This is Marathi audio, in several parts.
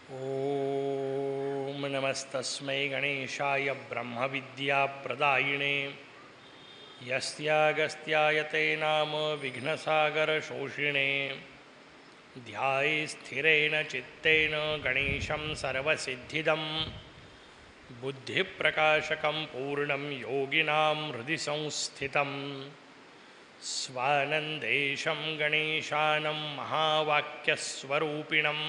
ॐ नमस्तस्मै गणेशाय ब्रह्मविद्याप्रदायिने यस्यागस्त्याय ते नाम विघ्नसागरशोषिणे ध्याये स्थिरेण चित्तेन गणेशं सर्वसिद्धिदं बुद्धिप्रकाशकं पूर्णं योगिनां हृदि संस्थितं स्वानन्देशं गणेशानं महावाक्यस्वरूपिणं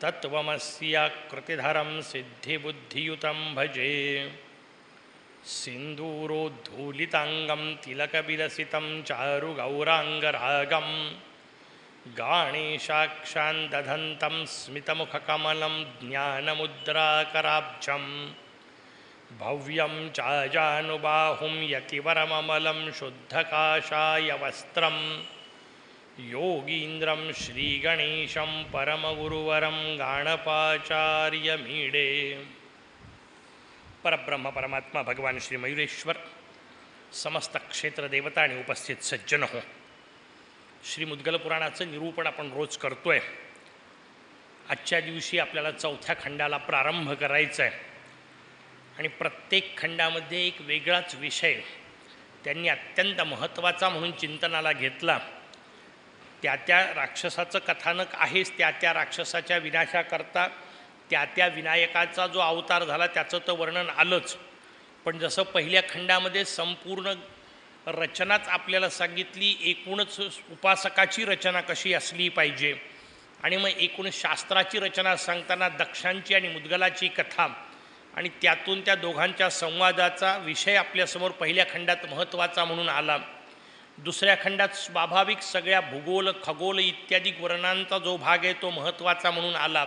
तत्त्वमस्याकृतिधरं सिद्धिबुद्धियुतं भजे सिन्दूरोद्धूलिताङ्गं तिलकविलसितं चारुगौराङ्गरागं गाणेशाक्षान्दधन्तं स्मितमुखकमलं ज्ञानमुद्राकराब्जं भव्यं चाजानुबाहुं यतिवरममलं शुद्धकाषायवस्त्रं योगीन्द्रं श्रीगणेशं परमगुरुवरं गाणपाचार्यमीडे. परब्रह्म परमात्मा भगवान श्री मयुरेश्वर, समस्त क्षेत्र देवता आणि उपस्थित सज्जन हो. श्री मुद्गल पुराणाचं निरूपण आपण रोज करतोय. आजच्या दिवशी आपल्याला चौथ्या खंडाला प्रारंभ करायचा आहे आणि प्रत्येक खंडामध्ये एक वेगळाच विषय त्यांनी अत्यंत महत्त्वाचा म्हणून चिंतनाला घेतला. त्या राक्षसाचं कथानक आहेच, त्या राक्षसाच्या विनाशाकरता त्या विनायकाचा जो अवतार झाला त्याचं तर वर्णन आलंच. पण जसं पहिल्या खंडामध्ये संपूर्ण रचनाच आपल्याला सांगितली, एकूणच उपासकाची रचना कशी असली पाहिजे, आणि मग एकूण शास्त्राची रचना सांगताना दक्षांची आणि मुद्गलाची कथा आणि त्यातून त्या दोघांच्या संवादाचा विषय आपल्यासमोर पहिल्या खंडात महत्त्वाचा म्हणून आला. दुसऱ्या खंडात स्वाभाविक सगळ्या भूगोल खगोल इत्यादी वर्णांचा जो भाग आहे तो महत्त्वाचा म्हणून आला.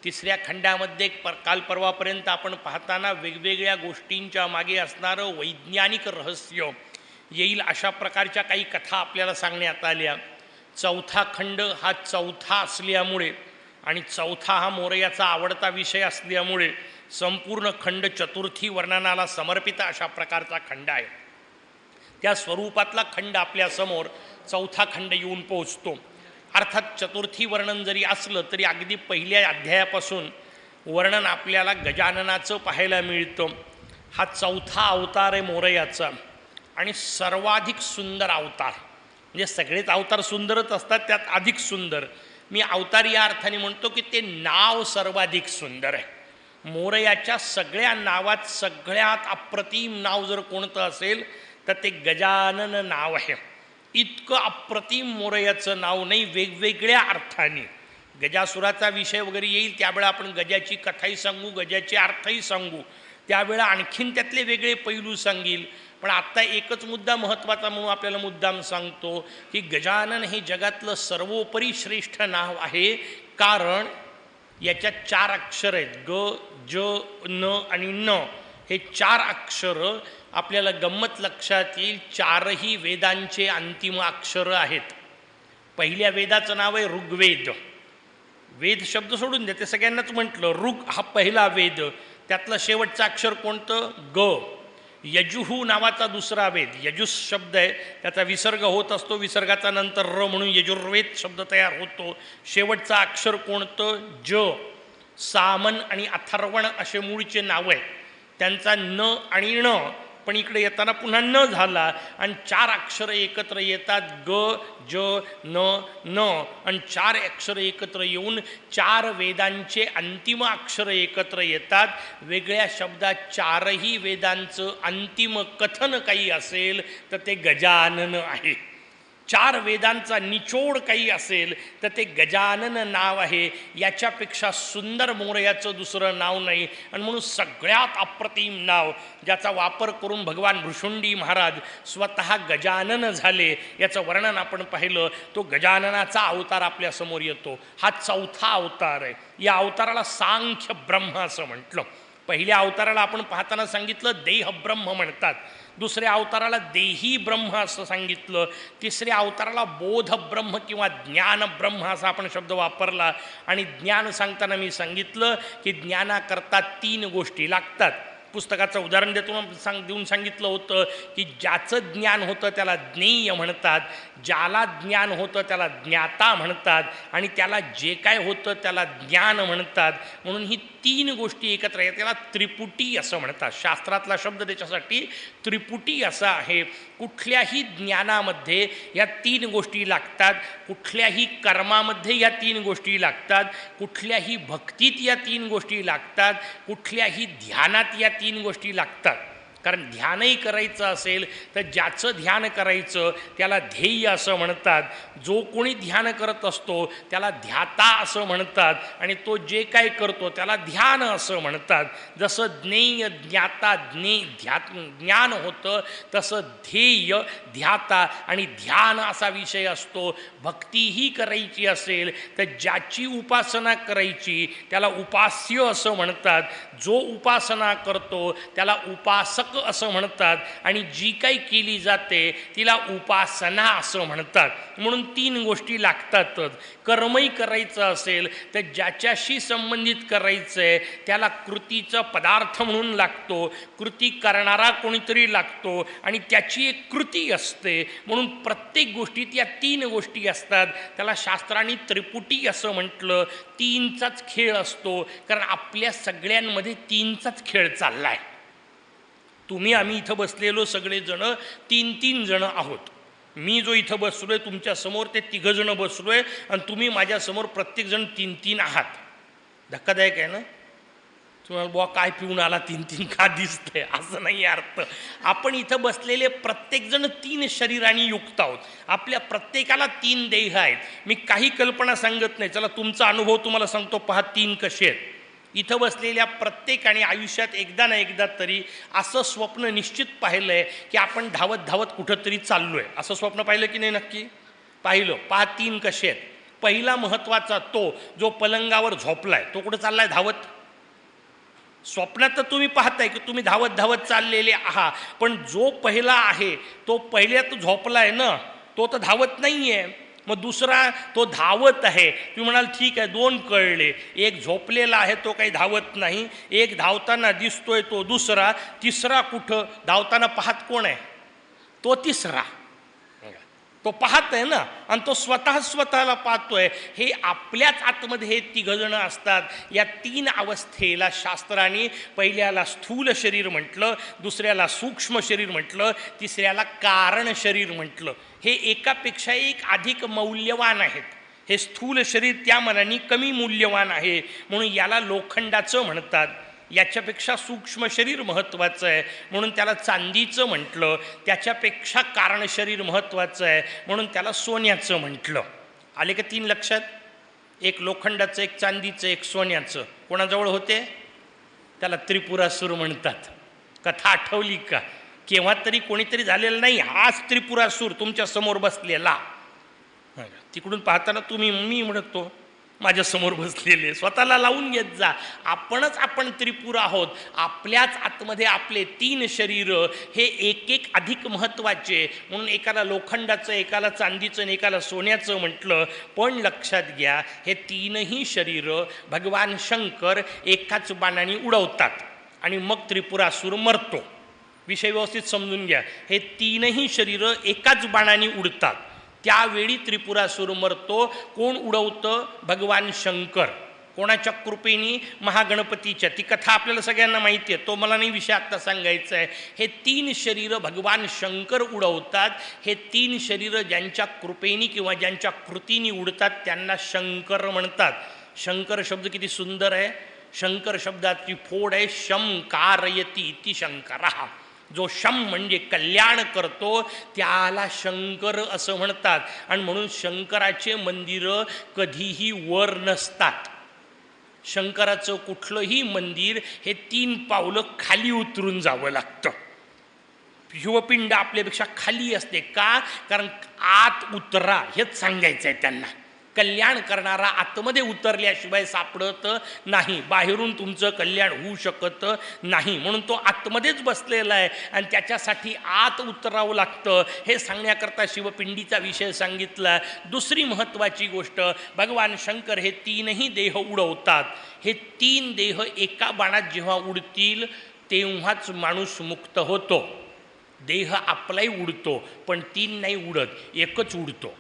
तिसऱ्या खंडामध्ये काल परवापर्यंत आपण पाहताना वेगवेगळ्या गोष्टींच्या मागे असणारं वैज्ञानिक रहस्य येईल अशा प्रकारच्या काही कथा आपल्याला सांगण्यात आल्या. चौथा खंड हा चौथा असल्यामुळे आणि चौथा हा मोरयाचा आवडता विषय असल्यामुळे संपूर्ण खंड चतुर्थी वर्णनाला समर्पित अशा प्रकारचा खंड आहे. त्या स्वरूपातला खंड आपल्यासमोर चौथा खंड येऊन पोहोचतो. अर्थात चतुर्थी वर्णन जरी असलं तरी अगदी पहिल्या अध्यायापासून वर्णन आपल्याला गजाननाचं पाहायला मिळतं. हा चौथा अवतार आहे मोरयाचा आणि सर्वाधिक सुंदर अवतार. म्हणजे सगळेच अवतार सुंदरच असतात, त्यात अधिक सुंदर. मी अवतार या अर्थाने म्हणतो की ते नाव सर्वाधिक सुंदर आहे. मोरयाच्या सगळ्या नावात सगळ्यात अप्रतिम नाव जर कोणतं असेल तर ते गजानन नाव आहे. इतकं अप्रतिम मोरयाचं नाव नाही. वेगवेगळ्या अर्थाने गजासुराचा विषय वगैरे येईल त्यावेळा आपण गजाची कथाही सांगू, गजाचे अर्थही सांगू, त्यावेळा आणखीन त्यातले वेगळे पैलू सांगील. पण आत्ता एकच मुद्दा महत्त्वाचा म्हणून आपल्याला मुद्दाम सांगतो की गजानन हे जगातलं सर्वोपरी श्रेष्ठ नाव आहे. कारण याच्यात 4 अक्षर आहेत, ग ज न आणि न. हे 4 अक्षर आपल्याला गंमत लक्षात येईल, 4ही वेदांचे अंतिम अक्षर आहेत. पहिल्या वेदाचं नाव आहे ऋग्वेद. वेद शब्द सोडून द्या, ते सगळ्यांनाच म्हटलं. ऋग हा पहिला वेद, त्यातलं शेवटचं अक्षर कोणतं? ग. यजुहू नावाचा दुसरा वेद, यजुस शब्द आहे, त्याचा विसर्ग होत असतो, विसर्गाचा नंतर र म्हणून यजुर्वेद शब्द तयार होतो. शेवटचं अक्षर कोणतं? ज. सामन आणि अथर्वण असे मूळचे नाव आहे, त्यांचा न आणि ण, पण इकडे येताना पुन्हा न झाला आणि 4 अक्षरं एकत्र येतात, ग ज न न, आणि 4 अक्षरं एकत्र येऊन 4 वेदांचे अंतिम अक्षरं एकत्र येतात. वेगळ्या शब्दात 4ही वेदांचं अंतिम कथन काही असेल तर ते गजानन आहे. 4 वेदांचा निचोड काही असेल तर ते गजानन नाव आहे. याच्यापेक्षा सुंदर मोरयाचं दुसरं नाव नाही. आणि म्हणून सगळ्यात अप्रतिम नाव ज्याचा वापर करून भगवान भृशुंडी महाराज स्वतः गजानन झाले याचं वर्णन आपण पाहिलं. तो गजाननाचा अवतार आपल्यासमोर येतो. हा चौथा अवतार आहे. या अवताराला सांख्य ब्रह्म असं म्हटलं. पहिल्या अवताराला आपण पाहताना सांगितलं देह ब्रह्म म्हणतात, दुसऱ्या अवताराला देही ब्रह्म असं सांगितलं, तिसऱ्या अवताराला बोध ब्रह्म किंवा ज्ञान ब्रह्म असा आपण शब्द वापरला. आणि ज्ञान सांगताना मी सांगितलं की ज्ञानाकरता 3 गोष्टी लागतात. पुस्तकाचं उदाहरण देऊन सांगितलं होतं की ज्याचं ज्ञान होतं त्याला ज्ञेय म्हणतात, ज्याला ज्ञान होतं त्याला ज्ञाता म्हणतात, आणि त्याला जे काय होतं त्याला ज्ञान म्हणतात. म्हणून ही तीन गोष्टी एकत्र आहेत, त्याला त्रिपुटी असं म्हणतात. शास्त्रातला शब्द त्याच्यासाठी त्रिपुटी असा आहे. कुठल्याही ज्ञानामध्ये या तीन गोष्टी लागतात, कुठल्याही कर्मामध्ये या तीन गोष्टी लागतात, कुठल्याही भक्तीत या तीन गोष्टी लागतात, कुठल्याही ध्यानात या तीन गोष्टी लागतात. कारण ध्यानही करायचं असेल तर ज्याचं ध्यान करायचं त्याला ध्येय असं म्हणतात, जो कोणी ध्यान करत असतो त्याला ध्याता असं म्हणतात, आणि तो जे काय करतो त्याला ध्यान असं म्हणतात. जसं ज्ञेय ज्ञाता ज्ञान होतं तसं ध्येय ध्याता आणि ध्यान असा विषय असतो. भक्तीही करायची असेल तर ज्याची उपासना करायची त्याला उपास्य असं म्हणतात, जो उपासना करतो त्याला उपासक असं म्हणतात, आणि जी काही केली जाते तिला उपासना असं म्हणतात. म्हणून तीन गोष्टी लागतातच. कर्मही करायचं असेल तर ज्याच्याशी संबंधित करायचं आहे त्याला कृतीचा पदार्थ म्हणून लागतो, कृती करणारा कोणीतरी लागतो, आणि त्याची एक कृती असते. म्हणून प्रत्येक गोष्टीत या तीन गोष्टी असतात. त्याला शास्त्रांनी त्रिपुटी असं म्हटलं. तीनचाच खेळ असतो, कारण आपल्या सगळ्यांमध्ये तीनचाच खेळ चालला आहे. तुम्ही आम्ही इथं बसलेलो सगळेजण तीन तीन जण आहोत. मी जो इथं बसलो आहे तुमच्यासमोर ते तिघंजणं बसलो आहे, आणि तुम्ही माझ्यासमोर प्रत्येकजण तीन तीन आहात. धक्कादायक आहे ना? तुम्हाला बुवा काय पिऊन आला, तीन तीन का दिसतंय, असं नाही अर्थ. आपण इथं बसलेले प्रत्येकजण तीन शरीरांनी युक्त आहोत. आपल्या प्रत्येकाला तीन देह आहेत. मी काही कल्पना सांगत नाही, चला तुमचा अनुभव तुम्हाला सांगतो, पहा तीन कसे आहेत. इथं बसलेल्या प्रत्येकाने आयुष्यात एकदा ना एकदा तरी असं स्वप्न निश्चित पाहिलं आहे की आपण धावत धावत कुठंतरी चाललो आहे. असं स्वप्न पाहिलं की नाही? नक्की पाहिलं. पहा तीन कसे आहेत. पहिला महत्त्वाचा तो जो पलंगावर झोपलाय, तो कुठं चाललाय? धावत. स्वप्नात तर तुम्ही पाहताय की तुम्ही धावत धावत चाललेले आहात, पण जो पहिला आहे तो पहिल्यात झोपलाय ना, तो तर धावत नाही आहे. मग दुसरा तो धावत आहे. तुम्ही म्हणाल ठीक आहे, दोन कळले. एक झोपलेला आहे तो काही धावत नाही, एक धावताना दिसतोय तो दुसरा. तिसरा कुठं धावताना पाहत कोण आहे? तो तिसरा. तो पाहत आहे ना, आणि तो स्वतःला पाहतोय. हे आपल्याच आतमध्ये हे तिघजणं असतात. या तीन अवस्थेला शास्त्राने पहिल्याला स्थूल शरीर म्हटलं, दुसऱ्याला सूक्ष्म शरीर म्हटलं, तिसऱ्याला कारण शरीर म्हटलं. हे एकापेक्षा एक अधिक मौल्यवान आहेत. हे स्थूल शरीर त्या मनाने कमी मूल्यवान आहे, म्हणून याला लोखंडाचं म्हणतात. याच्यापेक्षा सूक्ष्म शरीर महत्त्वाचं आहे म्हणून त्याला चांदीचं म्हटलं. त्याच्यापेक्षा कारण शरीर महत्त्वाचं आहे म्हणून त्याला सोन्याचं म्हटलं. आले का तीन लक्षात? एक लोखंडाचं, एक चांदीचं, एक सोन्याचं. कोणाजवळ होते? त्याला त्रिपुरासूर म्हणतात. कथा आठवली का? केव्हा तरी कोणीतरी झालेलं नाही, हाच त्रिपुरासूर तुमच्या समोर बसलेला. तिकडून पाहताना तुम्ही मी म्हणतो माझ्यासमोर बसलेले, स्वतःला लावून घेत जा. आपण त्रिपुर आहोत. आपल्याच आतमध्ये आपले तीन शरीर हे एक एक अधिक महत्त्वाचे, म्हणून एकाला लोखंडाचं, एकाला चांदीचं आणि एकाला सोन्याचं म्हटलं. पण लक्षात घ्या, हे तीनही शरीर भगवान शंकर एकाच बाणाने उडवतात आणि मग त्रिपुरासूर मरतो. विषय व्यवस्थित समजून घ्या. हे तीनही शरीर एकाच बाणाने उडतात. त्यावेळी त्रिपुरासूर मरतो. कोण उडवतं? भगवान शंकर. कोणाच्या कृपेने? महागणपतीच्या. ती कथा आपल्याला सगळ्यांना माहिती आहे, तो मला नाही विषय आत्ता सांगायचा आहे. हे तीन शरीर भगवान शंकर उडवतात. हे तीन शरीर ज्यांच्या कृपेने किंवा ज्यांच्या कृतीने उडतात त्यांना शंकर म्हणतात. शंकर शब्द किती सुंदर आहे. शंकर शब्दाची फोड आहे शम कारयती इति शंकरः. जो शम म्हणजे कल्याण करतो त्याला शंकर असं म्हणतात. आणि म्हणून शंकराचे मंदिरं कधीही वर नसतात. शंकराचं कुठलंही मंदिर हे 3 पावलं खाली उतरून जावं लागतं. शिवपिंड आपल्यापेक्षा खाली असते. का? कारण आत उतरा हेच सांगायचं आहे त्यांना. कल्याण करणारा आतमध्ये उतरल्याशिवाय सापडत नाही. बाहेरून तुमचं कल्याण होऊ शकत नाही. म्हणून तो आतमध्येच बसलेला आहे आणि त्याच्यासाठी आत उतरावं लागतं. हे सांगण्याकरता शिवपिंडीचा विषय सांगितला. दुसरी महत्त्वाची गोष्ट, भगवान शंकर हे 3ही देह उडवतात. हे 3 देह एका बाणात जेव्हा उडतील तेव्हाच माणूस मुक्त होतो. देह आपलाही उडतो, पण तीन नाही उडत, एकच उडतो.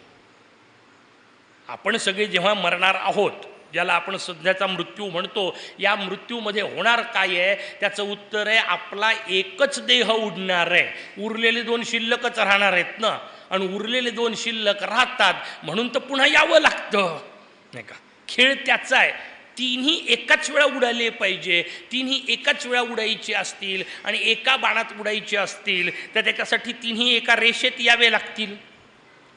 आपण सगळे जेव्हा मरणार आहोत, ज्याला आपण सध्याचा मृत्यू म्हणतो, या मृत्यूमध्ये होणार काय आहे त्याचं उत्तर आहे आपला एकच देह उडणार आहे. उरलेले दोन शिल्लकच राहणार आहेत ना, आणि उरलेले दोन शिल्लक राहतात म्हणून तर पुन्हा यावं लागतं, नाही का. खेळ त्याचा आहे. तिन्ही एकाच वेळा उडाले पाहिजे. तिन्ही एकाच वेळा उडायचे असतील आणि एका बाणात उडायचे असतील तर त्याच्यासाठी तिन्ही एका रेषेत यावे लागतील.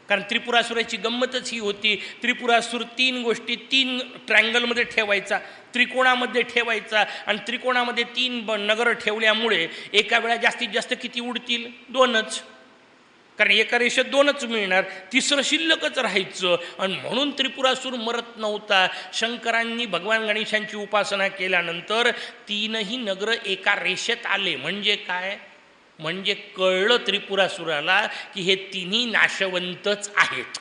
कारण त्रिपुरासुराची गंमतच ही होती. त्रिपुरासूर तीन गोष्टी तीन ट्रँगलमध्ये ठेवायचा, त्रिकोणामध्ये ठेवायचा, आणि त्रिकोणामध्ये तीन नगर ठेवल्यामुळे एका वेळा जास्तीत जास्त किती उडतील? दोनच. कारण एका रेषेत दोनच मिळणार, तिसरं शिल्लकच राहायचं. आणि म्हणून त्रिपुरासूर मरत नव्हता. शंकरांनी भगवान गणेशांची उपासना केल्यानंतर तीनही नगर एका रेषेत आले. म्हणजे काय? म्हणजे कळलं त्रिपुरासुराला की हे तिन्ही नाशवंतच आहेत.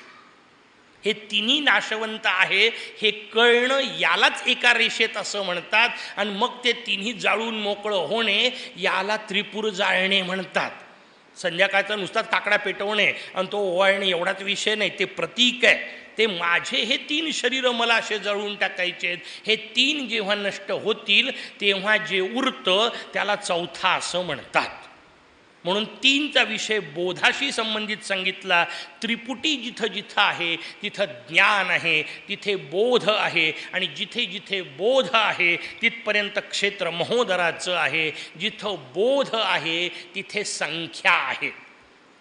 हे तिन्ही नाशवंत आहे हे कळणं, यालाच एका रेषेत असं म्हणतात. आणि मग ते तिन्ही जाळून मोकळं होणे याला त्रिपुर जाळणे म्हणतात. संध्याकाळचा नुसताच काकडा पेटवणे आणि तो ओवाळणे एवढाच विषय नाही, ते प्रतीक आहे. ते माझे हे तीन शरीरं मला असे जळून टाकायचे आहेत. हे तीन जेव्हा नष्ट होतील तेव्हा जे उरतं त्याला चौथा असं म्हणतात. म्हणून तीनचा विषय बोधाशी संबंधित सांगितला. त्रिपुटी जिथं जिथं आहे तिथं ज्ञान आहे, तिथे बोध आहे, आणि जिथे जिथे बोध आहे तिथपर्यंत क्षेत्र महोदराचं आहे. जिथं बोध आहे तिथे संख्या आहे.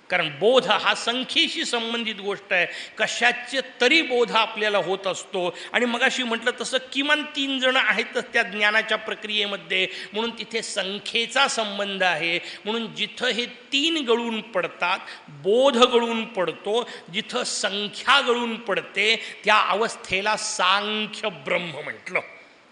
कारण बोध हा संख्येशी संबंधित गोष्ट आहे. कशाचे तरी बोध आपल्याला होत असतो. आणि मगाशी म्हटलं तसं किमान 3 जण आहेतच त्या ज्ञानाच्या प्रक्रियेमध्ये, म्हणून तिथे संख्येचा संबंध आहे. म्हणून जिथं हे 3 गळून पडतात, बोध गळून पडतो, जिथं संख्या गळून पडते त्या अवस्थेला सांख्य ब्रह्म म्हटलं.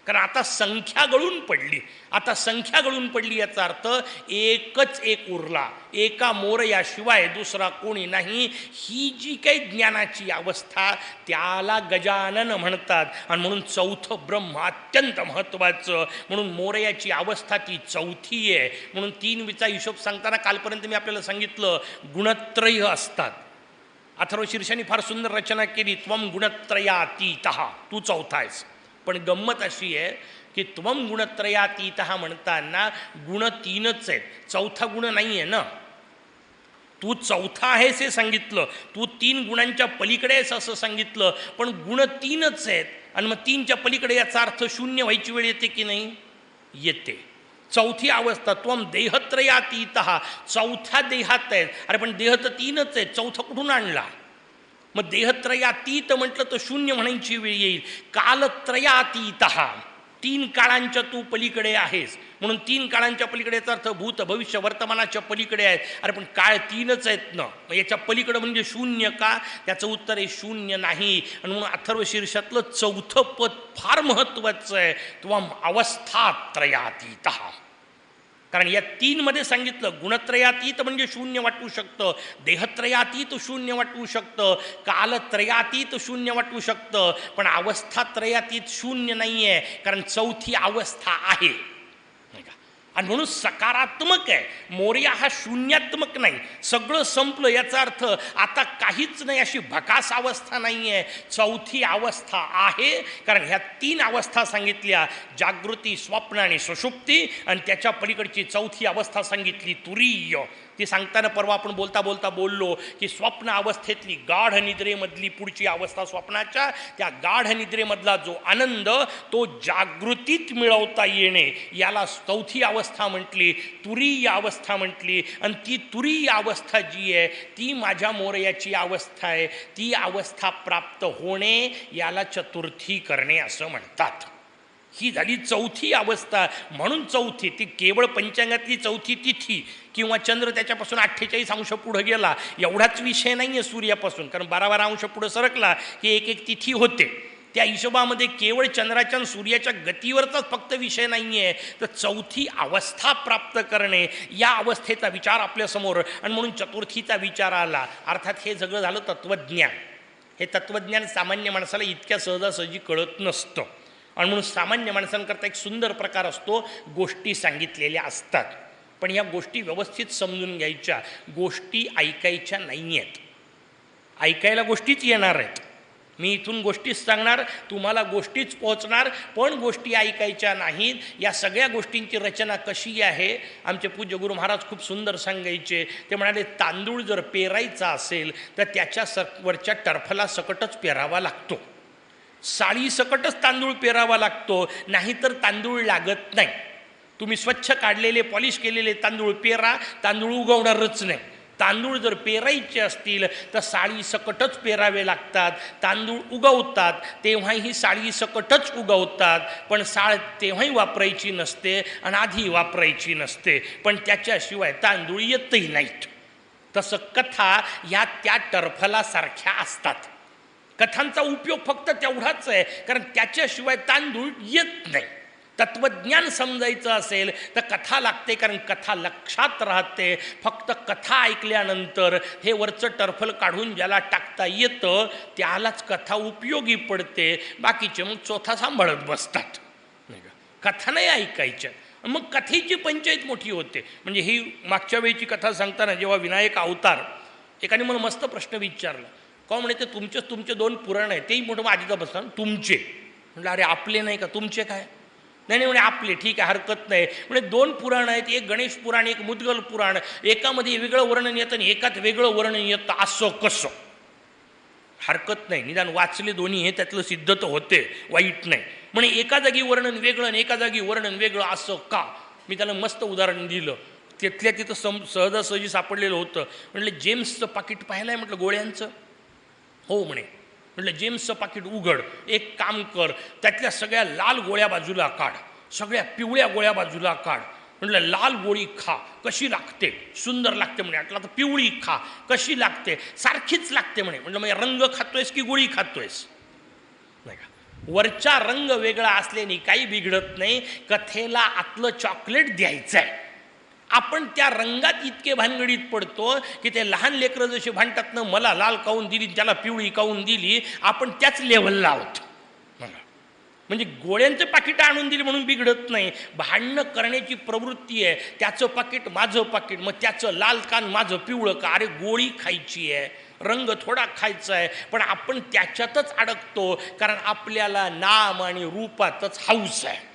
कारण आता संख्या गळून पडली. आता संख्या गळून पडली याचा अर्थ एकच एक उरला, एका मोरयाशिवाय दुसरा कोणी नाही. ही जी काही ज्ञानाची अवस्था त्याला गजानन म्हणतात. आणि म्हणून चौथं ब्रह्म अत्यंत महत्त्वाचं. म्हणून मोरयाची अवस्था ती चौथी आहे. म्हणून 3 हिशोब सांगताना कालपर्यंत मी आपल्याला सांगितलं गुणत्रय असतात. अथर्वशीर्षाने फार सुंदर रचना केली, त्वम गुणत्रयातीतः, तू चौथा आहेस. पण गंमत अशी आहे की त्वम गुणत्रयातीतः म्हणताना गुण 3च आहेत, चौथा गुण नाही आहे ना. तू चौथा आहेस हे सांगितलं, तू 3 गुणांच्या पलीकडे आहेस असं सांगितलं, पण गुण 3च आहेत. आणि मग 3च्या पलीकडे याचा अर्थ शून्य व्हायची वेळ येते की नाही? येते. चौथी अवस्था त्वम देहत्रयातीतः, चौथ्या देहात आहेत. अरे पण देह तर 3च आहेत, चौथा कुठून आणला? मग देहत्रयातीत म्हटलं तर शून्य म्हणायची वेळ येईल. कालत्रयातीतः, 3 काळांच्या तू पलीकडे आहेस. म्हणून 3 काळांच्या पलीकडे याचा अर्थ भूत भविष्य वर्तमानाच्या पलीकडे आहेत. अरे पण काळ 3च आहेत ना, मग याच्या पलीकडे म्हणजे शून्य का? त्याचं उत्तर आहे शून्य नाही. आणि म्हणून अथर्वशीर्षातलं चौथं पद फार महत्त्वाचं आहे, त्वम अवस्थात्रयातीतः. कारण या 3मध्ये सांगितलं गुणत्रयातीत म्हणजे शून्य वाटू शकतं, देहत्रयातीत शून्य वाटू शकतं, कालत्रयातीत शून्य वाटू शकतं, पण अवस्थात्रयातीत शून्य नाही आहे. कारण चौथी अवस्था आहे. आणि म्हणून सकारात्मक आहे. मोरया हा शून्यात्मक नाही. सगळं संपलं याचा अर्थ आता काहीच नाही अशी भकास अवस्था नाही आहे. चौथी अवस्था आहे. कारण ह्या 3 अवस्था सांगितल्या, जागृती, स्वप्न आणि सुषुप्ती. आणि त्याच्या पलीकडची चौथी अवस्था सांगितली तुरीय. ती सांगताना परवा आपण बोलता बोलता बोललो की स्वप्न अवस्थेतली गाढ निद्रेमधली पुढची अवस्था स्वप्नाच्या, त्या गाढ निद्रेमधला जो आनंद तो जागृतीत मिळवता येणे याला चौथी अवस्था म्हटली, तुरीय अवस्था म्हटली. आणि ती तुरीय अवस्था जी आहे ती माझ्या मोरयाची अवस्था आहे. ती अवस्था प्राप्त होणे याला चतुर्थी करणे असं म्हणतात. ही झाली चौथी अवस्था. म्हणून चौथी ती केवळ पंचांगातली चौथी तिथी किंवा चंद्र त्याच्यापासून 48 अंश पुढं गेला एवढाच विषय नाही आहे सूर्यापासून. कारण 12-12 अंश पुढं सरकला की एक तिथी होते. त्या हिशोबामध्ये केवळ चंद्राच्या आणि सूर्याच्या गतीवरचाच फक्त विषय नाही आहे, तर चौथी अवस्था प्राप्त करणे या अवस्थेचा विचार आपल्यासमोर. आणि म्हणून चतुर्थीचा विचार आला. अर्थात हे सगळं झालं तत्त्वज्ञान. हे तत्त्वज्ञान सामान्य माणसाला इतक्या सहजासहजी कळत नसतं. आणि म्हणून सामान्य माणसांकरता एक सुंदर प्रकार असतो, गोष्टी सांगितलेल्या असतात, पण या गोष्टी व्यवस्थित समजून घ्यायच्या, गोष्टी ऐकायच्या नाही आहेत. ऐकायला गोष्टीच येणार आहेत, मी इथून गोष्टीच सांगणार, तुम्हाला गोष्टीच पोहोचणार, पण गोष्टी ऐकायच्या नाहीत. या सगळ्या गोष्टींची रचना कशी आहे, आमचे पूज्य गुरु महाराज खूप सुंदर सांगायचे. ते म्हणाले, तांदूळ जर पेरायचा असेल तर त्याच्या वरच्या टरफला सकटच पेरावा लागतो, साळी सकटच तांदूळ पेरावा लागतो, नाहीतर तांदूळ लागत नाही. तुम्ही स्वच्छ काढलेले पॉलिश केलेले तांदूळ पेरा, तांदूळ उगवणारच नाही. तांदूळ जर पेरायचे असतील तर साळी सकटच पेरावे लागतात. तांदूळ उगवतात तेव्हाही साळी सकटच उगवतात, पण साळ तेव्हाही वापरायची नसते आणि आधी वापरायची नसते, पण त्याच्याशिवाय तांदूळ येतही नाहीत. तसं कथा या त्या टरफलासारख्या असतात. कथांचा उपयोग फक्त तेवढाच आहे, कारण त्याच्याशिवाय तांदूळ येत नाही. तत्वज्ञान समजायचं असेल तर कथा लागते, कारण कथा लक्षात राहते. फक्त कथा ऐकल्यानंतर हे वरचं टरफल काढून ज्याला टाकता येतं त्यालाच कथा उपयोगी पडते, बाकीचे मग चोथा सांभाळत बसतात. नाही का, कथा नाही ऐकायच्या, मग कथेची पंचायत मोठी होते. म्हणजे ही मागच्या वेळीची कथा सांगताना जेव्हा विनायक अवतार, एकाने मला मस्त प्रश्न विचारला, का म्हणे ते तुमचे 2 पुराण आहे, तेही मोठं माझीचा बसतात तुमचे. म्हटलं अरे आपले नाही का, तुमचे काय? नाही म्हणे आपले. ठीक आहे, हरकत नाही. म्हणजे 2 पुराण आहेत, एक गणेश पुराण, एक मुद्गल पुराण. एकामध्ये वेगळं वर्णन येतं आणि एकात वेगळं वर्णन येतं, असं कसं? हरकत नाही, निदान वाचले दोन्ही हे त्यातलं सिद्ध तर होते, वाईट नाही. म्हणे एका जागी वर्णन वेगळं आणि एका जागी वर्णन वेगळं, असं का? मी त्याला मस्त उदाहरण दिलं, तिथल्या तिथं सहजासहजी सापडलेलं होतं. म्हटलं जेम्सचं पाकिट पाहिलं आहे? म्हटलं गोळ्यांचं. हो म्हणे. म्हटलं जेम्सचं पाकिट उघड, एक काम कर, त्यातल्या सगळ्या लाल गोळ्या बाजूला काढ, सगळ्या पिवळ्या गोळ्या बाजूला काढ. म्हटलं लाल गोळी खा, कशी लागते? सुंदर लागते म्हणे. म्हटलं तर पिवळी खा, कशी लागते? सारखीच लागते म्हणे. म्हटलं मग रंग खातोयस की गोळी खातोयस? नाही का, वरचा रंग वेगळा असल्याने काही बिघडत नाही, कथेला आतलं चॉकलेट द्यायचं आहे. आपण त्या रंगात इतके भानगडीत पडतो की ते लहान लेकरं जशी भांडतात ना, मला लाल काऊन दिली त्याला पिवळी काऊन दिली, आपण त्याच लेव्हलला आहोत. म्हणजे गोळ्यांचं पाकिट आणून दिली म्हणून बिघडत नाही, भांडणं करण्याची प्रवृत्ती आहे. त्याचं पाकिट माझं पाकिट, मग त्याचं लाल कान माझं पिवळं का? अरे गोळी खायची आहे, रंग थोडा खायचा आहे, पण आपण त्याच्यातच अडकतो, कारण आपल्याला नाम आणि रूपातच हौस आहे,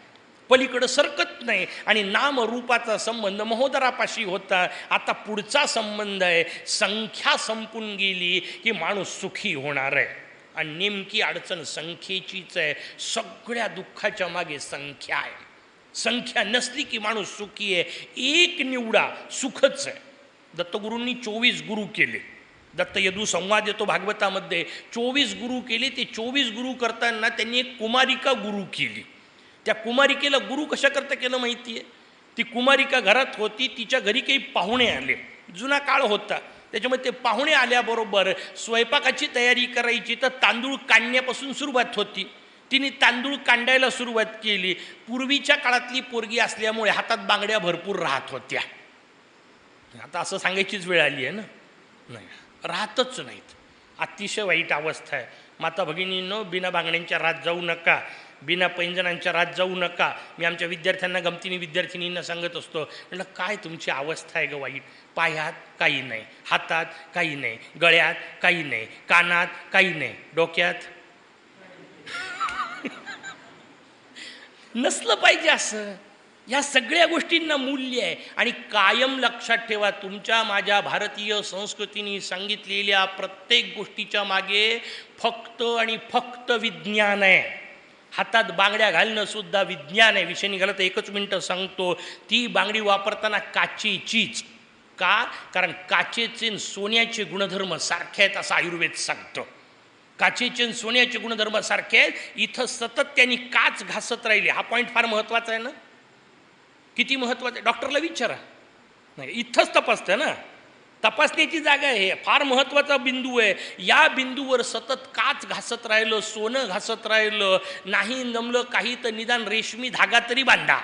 पलीकडं सरकत नाही. आणि नाम रूपाचा संबंध महोदरापाशी होता. आता पुढचा संबंध आहे, संख्या संपून गेली की माणूस सुखी होणार आहे. आणि नेमकी अडचण संख्येचीच आहे. सगळ्या दुःखाच्या मागे संख्या आहे. संख्या नसली की माणूस सुखी आहे. एक निवडा, सुखच आहे. दत्तगुरूंनी 24 गुरु केले. दत्त यदू संवाद येतो भागवतामध्ये, 24 गुरु केले. ते 24 गुरु करताना त्यांनी एक कुमारिका गुरु केली. त्या कुमारिकेला गुरु कशाकरता केलं माहिती आहे? ती कुमारिका घरात होती, तिच्या घरी काही पाहुणे आले, जुना काळ होता, त्याच्यामुळे ते पाहुणे आल्याबरोबर स्वयंपाकाची तयारी करायची, तर तांदूळ काढण्यापासून सुरुवात होती. तिने तांदूळ कांडायला सुरुवात केली. पूर्वीच्या काळातली पोरगी असल्यामुळे हातात बांगड्या भरपूर राहत होत्या. आता असं सांगायचीच वेळ आली आहे ना, नाही राहतच नाहीत. अतिशय वाईट अवस्था आहे. माता भगिनींनो, बिना बांगड्यांच्या रात जाऊ नका, बिना पैंजणांच्या रात जाऊ नका. मी आमच्या विद्यार्थ्यांना, गमतीने विद्यार्थिनींना सांगत असतो, म्हटलं काय तुमची अवस्था आहे ग वाईट. पायात काही नाही, हातात काही नाही, गळ्यात काही नाही, कानात काही नाही, डोक्यात नसलं पाहिजे असं. या सगळ्या गोष्टींना मूल्य आहे. आणि कायम लक्षात ठेवा, तुमच्या माझ्या भारतीय संस्कृतीने सांगितलेल्या प्रत्येक गोष्टीच्या मागे फक्त आणि फक्त विज्ञान आहे. हातात बांगड्या घालणं सुद्धा विज्ञान आहे. विषय निघाला तर 1 मिनटं सांगतो. ती बांगडी वापरताना काचेचीच का? कारण काचेचे आणि सोन्याचे गुणधर्म सारखे आहेत असं आयुर्वेद सांगतं. काचेचे आणि सोन्याचे गुणधर्म सारखे आहेत. इथं सतत त्यांनी काच घासत राहिली. हा पॉईंट फार महत्त्वाचा आहे ना. किती महत्त्वाचं आहे डॉक्टरला विचारा. नाही, इथंच तपासतं ना, तपासण्याची जागा आहे. फार महत्त्वाचा बिंदू आहे. या बिंदूवर सतत काच घासत राहिलं, सोनं घासत राहिलं, नाही जमलं काही तर निदान रेशमी धागा तरी बांधा.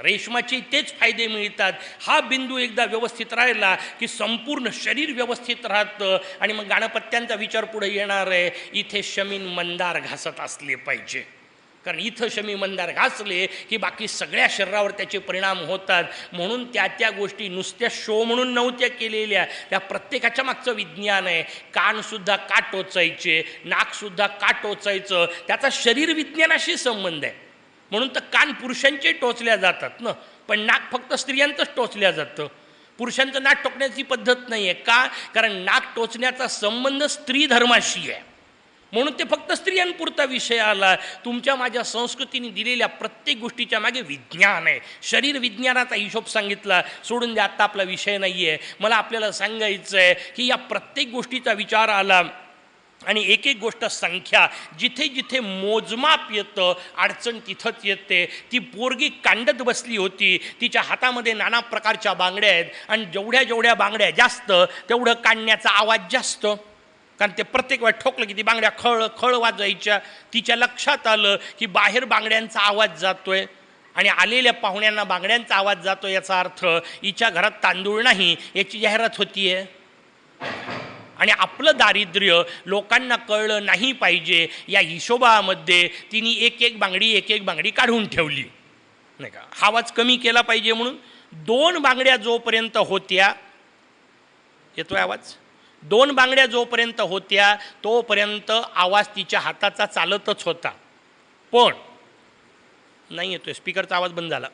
रेशमाचे तेच फायदे मिळतात. हा बिंदू एकदा व्यवस्थित राहिला की संपूर्ण शरीर व्यवस्थित राहतं. आणि मग गाणपत्यांचा विचार पुढे येणार आहे. इथे शमीन मंदार घासत असले पाहिजे, कारण इथं शमी मंदार घासले की बाकी सगळ्या शरीरावर त्याचे परिणाम होतात. म्हणून त्या गोष्टी नुसत्या शो म्हणून नव्हत्या केलेल्या, त्या प्रत्येकाच्या मागचं विज्ञान आहे. कानसुद्धा का टोचायचे, नाकसुद्धा का टोचायचं, त्याचा शरीर विज्ञानाशी संबंध आहे. म्हणून तर कान पुरुषांचे टोचल्या जातात ना, पण नाक फक्त स्त्रियांचंच टोचल्या जातं. पुरुषांचं नाक टोचण्याची पद्धत नाही आहे. का? कारण नाक टोचण्याचा संबंध स्त्री धर्माशी आहे, म्हणून ते फक्त स्त्रियांपुरता विषय आला. तुमच्या माझ्या संस्कृतीने दिलेल्या प्रत्येक गोष्टीच्या मागे विज्ञान आहे. शरीर विज्ञानाचा हिशोब सांगितला, सोडून द्या, आत्ता आपला विषय नाही आहे. मला आपल्याला सांगायचं आहे की या प्रत्येक गोष्टीचा विचार आला आणि एक एक गोष्ट संख्या, जिथे जिथे मोजमाप येतं अडचण तिथंच येते. ती पोरगी कांडत बसली होती, तिच्या हातामध्ये नाना प्रकारच्या बांगड्या आहेत आणि जेवढ्या जेवढ्या बांगड्या जास्त तेवढं काढण्याचा आवाज जास्त. कारण ते प्रत्येक वेळा ठोकलं की ती बांगड्या खळ खळ वाजायच्या. तिच्या लक्षात आलं की बाहेर बांगड्यांचा आवाज जातोय आणि आलेल्या पाहुण्यांना बांगड्यांचा आवाज जातो, याचा अर्थ हिच्या घरात तांदूळ नाही याची जाहिरात होतीये. आणि आपलं दारिद्र्य लोकांना कळलं नाही पाहिजे या हिशोबामध्ये तिने एक एक बांगडी काढून ठेवली नाही का. आवाज कमी केला पाहिजे म्हणून 2 बांगड्या जोपर्यंत होत्या, येतोय आवाज, 2 बांगड्या जोपर्यंत होत्या तोपर्यंत आवाज तिच्या हाताचा चालतच होता. पण नाही येतोय, स्पीकरचा आवाज बंद झाला.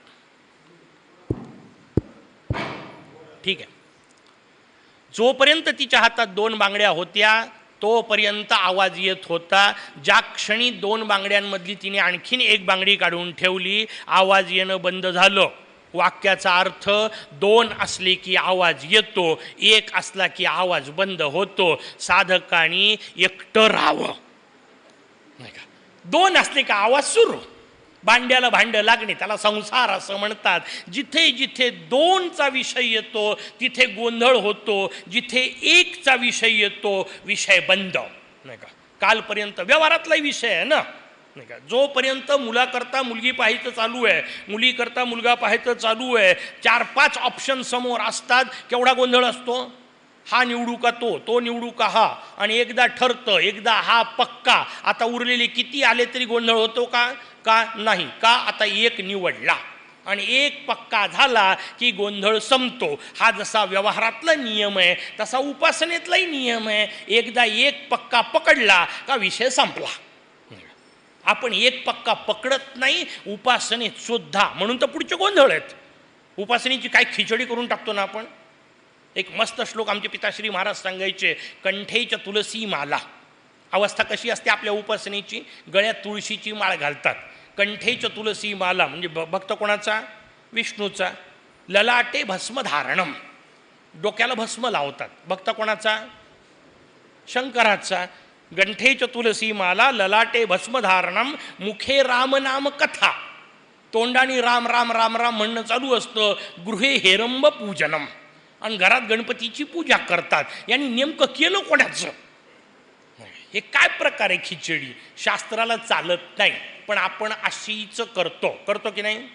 ठीक आहे, जोपर्यंत तिच्या हातात 2 बांगड्या होत्या तोपर्यंत आवाज येत होता. ज्या क्षणी 2 बांगड्यांमधली तिने आणखीन 1 बांगडी काढून ठेवली, आवाज येणं बंद झालं. वाक्याचा अर्थ 2 असले की आवाज येतो, 1 असला की आवाज बंद होतो. साधकाने एकटं राहावं नाही का. 2 असले का आवाज सुरू, भांड्याला भांडं लागणे त्याला संसार असं म्हणतात. जिथे जिथे 2चा विषय येतो तिथे गोंधळ होतो, जिथे 1चा विषय येतो विषय बंद नाही का. कालपर्यंत व्यवहारातलाही विषय आहे ना नाही का. जोपर्यंत मुलाकरता मुलगी पाहायचं चालू आहे, मुलीकरता मुलगा पाहायचं चालू आहे, 4-5 ऑप्शन समोर असतात, केवढा गोंधळ असतो. हा निवडू का तो निवडू का हा, आणि एकदा ठरतं, एकदा हा पक्का. आता उरलेले किती आले तरी गोंधळ होतो का नाही. का? आता 1 निवडला आणि 1 पक्का झाला की गोंधळ संपतो. हा जसा व्यवहारातला नियम आहे तसा उपासनेतलाही नियम आहे. एकदा 1 पक्का पकडला का विषय संपला. आपण 1 पक्का पकडत नाही उपासनेत सुद्धा, म्हणून तर पुढचे गोंधळ आहेत. उपासनेची काय खिचडी करून टाकतो ना आपण. एक मस्त श्लोक आमचे पिताश्री महाराज सांगायचे, कंठेच तुलसी माला. अवस्था कशी असते आपल्या उपासनेची, गळ्यात तुळशीची माळ घालतात. कंठेच तुलसी माला म्हणजे भक्त कोणाचा? विष्णूचा. ललाटे भस्म धारणम, डोक्याला भस्म लावतात. भक्त कोणाचा? शंकराचा. गंठेच तुलसी माला ललाटे भस्मधारणम मुखे राम नाम कथा. तोंडाने राम राम राम राम म्हणणं चालू असतं. गृहे हेरंब पूजनम, आणि घरात गणपतीची पूजा करतात. यांनी नेमकं केलं कोणाचं? हे काय प्रकार आहे खिचडी? शास्त्राला चालत नाही, पण आपण अशीच करतो की नाही.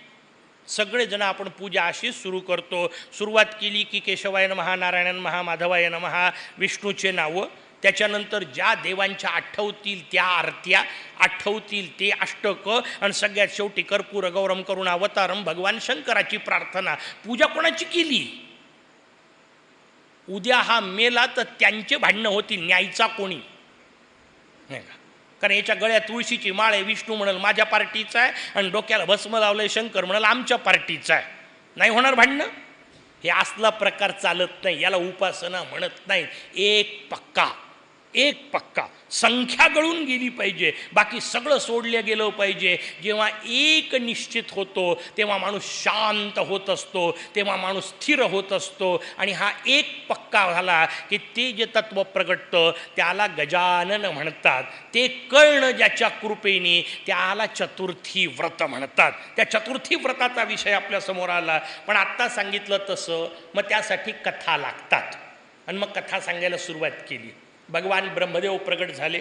सगळेजण आपण पूजा अशीच सुरू करतो. सुरुवात केली की केशवाय नमः, नारायण नमः, माधवाय नमः, विष्णूचे नावं. त्याच्यानंतर ज्या देवांच्या आठवतील त्या आरत्या, आठवतील ते अष्टक, आणि सगळ्यात शेवटी कर्पूर गौरम करुणा अवतारम भगवान शंकराची प्रार्थना. पूजा कोणाची केली? उद्या हा मेला तर त्यांचे भांडणं होतील, न्यायचा कोणी नाही का. कारण याच्या गळ्यात तुळशीची माळ आहे, विष्णू म्हणाल माझ्या पार्टीचा आहे, आणि डोक्याला भस्म लावलंय शंकर म्हणाल आमच्या पार्टीचा आहे. नाही होणार भांडणं. हे असला प्रकार चालत नाही, याला उपासना म्हणत नाही. 1 पक्का संख्या गळून गेली पाहिजे, बाकी सगळं सोडलं गेलं पाहिजे. जेव्हा 1 निश्चित होतो तेव्हा माणूस शांत होत असतो, तेव्हा माणूस स्थिर होत असतो. आणि हा 1 पक्का झाला की ते जे तत्व प्रगटतं त्याला गजानन म्हणतात. ते कळणं ज्याच्या कृपेने त्याला चतुर्थी व्रत म्हणतात. त्या चतुर्थी व्रताचा विषय आपल्यासमोर आला. पण आत्ता सांगितलं तसं मग त्यासाठी कथा लागतात, आणि मग कथा सांगायला सुरुवात केली. भगवान ब्रह्मदेव प्रगट झाले.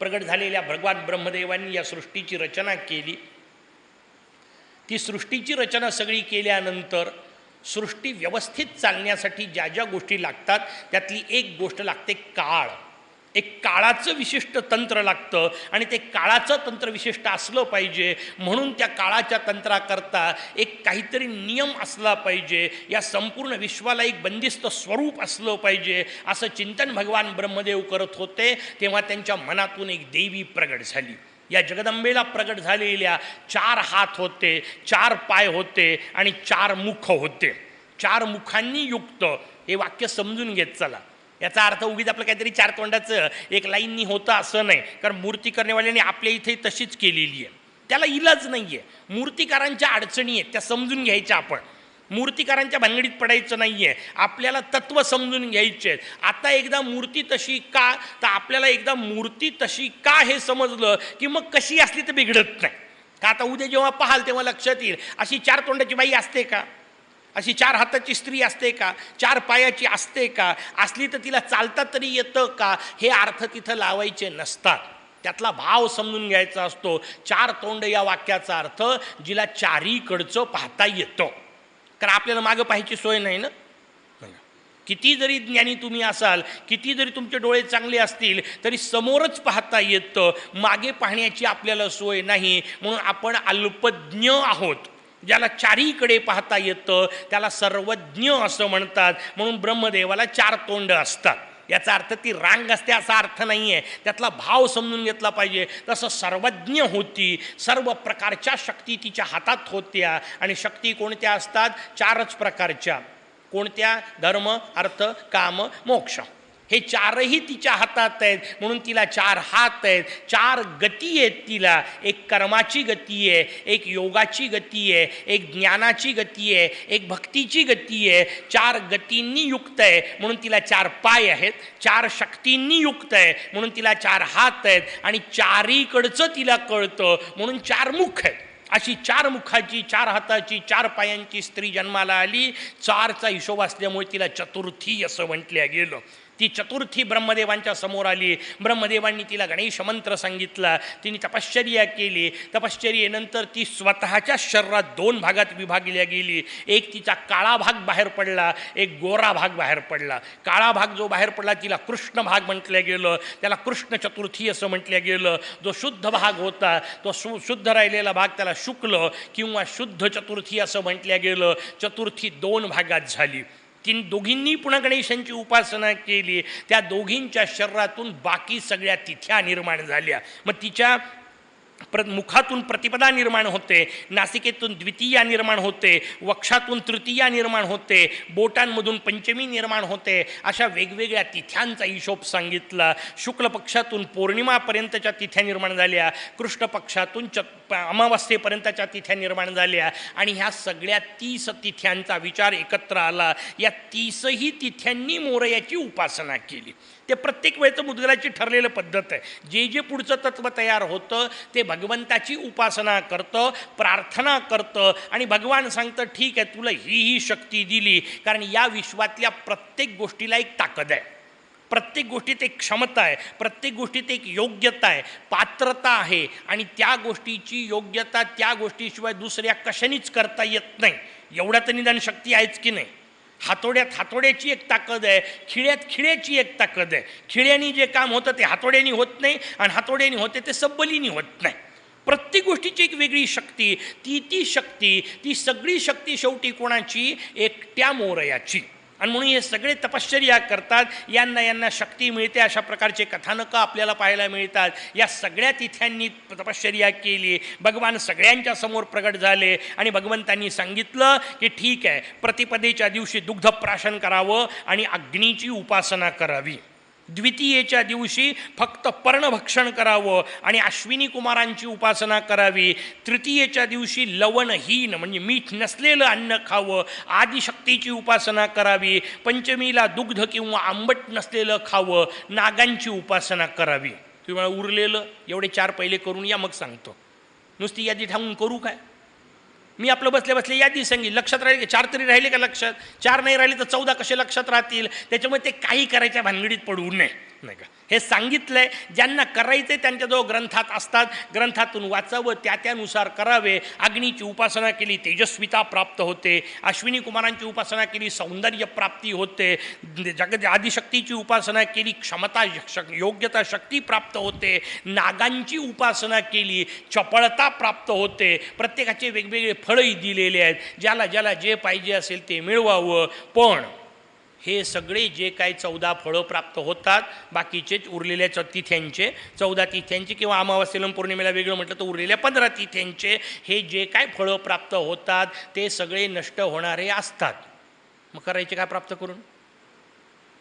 प्रगट झालेल्या भगवान ब्रह्मदेवांनी या सृष्टीची रचना केली. ती सृष्टीची रचना सगळी केल्यानंतर सृष्टी व्यवस्थित चालण्यासाठी ज्या ज्या गोष्टी लागतात त्यातली एक गोष्ट लागते काळ. एक काळाचं विशिष्ट तंत्र लागतं आणि ते काळाचं तंत्र विशिष्ट असलं पाहिजे. म्हणून त्या काळाच्या तंत्राकरता एक काहीतरी नियम असला पाहिजे. या संपूर्ण विश्वाला एक बंदिस्त स्वरूप असलं पाहिजे असं चिंतन भगवान ब्रह्मदेव करत होते. तेव्हा त्यांच्या मनातून एक देवी प्रगट झाली. या जगदंबेला प्रगट झालेल्या 4 हात होते, 4 पाय होते आणि 4 मुख होते. 4 मुखांनी युक्त हे वाक्य समजून घेत चला. याचा अर्थ उगीच आपलं काहीतरी 4 तोंडाचं एक लाईननी होतं असं नाही. कारण मूर्ती करण्यावाल्यांनी आपल्या इथे तशीच केलेली आहे. त्याला इलाज नाही आहे. मूर्तिकारांच्या अडचणी आहेत त्या समजून घ्यायच्या. आपण मूर्तिकारांच्या भानगडीत पडायचं नाही आहे. आपल्याला तत्त्व समजून घ्यायचे आहेत. आता एकदा मूर्ती तशी का, तर आपल्याला एकदा मूर्ती तशी का हे समजलं की मग कशी असली तर बिघडत नाही. का आता उद्या जेव्हा पाहाल तेव्हा लक्षात येईल अशी 4 तोंडाची बाई असते का, अशी 4 हाताची स्त्री असते का, 4 पायाची असते का, असली तर तिला चालता तरी येतं का, हे अर्थ तिथं लावायचे नसतात. त्यातला भाव समजून घ्यायचा असतो. 4 तोंड या वाक्याचा अर्थ जिला चारीकडचं पाहता येतं. कारण आपल्याला मागं पाहायची सोय नाही ना. किती जरी ज्ञानी तुम्ही असाल, किती जरी तुमचे डोळे चांगले असतील तरी समोरच पाहता येतं, मागे पाहण्याची आपल्याला सोय नाही. म्हणून आपण अल्पज्ञ आहोत. ज्याला चारीकडे पाहता येतं त्याला सर्वज्ञ असं म्हणतात. म्हणून ब्रह्मदेवाला 4 तोंड असतात. याचा अर्थ ती रांग असते असा अर्थ नाही आहे. त्यातला भाव समजून घेतला पाहिजे. तसं सर्वज्ञ होती. सर्व प्रकारच्या शक्ती तिच्या हातात होत्या. आणि शक्ती कोणत्या असतात? 4च प्रकारच्या. कोणत्या? धर्म, अर्थ, काम, मोक्ष. हे 4ही तिच्या हातात आहेत. म्हणून तिला 4 हात आहेत. 4 गती आहेत तिला. एक कर्माची गती आहे, एक योगाची गती आहे, एक ज्ञानाची गती आहे, एक भक्तीची गती आहे. 4 गतींनी युक्त आहे म्हणून तिला 4 पाय आहेत. 4 शक्तींनी युक्त आहे म्हणून तिला 4 हात आहेत. आणि चारीकडचं तिला कळतं म्हणून 4 मुख आहेत. अशी 4 मुखाची, 4 हाताची, 4 पायांची स्त्री जन्माला आली. 4चा हिशोब असल्यामुळे तिला चतुर्थी असं म्हटलं गेलं. ती चतुर्थी ब्रह्मदेवांच्या समोर आली. ब्रह्मदेवांनी तिला गणेश मंत्र सांगितला. तिने तपश्चर्या केली. तपश्चर्येनंतर ती स्वतःच्या शरीरात 2 भागात विभागल्या गेली. एक तिचा काळा भाग बाहेर पडला, एक गोरा भाग बाहेर पडला. काळा भाग जो बाहेर पडला तिला कृष्ण भाग म्हटलं गेलं. त्याला कृष्ण चतुर्थी असं म्हटलं गेलं. जो शुद्ध भाग होता तो शुद्ध राहिलेला भाग त्याला शुक्ल किंवा शुद्ध चतुर्थी असं म्हटलं गेलं. चतुर्थी 2 भागात झाली. दोघींनी पुन्हा गणेशांची उपासना केली. त्या दोघींच्या शरीरातून बाकी सगळ्या तिथ्या निर्माण झाल्या. मग तिच्या मुखातून प्रतिपदा निर्माण होते, नासिकेतून द्वितीया निर्माण होते, वक्षातून तृतीया निर्माण होते, बोटांमधून पंचमी निर्माण होते. अशा वेगवेगळ्या तिथ्यांचा हिशोब सांगितला. शुक्ल पक्षातून पौर्णिमापर्यंतच्या तिथ्या निर्माण झाल्या. कृष्ण पक्षातून अमावास्येपर्यंतच्या तिथ्या निर्माण झाल्या. आणि ह्या सगळ्या 30 तिथ्यांचा विचार एकत्र आला. या 30ही तिथ्यांनी मोरयाची उपासना केली. ते प्रत्येक वेळचं मुद्गलाची ठरलेलं पद्धत आहे. जे जे पुढचं तत्त्व तयार होतं ते भगवंताची उपासना करतं, प्रार्थना करतं आणि भगवान सांगतं ठीक आहे तुला ही शक्ती दिली. कारण या विश्वातल्या प्रत्येक गोष्टीला एक ताकद आहे, प्रत्येक गोष्टीत एक क्षमता आहे, प्रत्येक गोष्टीत एक योग्यता आहे, पात्रता आहे. आणि त्या गोष्टीची योग्यता त्या गोष्टीशिवाय दुसऱ्या कशानेच करता येत नाही. एवढा तर निदान शक्ती आहेच की नाही. हातोड्यात हातोड्याची एक ताकद आहे, खिळ्यात खिळ्याची एक ताकद आहे. खिळ्यानी जे काम होतं ते हातोड्यानी होत नाही आणि हातोड्यानी होते ते सबलीनी होत नाही. प्रत्येक गोष्टीची एक वेगळी शक्ती. ती शक्ती, ती सगळी शक्ती शेवटी कोणाची? एकट्या मोरयाची. आणि म्हणून हे सगळे तपश्चर्या करतात. यांना शक्ती मिळते. अशा प्रकारचे कथानकं आपल्याला पाहायला मिळतात. या सगळ्या तिथ्यांनी तपश्चर्या केली. भगवान सगळ्यांच्या समोर प्रगट झाले आणि भगवंतांनी सांगितलं की ठीक आहे प्रतिपदेच्या दिवशी दुग्धप्राशन करावं आणि अग्नीची उपासना करावी. द्वितीयेच्या दिवशी फक्त पर्णभक्षण करावं आणि अश्विनी कुमारांची उपासना करावी. तृतीयेच्या दिवशी लवणहीन म्हणजे मीठ नसलेलं अन्न खावं, आदिशक्तीची उपासना करावी. पंचमीला दुग्ध किंवा आंबट नसलेलं खावं, नागांची उपासना करावी. तुम्हाला उरलेलं एवढे 4 पहिले करून या, मग सांगतो. नुसती यादी ठाऊन करू काय? मी आपलं बसल्या बसल्या यादी सांगितली. लक्षात राहिले 4 तरी राहिले का लक्षात? 4 नाही राहिले तर 14 कसे लक्षात राहतील? त्याच्यामुळे ते काही करायच्या भानगडीत पडू नये. नाही का? हे सांगितलंय. ज्यांना करायचे त्यांच्याजवळ ग्रंथात असतात, ग्रंथातून वाचावं, त्यानुसार करावे. अग्नीची उपासना केली तेजस्विता प्राप्त होते, अश्विनी कुमारांची उपासना केली सौंदर्य प्राप्ती होते, आदिशक्तीची उपासना केली क्षमता योग्यता शक्ती प्राप्त होते, नागांची उपासना केली चपळता प्राप्त होते. प्रत्येकाचे वेगवेगळे फळही दिलेले आहेत, ज्याला ज्याला जे पाहिजे असेल ते मिळवावं. पण हे सगळे जे काही 14 फळं प्राप्त होतात, बाकीचे उरलेल्या तिथ्यांचे 14 तिथ्यांचे किंवा अमावास्येला पौर्णिमेला वेगळं म्हटलं तर उरलेल्या 15 तिथ्यांचे हे जे काय फळं प्राप्त होतात ते सगळे नष्ट होणारे असतात. मग करायचे काय प्राप्त करून?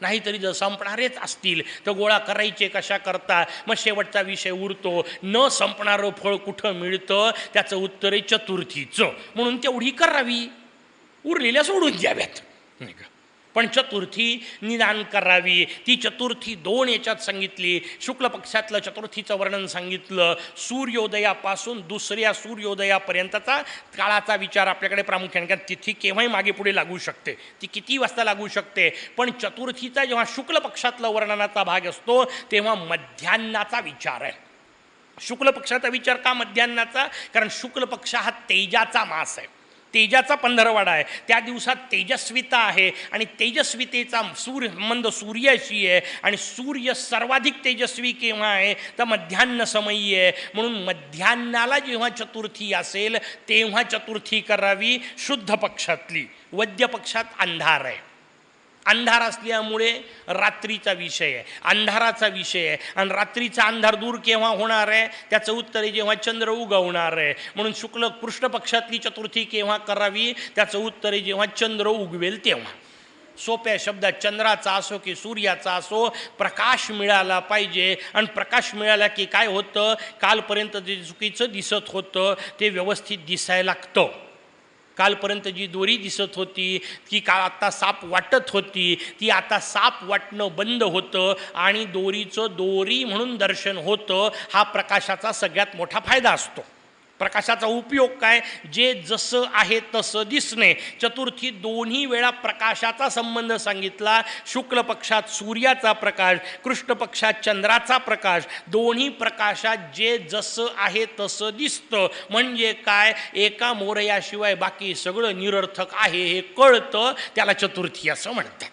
नाहीतरी जर संपणारेच असतील तर गोळा करायचे कशा करता? मग शेवटचा विषय उरतो, न संपणारं फळ कुठं मिळतं? त्याचं उत्तर आहे चतुर्थीचं. म्हणून तेवढी करावी, उरलेल्या सोडून द्याव्यात, नाही का? पण चतुर्थी निदान करावी. ती चतुर्थी 2 याच्यात सांगितली. शुक्ल पक्षातलं चतुर्थीचं वर्णन सांगितलं. सूर्योदयापासून दुसऱ्या सूर्योदयापर्यंतचा काळाचा विचार आपल्याकडे प्रामुख्याने, कारण तिथी केव्हाही मागे पुढे लागू शकते, ती किती वाजता लागू शकते. पण चतुर्थीचा जेव्हा शुक्ल पक्षातला वर्णनाचा भाग असतो तेव्हा मध्यान्नाचा विचार आहे. शुक्ल पक्षाचा विचार का मध्यान्नाचा? कारण शुक्ल पक्ष हा तेजाचा मास आहे, तेजाचा पंधरवाडा आहे. त्या दिवसात तेजस्विता आहे आणि तेजस्वितेचा संबंध सूर्याशी आहे. आणि सूर्य सर्वाधिक तेजस्वी केव्हा आहे? तर मध्यान्ह समयी आहे. म्हणून मध्यान्नाला जेव्हा चतुर्थी असेल तेव्हा चतुर्थी करावी शुद्ध पक्षातली. वद्य पक्षात अंधार आहे, अंधार असल्यामुळे रात्रीचा विषय आहे, अंधाराचा विषय आहे. आणि रात्रीचा अंधार दूर केव्हा होणार आहे? त्याचं उत्तर आहे जेव्हा चंद्र उगवणार आहे. म्हणून शुक्ल कृष्ण पक्षातली चतुर्थी केव्हा करावी? त्याचं उत्तर आहे जेव्हा चंद्र उगवेल तेव्हा. सोप्या शब्दात चंद्राचा असो की सूर्याचा असो, प्रकाश मिळाला पाहिजे. आणि प्रकाश मिळाला की काय होतं? कालपर्यंत जे चुकीचं दिसत होतं ते व्यवस्थित दिसायला लागतं. कालपर्यंत जी दोरी दिसत होती ती आता साप वाटत होती, ती आता साप वाटणं बंद होतं आणि दोरीचं दोरी म्हणून दर्शन होतं. हा प्रकाशाचा सगळ्यात मोठा फायदा असतो. प्रकाशाचा उपयोग काय? जे जसं आहे तसं दिसणे. चतुर्थी दोन्ही वेळा प्रकाशाचा संबंध सांगितला. शुक्ल पक्षात सूर्याचा प्रकाश, कृष्ण पक्षात चंद्राचा प्रकाश. दोन्ही प्रकाशात जे जसं आहे तसं दिसतं. म्हणजे काय? एका मोरयाशिवाय बाकी सगळं निरर्थक आहे हे कळतं. त्याला चतुर्थी असं म्हणतात.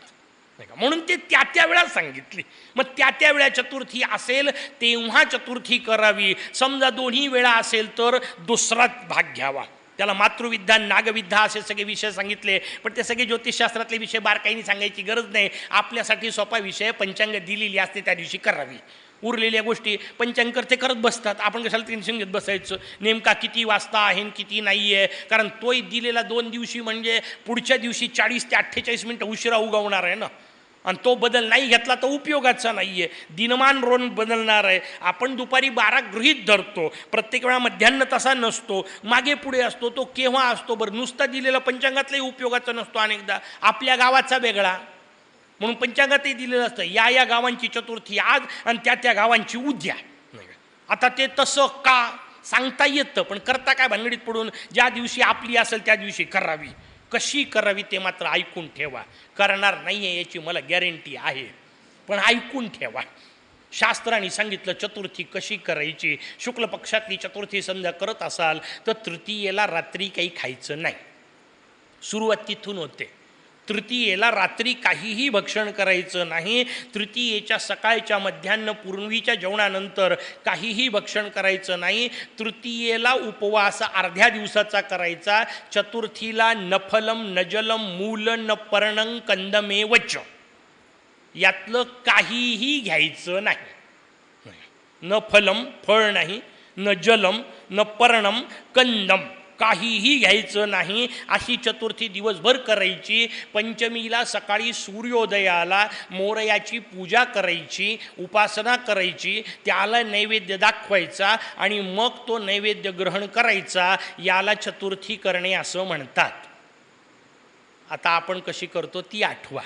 म्हणून ते त्या वेळा सांगितली. मग त्या वेळा चतुर्थी असेल तेव्हा चतुर्थी करावी. समजा दोन्ही वेळा असेल तर दुसरा भाग घ्यावा. त्याला मातृविद्या नागविद्या असे सगळे विषय सांगितले. पण ते सगळे ज्योतिषशास्त्रातले विषय बारकाईने सांगायची गरज नाही. आपल्यासाठी सोपा विषय पंचांग दिलेली असते त्या दिवशी करावी. उरलेल्या गोष्टी पंचांग ते करत बसतात. आपण कशाला टेन्शन घेत बसायचं नेमका किती वाजता आहे किती नाही आहे? कारण तोही दिलेला 2 दिवशी म्हणजे पुढच्या दिवशी 40 ते 48 मिनटं उशिरा उगवणार आहे ना. आणि तो बदल नाही घेतला तर उपयोगाचा नाही आहे. दिनमान रोन बदलणार आहे. आपण दुपारी 12 गृहीत धरतो. प्रत्येक वेळा मध्यान्ह तसा नसतो, मागे पुढे असतो. तो केव्हा असतो? बरं, नुसता दिलेला पंचांगातलाही उपयोगाचा नसतो. अनेकदा आपल्या गावाचा वेगळा, म्हणून पंचांगातही दिलेलं असतं या गावांची चतुर्थी आज आणि त्या गावांची उद्या. आता ते तसं का सांगता येतं, पण करता काय भानगडीत पडून ज्या दिवशी आपली असेल त्या दिवशी करावी. कशी करावी ते मात्र ऐकून ठेवा. करणार नाही आहे याची मला गॅरंटी आहे, पण ऐकून ठेवा. शास्त्राने सांगितलं चतुर्थी कशी करायची. शुक्ल पक्षातली चतुर्थी समजा करत असाल तर तृतीयेला रात्री काही खायचं नाही. सुरुवात तिथून होते. तृतीयेला रात्री काहीही भक्षण करायचं नाही. तृतीयेच्या सकाळच्या मध्यान्ह पूर्वीच्या जेवणानंतर काहीही भक्षण करायचं नाही. तृतीयेला उपवास अर्ध्या दिवसाचा करायचा. चतुर्थीला नफलम नजलम मूल न पर्णं कंदमेवच, यातलं काहीही घ्यायचं नाही. न फलम फळ नाही, न जलम न पर्णम कंदम काहीही घ्यायचं नाही. अशी चतुर्थी दिवसभर करायची. पंचमीला सकाळी सूर्योदयाला मोरयाची पूजा करायची, उपासना करायची, त्याला नैवेद्य दाखवायचा आणि मग तो नैवेद्य ग्रहण करायचा. याला चतुर्थी करणे असं म्हणतात. आता आपण कशी करतो ती आठवा.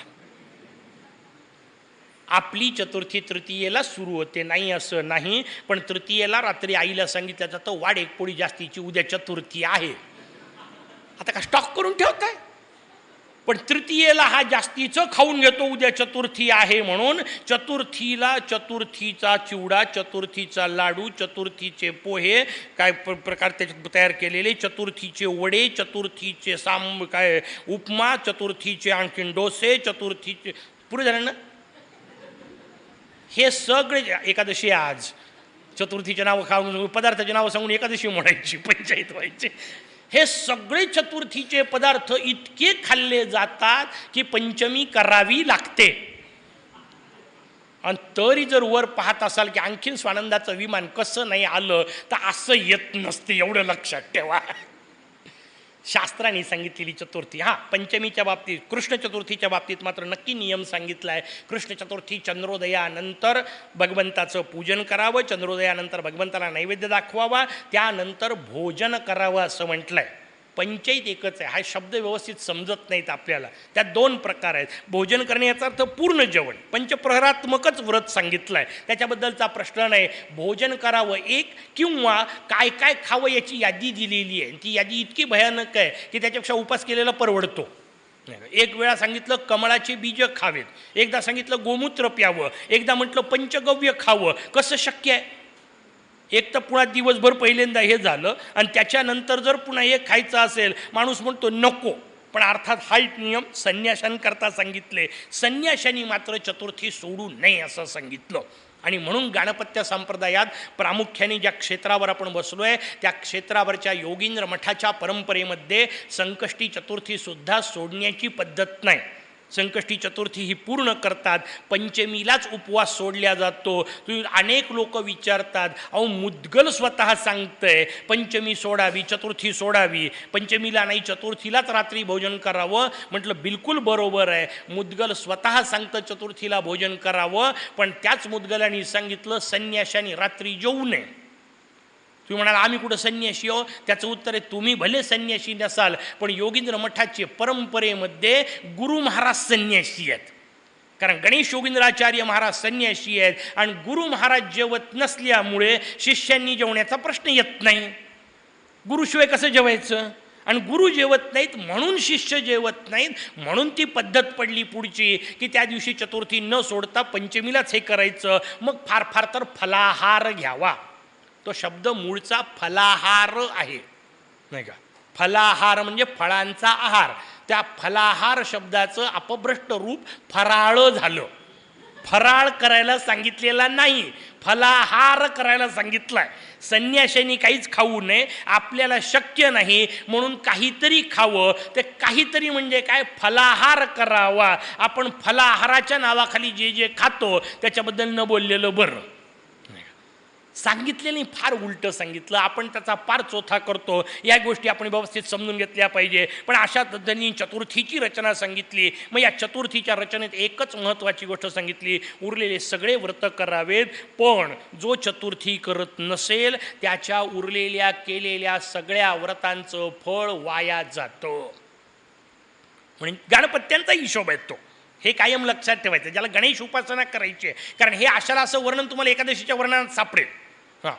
आपली चतुर्थी तृतीयेला सुरू होते नाही असं नाही, पण तृतीयेला रात्री आईला सांगितलं जातं वाढ एक पोळी जास्तीची, उद्या चतुर्थी आहे. आता का स्टॉक करून ठेवताय? पण तृतीयेला हा जास्तीचं खाऊन घेतो, उद्या चतुर्थी आहे म्हणून. चतुर्थीला चतुर्थीचा चिवडा, चतुर्थीचा लाडू, चतुर्थीचे पोहे, काय प्रकार त्याच्यात तयार केलेले, चतुर्थीचे वडे, चतुर्थीचे काय उपमा, चतुर्थीचे आणखीन डोसे, चतुर्थीचे पुरे झाले ना. हे सगळे एकादशी आज चतुर्थीचे नावं खाऊन पदार्थाचे नावं सांगून एकादशी म्हणायची, पंचायत व्हायचे. हे सगळे चतुर्थीचे पदार्थ इतके खाल्ले जातात की पंचमी करावी लागते. आणि तरी जर वर पाहत असाल की आणखीन स्वानंदाचं विमान कसं नाही आलं, तर असं येत नसते, एवढं लक्षात ठेवा. शास्त्रांनी सांगितलेली चतुर्थी. हां, पंचमीच्या बाबतीत, कृष्ण चतुर्थीच्या बाबतीत मात्र नक्की नियम सांगितला आहे. कृष्ण चतुर्थी चंद्रोदयानंतर भगवंताचं पूजन करावं, चंद्रोदयानंतर भगवंताला नैवेद्य दाखवावा, त्यानंतर भोजन करावं असं म्हटलं आहे. पंचैत एकच आहे. हा शब्द व्यवस्थित समजत नाहीत आपल्याला. त्यात दोन प्रकार आहेत. भोजन करणे याचा अर्थ पूर्ण जेवण, पंचप्रहरात्मकच व्रत सांगितलं आहे, त्याच्याबद्दलचा प्रश्न नाही. भोजन करावं एक, किंवा काय काय खावं याची यादी दिलेली आहे. ती यादी इतकी भयानक आहे की त्याच्यापेक्षा उपास केलेला परवडतो. एक वेळा सांगितलं कमळाचे बीज खावेत, एकदा सांगितलं गोमूत्र प्यावं, एकदा म्हटलं पंचगव्य खावं. कसं शक्य आहे? एक तर पुन्हा दिवसभर पहिल्यांदा हे झालं आणि त्याच्यानंतर जर पुन्हा एक खायचं असेल, माणूस म्हणतो नको. पण अर्थात हा एक नियम संन्याशांकरता सांगितले. संन्याशांनी मात्र चतुर्थी सोडू नये असं सांगितलं. आणि म्हणून गाणपत्य संप्रदायात प्रामुख्याने ज्या क्षेत्रावर आपण बसलो आहे त्या क्षेत्रावरच्या योगींद्र मठाच्या परंपरेमध्ये संकष्टी चतुर्थीसुद्धा सोडण्याची पद्धत नाही. संकष्टी चतुर्थी ही पूर्ण करतात. पंचमीलाच उपवास सोडल्या जातो. तुम्ही अनेक लोक विचारतात, अहो मुद्गल स्वतः सांगतंय पंचमी सोडावी, चतुर्थी सोडावी, पंचमीला नाही चतुर्थीलाच रात्री भोजन करावं. म्हटलं बिलकुल बरोबर आहे. मुद्गल स्वतः सांगतं चतुर्थीला भोजन करावं, पण त्याच मुद्गलांनी सांगितलं संन्याशांनी रात्री जेवू नये. तुम्ही म्हणाल आम्ही कुठं संन्याशी हो? त्याचं उत्तर आहे तुम्ही भले संन्याशी नसाल, पण योगींद्र मठाचे परंपरेमध्ये गुरु महाराज संन्याशी आहेत. कारण गणेश योगींद्राचार्य महाराज संन्याशी आहेत आणि गुरु महाराज जेवत नसल्यामुळे शिष्यांनी जेवण्याचा प्रश्न येत नाही. गुरुशिवाय कसं जेवायचं? आणि गुरु जेवत नाहीत म्हणून शिष्य जेवत नाहीत, म्हणून ती पद्धत पडली पुढची की त्या दिवशी चतुर्थी न सोडता पंचमीलाच हे करायचं. मग फार फार तर फलाहार घ्यावा. तो शब्द मूळचा फलाहार आहे, नाही का? फलाहार म्हणजे फळांचा आहार. त्या फलाहार शब्दाचं अपभ्रष्ट रूप फराळ झालं. फराळ करायला सांगितलेला नाही, फलाहार करायला सांगितलाय. संन्याशांनी काहीच खाऊ नये, आपल्याला शक्य नाही म्हणून काहीतरी खावं. ते काहीतरी म्हणजे काय? फलाहार करावा. आपण फलाहाराच्या नावाखाली जे जे खातो त्याच्याबद्दल न बोललेलं बरं. सांगितलेलं फार उलटं सांगितलं, आपण त्याचा फार चोथा करतो. या गोष्टी आपण व्यवस्थित समजून घेतल्या पाहिजे. पण अशा पद्धतीने चतुर्थीची रचना सांगितली. मग या चतुर्थीच्या रचनेत एकच महत्त्वाची गोष्ट सांगितली, उरलेले सगळे व्रत करावेत, पण जो चतुर्थी करत नसेल त्याच्या उरलेल्या केलेल्या सगळ्या व्रतांचं फळ वाया जातं. म्हणजे गणपत्यांचा हिशोब आहे तो. हे कायम लक्षात ठेवायचं ज्याला गणेश उपासना करायची आहे. कारण हे अशाला असं वर्णन तुम्हाला एकादशीच्या वर्णनात सापडेल. हां,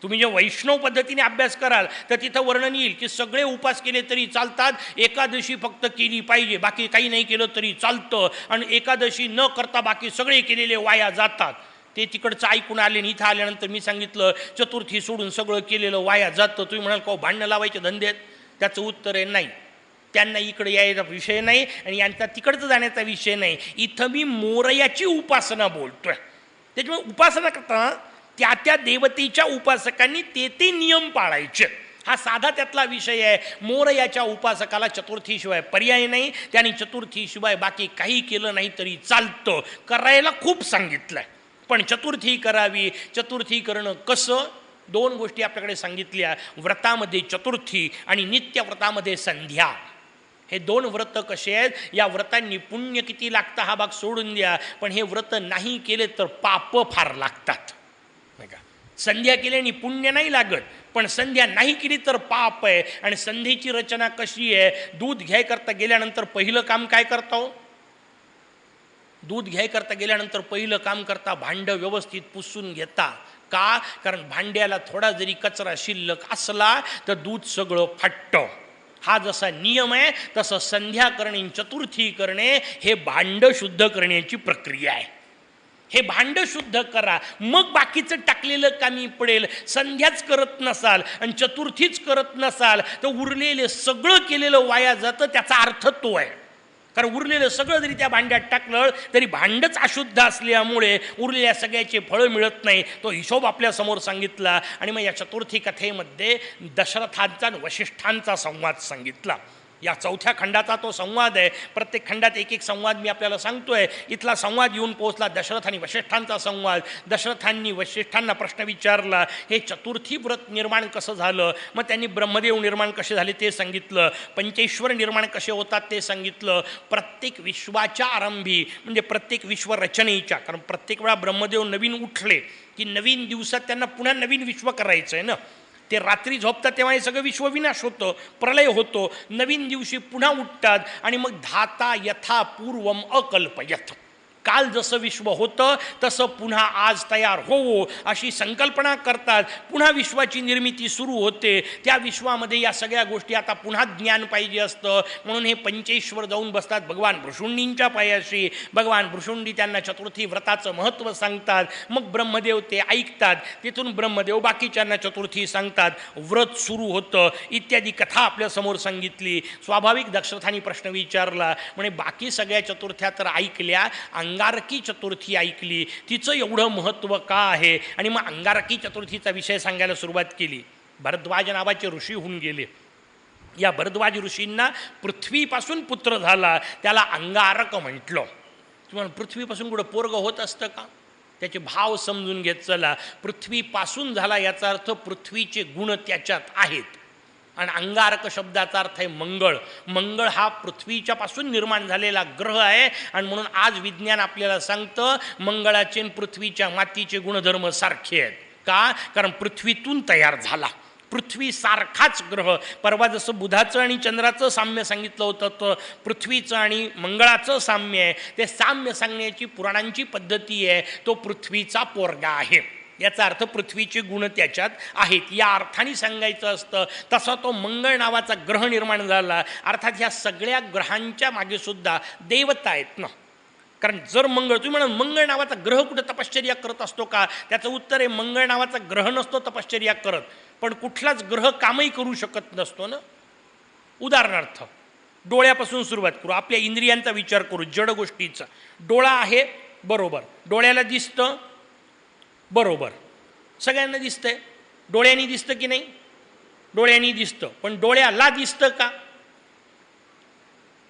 तुम्ही जे वैष्णव पद्धतीने अभ्यास कराल तर तिथं वर्णन येईल की सगळे उपास केले तरी चालतात, एकादशी फक्त केली पाहिजे, बाकी काही नाही केलं तरी चालतं, आणि एकादशी न करता बाकी सगळे केलेले वाया जातात. ते तिकडचं ऐकून आले आणि इथं आल्यानंतर मी सांगितलं चतुर्थी सोडून सगळं केलेलं वाया जातं. तुम्ही म्हणाल का भांडणं लावायचे धंदे आहेत? त्याचं उत्तर आहे नाही. त्यांना इकडे यायचा विषय नाही आणि यांचा तिकडचं जाण्याचा विषय नाही. इथं मी मोरयाची उपासना बोलतोय. त्याच्यामुळे उपासना करताना त्या त्या देवतेच्या उपासकांनी ते नियम पाळायचे. हा साधा त्यातला विषय आहे. मोरयाच्या उपासकाला चतुर्थीशिवाय पर्याय नाही. त्याने चतुर्थीशिवाय बाकी काही केलं नाही तरी चालतं. करायला खूप सांगितलं आहे, पण चतुर्थी करावी. चतुर्थी करणं कसं? दोन गोष्टी आपल्याकडे सांगितल्या. व्रतामध्ये चतुर्थी आणि नित्यव्रतामध्ये संध्या. हे दोन व्रत कसे आहेत? या व्रतांनी पुण्य किती लागतं हा भाग सोडून द्या, पण हे व्रत नाही केले तर पाप फार लागतात. नाही का? संध्या केल्याने पुण्य नाही लागत, पण संध्या नाही केली तर पाप आहे. आणि संध्येची रचना कशी आहे? दूध घ्याय करता गेल्यानंतर पहिलं काम काय करतो? दूध घ्याय करता गेल्यानंतर पहिलं काम करता भांडं व्यवस्थित पुसून घेता. का? कारण भांड्याला थोडा जरी कचरा शिल्लक असला तर दूध सगळं फाटतं. हा जसा नियम आहे तसं संध्या करणे चतुर्थी करणे हे भांड शुद्ध करण्याची प्रक्रिया आहे. हे भांड शुद्ध करा, मग बाकीचं टाकलेलं कामी पडेल. संध्याच करत नसाल आणि चतुर्थीच करत नसाल तर उरलेलं सगळं केलेलं वाया जातं. त्याचा अर्थ तो आहे. कारण उरलेलं सगळं जरी त्या भांड्यात टाकलं तरी भांडच अशुद्ध असल्यामुळे उरलेल्या सगळ्याचे फळं मिळत नाही. तो हिशोब आपल्यासमोर सांगितला. आणि मग या चतुर्थी कथेमध्ये दशरथांचा आणि वशिष्ठांचा संवाद सांगितला. या चौथ्या खंडाचा तो संवाद आहे. प्रत्येक खंडात एक एक संवाद मी आपल्याला सांगतोय. इथला संवाद येऊन पोहोचला दशरथ आणि वशिष्ठांचा संवाद. दशरथांनी वशिष्ठांना प्रश्न विचारला, हे चतुर्थी व्रत निर्माण कसं झालं. मग त्यांनी ब्रह्मदेव निर्माण कसे झाले ते सांगितलं. पंचेश्वर निर्माण कसे होतात ते सांगितलं. प्रत्येक विश्वाच्या आरंभी म्हणजे प्रत्येक विश्व रचनेच्या, कारण प्रत्येक वेळा ब्रह्मदेव नवीन उठले की नवीन दिवसात त्यांना पुन्हा नवीन विश्व करायचं आहे ना. ते रात्री झोपतात तेव्हा हे सगळं विश्व विनाश होतं, प्रलय होतो. नवीन दिवशी पुन्हा उठतात आणि मग धाता यथा पूर्वम अकल्पयत. काल जसं विश्व होतं तसं पुन्हा आज तयार होवो अशी संकल्पना करतात. पुन्हा विश्वाची निर्मिती सुरू होते. त्या विश्वामध्ये या सगळ्या गोष्टी आता पुन्हा ज्ञान पाहिजे असतं म्हणून हे पंचेश्वर जाऊन बसतात भगवान भृशुंडींच्या पायाशी. भगवान भृशुंडी त्यांना चतुर्थी व्रताचं महत्त्व सांगतात. मग ब्रह्मदेव ते ऐकतात. तिथून ब्रह्मदेव बाकीच्यांना चतुर्थी सांगतात. व्रत सुरू होतं इत्यादी कथा आपल्यासमोर सांगितली. स्वाभाविक दशरथांनी प्रश्न विचारला, म्हणे बाकी सगळ्या चतुर्थ्या तर ऐकल्या, अंगारकी चतुर्थी ऐकली, तिचं एवढं महत्त्व का आहे. आणि मग अंगारकी चतुर्थीचा विषय सांगायला सुरुवात केली. भरद्वाज नावाचे ऋषी होऊन गेले. या भरद्वाज ऋषींना पृथ्वीपासून पुत्र झाला, त्याला अंगारक म्हटलं. तुम्हाला पृथ्वीपासून कुठं पोरग होत असतं का. त्याचे भाव समजून घेत चला. पृथ्वीपासून झाला याचा अर्थ पृथ्वीचे गुण त्याच्यात आहेत. आणि अंगारक शब्दाचा अर्थ आहे मंगळ. मंगळ हा पृथ्वीच्या पासून निर्माण झालेला ग्रह आहे. आणि म्हणून आज विज्ञान आपल्याला सांगतं मंगळाचे आणि पृथ्वीच्या मातीचे गुणधर्म सारखे आहेत. का, कारण पृथ्वीतून तयार झाला. पृथ्वीसारखाच ग्रह. परवा जसं बुधाचं आणि चंद्राचं साम्य सांगितलं होतं तर पृथ्वीचं आणि मंगळाचं साम्य आहे. ते साम्य सांगण्याची पुराणांची पद्धती आहे. तो पृथ्वीचा पोरगा आहे याचा अर्थ पृथ्वीचे गुण त्याच्यात आहेत या अर्थाने सांगायचं असतं. तसा तो मंगळ नावाचा ग्रह निर्माण झाला. अर्थात ह्या सगळ्या ग्रहांच्या मागे सुद्धा देवता आहेत ना. कारण जर मंगळ, तुम्ही म्हणा मंगळ नावाचा ग्रह कुठं तपश्चर्या करत असतो का, त्याचं उत्तर आहे मंगळ नावाचा ग्रह नसतो तपश्चर्या करत. पण कुठलाच ग्रह कामही करू शकत नसतो ना. उदाहरणार्थ डोळ्यापासून सुरुवात करू. आपल्या इंद्रियांचा विचार करू, जड गोष्टीचा. डोळा आहे बरोबर, डोळ्याला दिसतं बरोबर, सगळ्यांना दिसतंय. डोळ्यांनी दिसतं की नाही, डोळ्यांनी दिसतं. पण डोळ्याला दिसतं का.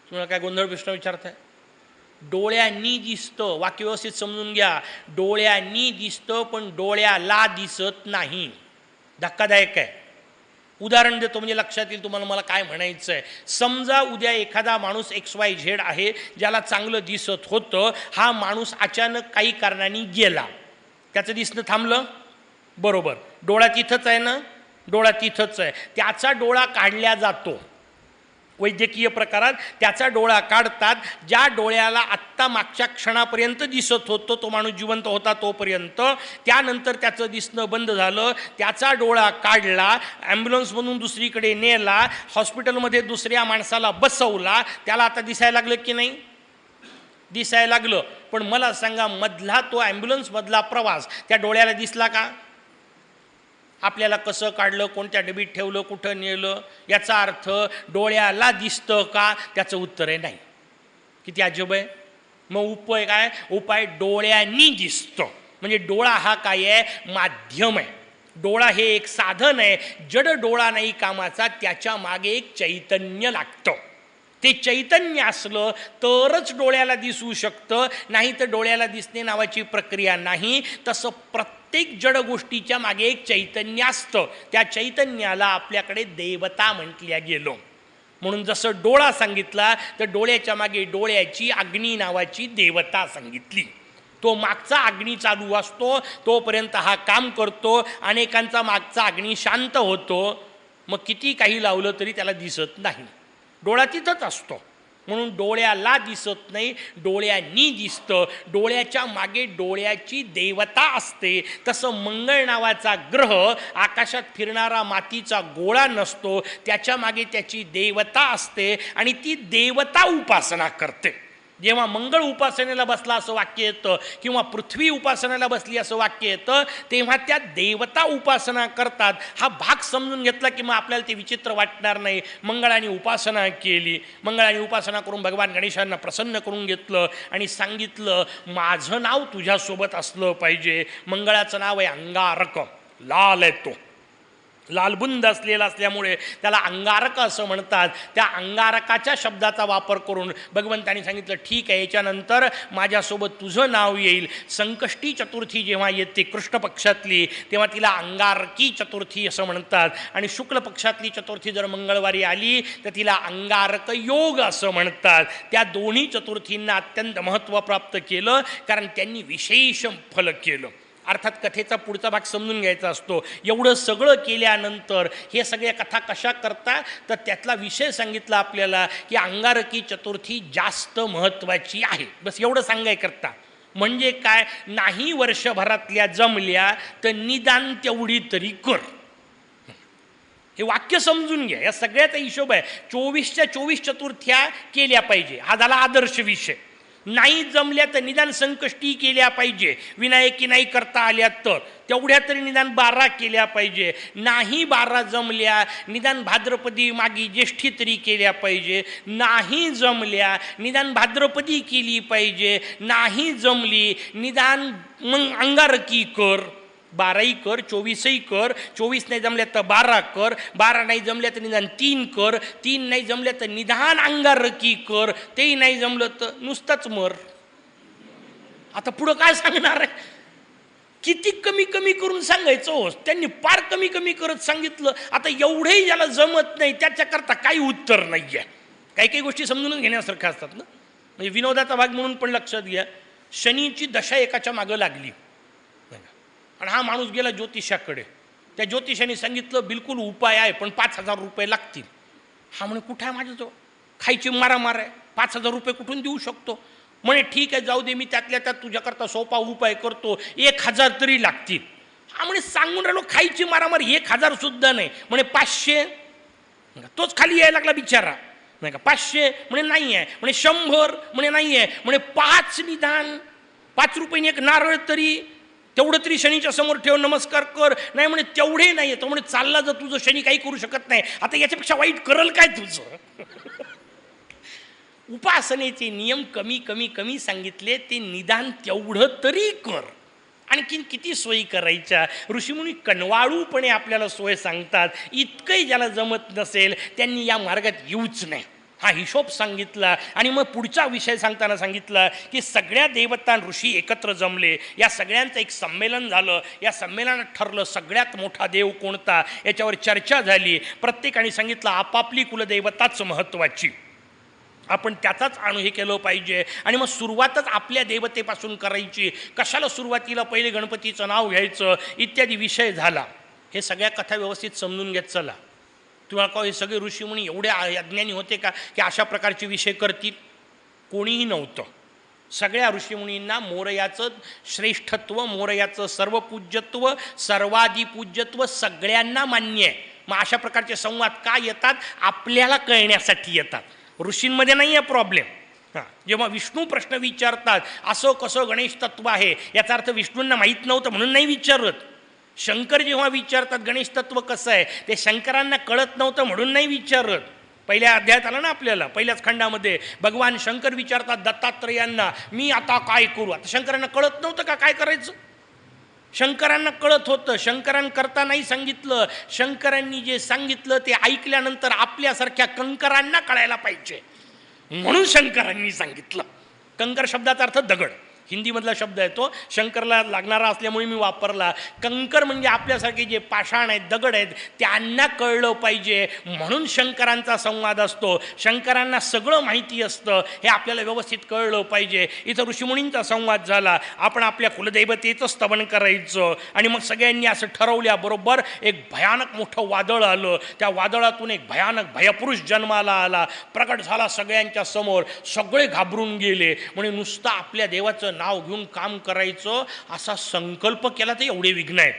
तुम्हाला काय गोंधळ प्रश्न विचारताय. डोळ्यांनी दिसतं, वाक्य व्यवस्थित समजून घ्या. डोळ्यांनी दिसतं पण डोळ्याला दिसत नाही. धक्कादायक आहे. उदाहरण देतो म्हणजे लक्षात येईल तुम्हाला मला काय म्हणायचं आहे. समजा उद्या एखादा माणूस XYZ आहे ज्याला चांगलं दिसत होतं. हा माणूस अचानक काही कारणाने गेला, त्याचं दिसणं थांबलं बरोबर. डोळा तिथंच आहे ना, डोळा तिथंच आहे. त्याचा डोळा काढला जातो. वैद्यकीय प्रकारात त्याचा डोळा काढतात. ज्या डोळ्याला आत्ता मागच्या क्षणापर्यंत दिसत होतं, तो माणूस जिवंत होता तोपर्यंत, त्यानंतर त्याचं दिसणं बंद झालं. त्याचा डोळा काढला, ॲम्ब्युलन्समधून दुसरीकडे नेला, हॉस्पिटलमध्ये दुसऱ्या माणसाला बसवला, त्याला आता दिसायला लागलं की नाही, दिसायला लागलं. पण मला सांगा मधला तो ॲम्ब्युलन्समधला प्रवास त्या डोळ्याला दिसला का. आपल्याला कसं काढलं, कोणत्या डबीत ठेवलं, कुठं नेलं, याचा अर्थ डोळ्याला दिसतं का, त्याचं उत्तर आहे नाही. किती अजब आहे. मग उपाय काय, उपाय डोळ्यांनी दिसतं. म्हणजे डोळा हा काय आहे, माध्यम आहे. डोळा हे एक साधन आहे. जड डोळा नाही कामाचा, त्याच्या मागे एक चैतन्य लागतं. ते चैतन्य असलं तरच डोळ्याला दिसू शकतं, नाही तर डोळ्याला दिसणे नावाची प्रक्रिया नाही. तसं प्रत्येक जड गोष्टीच्या मागे एक चैतन्य असतं. त्या चैतन्याला आपल्याकडे देवता म्हटल्या गेलो. म्हणून जसं डोळा सांगितला तर डोळ्याच्या मागे डोळ्याची अग्नी नावाची देवता सांगितली. तो मागचा अग्नी चालू असतो तोपर्यंत हा काम करतो. अनेकांचा मागचा अग्नी शांत होतो. मग किती काही लावलं तरी त्याला दिसत नाही. डोळा तिथंच असतो. म्हणून डोळ्याला दिसत नाही, डोळ्यांनी दिसतं. डोळ्याच्या मागे डोळ्याची देवता असते. तसं मंगळ नावाचा ग्रह आकाशात फिरणारा मातीचा गोळा नसतो, त्याच्या मागे त्याची देवता असते आणि ती देवता उपासना करते. जेव्हा मंगळ उपासनेला बसला असं वाक्य येतं किंवा पृथ्वी उपासनेला बसली असं वाक्य येतं, तेव्हा त्या देवता उपासना करतात. हा भाग समजून घेतला की मग आपल्याला ते विचित्र वाटणार नाही. मंगळाने उपासना केली, मंगळाने उपासना करून भगवान गणेशांना प्रसन्न करून घेतलं आणि सांगितलं माझं नाव तुझ्यासोबत असलं पाहिजे. मंगळाचं नाव आहे अंगारक, लाल आहे तो, लालबुंद असलेला असल्यामुळे त्याला अंगारक असं म्हणतात. त्या अंगारकाच्या शब्दाचा वापर करून भगवंतांनी सांगितलं ठीक आहे, याच्यानंतर माझ्यासोबत तुझं नाव येईल. संकष्टी चतुर्थी जेव्हा येते कृष्ण पक्षातली, तेव्हा तिला अंगारकी चतुर्थी असं म्हणतात. आणि शुक्ल पक्षातली चतुर्थी जर मंगळवारी आली तर तिला अंगारक योग असं म्हणतात. त्या दोन्ही चतुर्थींना अत्यंत महत्त्व प्राप्त केलं कारण त्यांनी विशेष फल केलं. अर्थात कथेचा पुढचा भाग समजून घ्यायचा असतो. एवढं सगळं केल्यानंतर हे सगळ्या कथा कशा करता, तर त्यातला विषय सांगितला आपल्याला की अंगारकी चतुर्थी जास्त महत्त्वाची आहे. बस एवढं सांगायकरता. म्हणजे काय, नाही वर्षभरातल्या जमल्या तर निदान तेवढी तरी कर. हे वाक्य समजून घ्या. या सगळ्याचा हिशोब आहे. 24च्या 24 चतुर्थ्या केल्या पाहिजे, हा झाला आदर्श विषय. नाही जमल्या तर निदान संकष्टी केल्या पाहिजे. विनायकी नाही करता आल्या तर तेवढ्या तरी निदान 12 केल्या पाहिजे. नाही 12 जमल्या निदान भाद्रपदी मागी ज्येष्ठी तरी केल्या पाहिजे. नाही जमल्या निदान भाद्रपदी केली पाहिजे. नाही जमली निदान मग अंगारकी कर. 12ही कर, 24ही कर. 24 नाही जमल्या तर 12 कर. 12 नाही जमल्या तर निदान 3 कर. 3 नाही जमल्या तर निदान अंगारकी कर. तेही नाही जमलं तर नुसतंच मर. आता पुढं काय सांगणार आहे? किती कमी कमी करून सांगायचं हो. त्यांनी फार कमी कमी करत सांगितलं. आता एवढंही ज्याला जमत नाही त्याच्याकरता काही उत्तर नाही आहे. काही काही गोष्टी समजूनच घेण्यासारख्या असतात ना. म्हणजे विनोदाचा भाग म्हणून पण लक्षात घ्या, शनीची दशा एकाच्या मागं लागली आणि हा माणूस गेला ज्योतिषाकडे. त्या ज्योतिषाने सांगितलं बिलकुल उपाय आहे पण 5,000 रुपये लागतील. हा म्हणे कुठं आहे माझ्याजवळ, खायची मारामार आहे, 5,000 रुपये कुठून देऊ शकतो. म्हणे ठीक आहे जाऊ दे, मी त्यातल्या त्यात तुझ्याकरता सोपा उपाय करतो, 1,000 तरी लागतील. हा म्हणे सांगून राहिलो खायची मारामार, 1,000 सुद्धा नाही. म्हणे 500. तोच खाली यायला लागला बिचारा. नाही का 500 म्हणे नाही आहे. म्हणे 100 म्हणे नाही आहे. म्हणे 5 निदान 5 रुपयाने एक नारळ तरी, तेवढं तरी शनीच्या समोर ठेव, नमस्कार कर. नाही म्हणे तेवढे नाही आहे. तो म्हणे चालला जर तुझं शनी काही करू शकत नाही, आता याच्यापेक्षा वाईट करल काय तुझं. उपासनेचे नियम कमी कमी कमी सांगितले, ते निदान तेवढं तरी कर. आणखीन किती सोयी करायच्या. ऋषीमुनी कनवाळूपणे आपल्याला सोय सांगतात. इतकंही ज्याला जमत नसेल त्यांनी या मार्गात येऊच नाही, हा हिशोब सांगितला. आणि मग पुढचा विषय सांगताना सांगितला की सगळ्या देवता ऋषी एकत्र जमले, या सगळ्यांचं एक संमेलन झालं. या संमेलनात ठरलं सगळ्यात मोठा देव कोणता, याच्यावर चर्चा झाली. प्रत्येकाने सांगितलं आपापली कुलदेवताच महत्त्वाची, आपण त्याचाच हे केलं पाहिजे. आणि मग सुरुवातच आपल्या देवतेपासून करायची. कशाला सुरुवातीला पहिले गणपतीचं नाव घ्यायचं इत्यादी विषय झाला. हे सगळ्या कथा व्यवस्थित समजून घेत चला. तुम्हाला का हे सगळे ऋषीमुनी एवढे अज्ञानी होते का की अशा प्रकारचे विषय करतील? कोणीही नव्हतं. सगळ्या ऋषीमुनींना मोरयाचं श्रेष्ठत्व, मोरयाचं सर्वपूज्यत्व, सर्वाधिपूज्यत्व सगळ्यांना मान्य आहे. मग अशा प्रकारचे संवाद का येतात? आपल्याला कळण्यासाठी येतात. ऋषींमध्ये नाही आहे प्रॉब्लेम. हां, जेव्हा विष्णू प्रश्न विचारतात असं कसं गणेश तत्व आहे, याचा अर्थ विष्णूंना माहीत नव्हतं म्हणून नाही विचारत. शंकर जेव्हा विचारतात गणेश तत्व कसं आहे, ते शंकरांना कळत नव्हतं म्हणून नाही विचारत. पहिल्या अध्यायात आलं ना आपल्याला, पहिल्याच खंडामध्ये भगवान शंकर विचारतात दत्तात्रेयांना मी आता काय करू. आता शंकरांना कळत नव्हतं का काय करायचं? शंकरांना कळत होतं. शंकरांकरता नाही सांगितलं. शंकरांनी जे सांगितलं ते ऐकल्यानंतर आपल्यासारख्या कंकरांना कळायला पाहिजे म्हणून शंकरांनी सांगितलं. कंकर शब्दाचा अर्थ दगड. हिंदीमधला शब्द आहे तो, शंकरला लागणारा असल्यामुळे मी वापरला. कंकर म्हणजे आपल्यासारखे जे पाषाण आहेत, दगड आहेत, त्यांना कळलं पाहिजे म्हणून शंकरांचा संवाद असतो. शंकरांना सगळं माहिती असतं, हे आपल्याला व्यवस्थित कळलं पाहिजे. इथं ऋषीमुनींचा संवाद झाला. आपण आपल्या कुलदैवतेचं स्तवन करायचं आणि मग सगळ्यांनी असं ठरवल्याबरोबर एक भयानक मोठं वादळ आलं. त्या वादळातून एक भयानक भयपुरुष जन्माला आला, प्रकट झाला सगळ्यांच्या समोर. सगळे घाबरून गेले. म्हणजे नुसतं आपल्या देवाचं नाव घेऊन काम करायचं असा संकल्प केला तर एवढे विघ्न आहेत.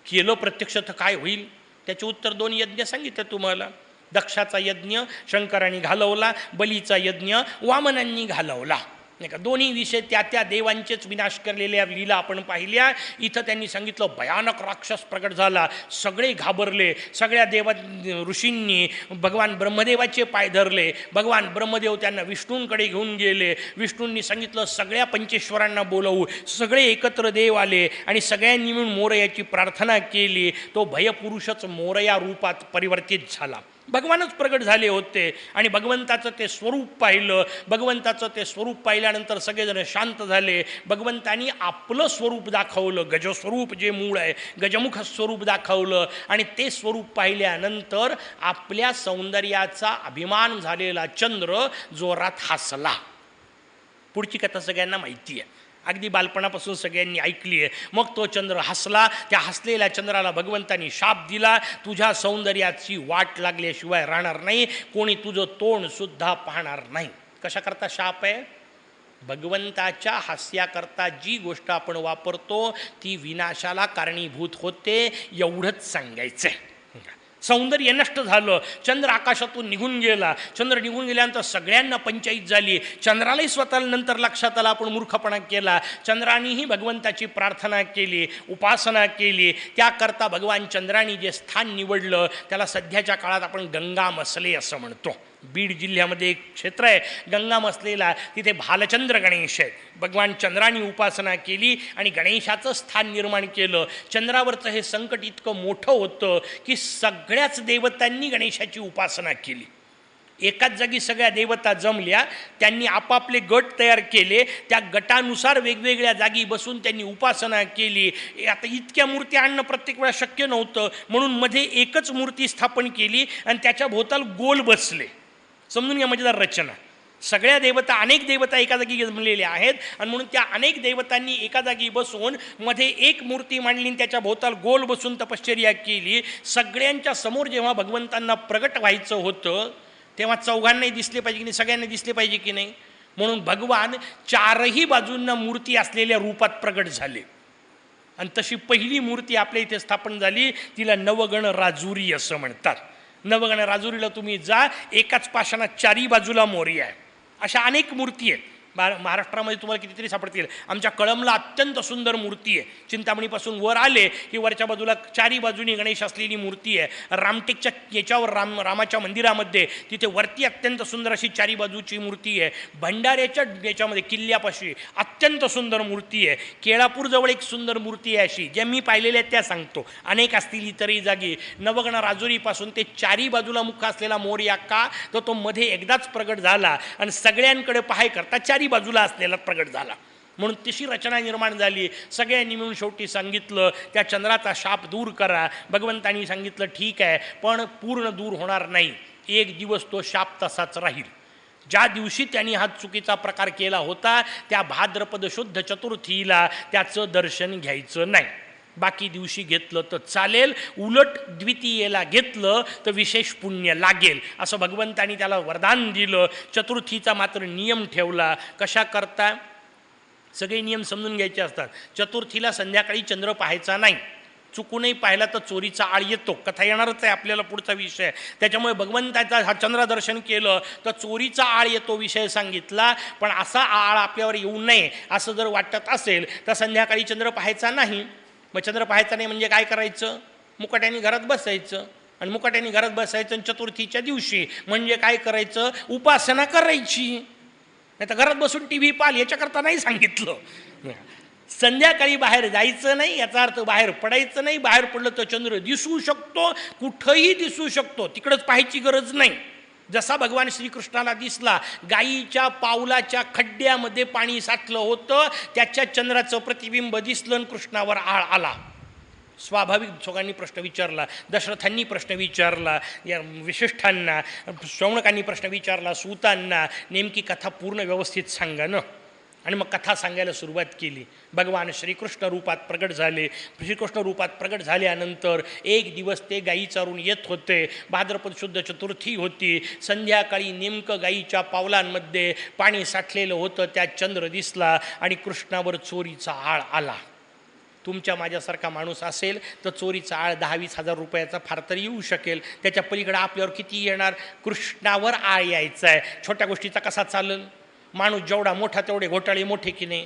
केलं प्रत्यक्ष तर काय होईल? त्याचे उत्तर 2 यज्ञ सांगितलं तुम्हाला. दक्षाचा यज्ञ शंकरांनी घालवला, बलीचा यज्ञ वामनांनी घालवला, नाही का. दोन्ही विषय त्या त्या देवांचेच विनाश करलेल्या लीला आपण पाहिल्या. इथं त्यांनी सांगितलं भयानक राक्षस प्रकट झाला, सगळे घाबरले. सगळ्या ऋषींनी भगवान ब्रह्मदेवाचे पाय धरले. भगवान ब्रह्मदेव त्यांना विष्णूंकडे घेऊन गेले. विष्णूंनी सांगितलं सगळ्या पंचेश्वरांना बोलवू. सगळे एकत्र देव आले आणि सगळ्यांनी मिळून मोरयाची प्रार्थना केली. तो भयपुरुषच मोरया रूपात परिवर्तित झाला. भगवानच प्रगट झाले होते आणि भगवंताचं ते स्वरूप पाहिलं. भगवंताचं ते स्वरूप पाहिल्यानंतर सगळेजण शांत झाले. भगवंतानी आपलं स्वरूप दाखवलं, गजस्वरूप जे मूळ आहे, गजमुख स्वरूप दाखवलं आणि ते स्वरूप पाहिल्यानंतर आपल्या सौंदर्याचा अभिमान झालेला चंद्र जोरात हसला. पुढची कथा सगळ्यांना माहिती आहे, अगदी बालपणापासून सगळ्यांनी ऐकली आहे. मग तो चंद्र हसला. त्या हसलेल्या चंद्राला भगवंतानी शाप दिला, तुझ्या सौंदर्याची वाट लागल्याशिवाय राहणार नाही, कोणी तुझं तोंडसुद्धा पाहणार नाही. कशाकरता शाप आहे? भगवंताच्या हास्याकरता जी गोष्ट आपण वापरतो ती विनाशाला कारणीभूत होते, एवढंच सांगायचं आहे. सौंदर्य नष्ट झालं. चंद्र आकाशातून निघून गेला. चंद्र निघून गेल्यानंतर सगळ्यांना पंचायत झाली. चंद्रालाही स्वतःला नंतर लक्षात आला आपण मूर्खपणा केला. चंद्रानेही भगवंताची प्रार्थना केली, उपासना केली. त्याकरता भगवान चंद्राने जे स्थान निवडलं त्याला सध्याच्या काळात आपण गंगा मसले असं म्हणतो. बीड जिल्ह्यामध्ये एक क्षेत्र आहे गंगा मसलेला, तिथे भालचंद्र गणेश आहेत. भगवान चंद्राने उपासना केली आणि गणेशाचं स्थान निर्माण केलं. चंद्रावरचं हे संकट इतकं मोठं होतं की सगळ्याच देवतांनी गणेशाची उपासना केली. एकाच जागी सगळ्या देवता जमल्या, त्यांनी आपापले गट तयार केले, त्या गटानुसार वेगवेगळ्या जागी बसून त्यांनी उपासना केली. आता इतक्या मूर्ती आणणं प्रत्येक वेळा शक्य नव्हतं, म्हणून मध्ये एकच मूर्ती स्थापन केली आणि त्याच्या भोवताल गोल बसले. समजून घ्या मजेदार रचना. सगळ्या देवता, अनेक देवता एका जागी जमलेल्या आहेत आणि म्हणून त्या अनेक देवतांनी एका जागी बसून मध्ये एक मूर्ती मांडली, त्याच्या भोवताल गोल बसून तपश्चर्या केली. सगळ्यांच्या समोर जेव्हा भगवंतांना प्रगट व्हायचं होतं तेव्हा चौघांनाही दिसले पाहिजे की नाही, सगळ्यांना दिसले पाहिजे की नाही. म्हणून भगवान चारही बाजूंना मूर्ती असलेल्या रूपात प्रगट झाले आणि तशी पहिली मूर्ती आपल्या इथे स्थापन झाली, तिला नवगण राजुरी असं म्हणतात. नवगण राजुरीला तुम्ही जा, एकाच पाषाणात चारी बाजूला मोरी आहे. अशा अनेक मूर्ती आहेत. महाराष्ट्रामध्ये तुम्हाला कितीतरी सापडतील. आमच्या कळंबला अत्यंत सुंदर मूर्ती आहे. चिंतामणीपासून वर आले की वरच्या बाजूला चारी बाजूनी गणेश असलेली मूर्ती आहे. रामटेकच्या याच्यावर रामाच्या मंदिरामध्ये तिथे वरती अत्यंत सुंदर अशी चारी बाजूची मूर्ती आहे. भंडाऱ्याच्या याच्यामध्ये किल्ल्यापाशी अत्यंत सुंदर मूर्ती आहे. केळापूरजवळ एक सुंदर मूर्ती आहे अशी, ज्या मी पाहिलेल्या त्या सांगतो. अनेक असतील इतरही जागी. नवगण राजुरीपासून ते चारी बाजूला मुख असलेला मोरया का, तर तो मध्ये एकदाच प्रगट झाला आणि सगळ्यांकडे पाहाय करता चारी बाजूला असलेला प्रगट झाला. म्हणून तशी रचना निर्माण झाली. सगळ्यांनी मिळून शेवटी सांगितलं त्या चंद्राचा शाप दूर करा. भगवंतांनी सांगितलं ठीक आहे, पण पूर्ण दूर होणार नाही. एक दिवस तो शाप तसाच राहील. ज्या दिवशी त्यांनी हा चुकीचा प्रकार केला होता त्या भाद्रपद शुद्ध चतुर्थीला त्याचं दर्शन घ्यायचं नाही. बाकी दिवशी घेतलं तर चालेल, उलट द्वितीयेला घेतलं तर विशेष पुण्य लागेल असं भगवंतानी त्याला वरदान दिलं. चतुर्थीचा मात्र नियम ठेवला. कशा करता? सगळे नियम समजून घ्यायचे असतात. चतुर्थीला संध्याकाळी चंद्र पाहायचा नाही. चुकूनही पाहिला तर चोरीचा आळ येतो. कथा येणारच आहे आपल्याला पुढचा विषय. त्याच्यामुळे भगवंताचा हा चंद्रदर्शन केलं तर चोरीचा आळ येतो विषय सांगितला. पण असा आळ आपल्यावर येऊ नये असं जर वाटत असेल तर संध्याकाळी चंद्र पाहायचा नाही. मग चंद्र पाहायचा नाही म्हणजे काय करायचं? मुकाट्याने घरात बसायचं. आणि मुकाट्याने घरात बसायचं आणि चतुर्थीच्या दिवशी म्हणजे काय करायचं? उपासना करायची. नाही तर घरात बसून टी व्ही पाल, याच्याकरता नाही सांगितलं. संध्याकाळी बाहेर जायचं नाही, याचा अर्थ बाहेर पडायचं नाही. बाहेर पडलं तर चंद्र दिसू शकतो, कुठंही दिसू शकतो, तिकडंच पाहायची गरज नाही. जसा भगवान श्रीकृष्णाला दिसला, गायीच्या पावलाच्या खड्ड्यामध्ये पाणी साठलं होतं, त्याच्या चंद्राचं प्रतिबिंब दिसलं आणि कृष्णावर आळ आला. स्वाभाविक लोकांनी प्रश्न विचारला, दशरथांनी प्रश्न विचारला, या विशिष्ठांना, शौनकांनी प्रश्न विचारला, सूतांना, नेमकी कथा पूर्ण व्यवस्थित सांगा ना. आणि मग कथा सांगायला सुरुवात केली. भगवान श्रीकृष्ण रूपात प्रगट झाले. श्रीकृष्ण रूपात प्रगट झाल्यानंतर एक दिवस ते गायी चारून येत होते. भाद्रपद शुद्ध चतुर्थी होती. संध्याकाळी नेमकं गायीच्या पावलांमध्ये पाणी साठलेलं होतं, त्यात चंद्र दिसला आणि कृष्णावर चोरीचा आळ आला. तुमच्या माझ्यासारखा माणूस असेल तर चोरीचा आळ 10-20 हजार रुपयाचा फार तर येऊ शकेल. त्याच्या पलीकडे आपल्यावर किती येणार? कृष्णावर आळ यायचा आहे. छोट्या गोष्टीचा कसा चालेल? माणूस जेवढा मोठा तेवढे घोटाळे मोठे की नाही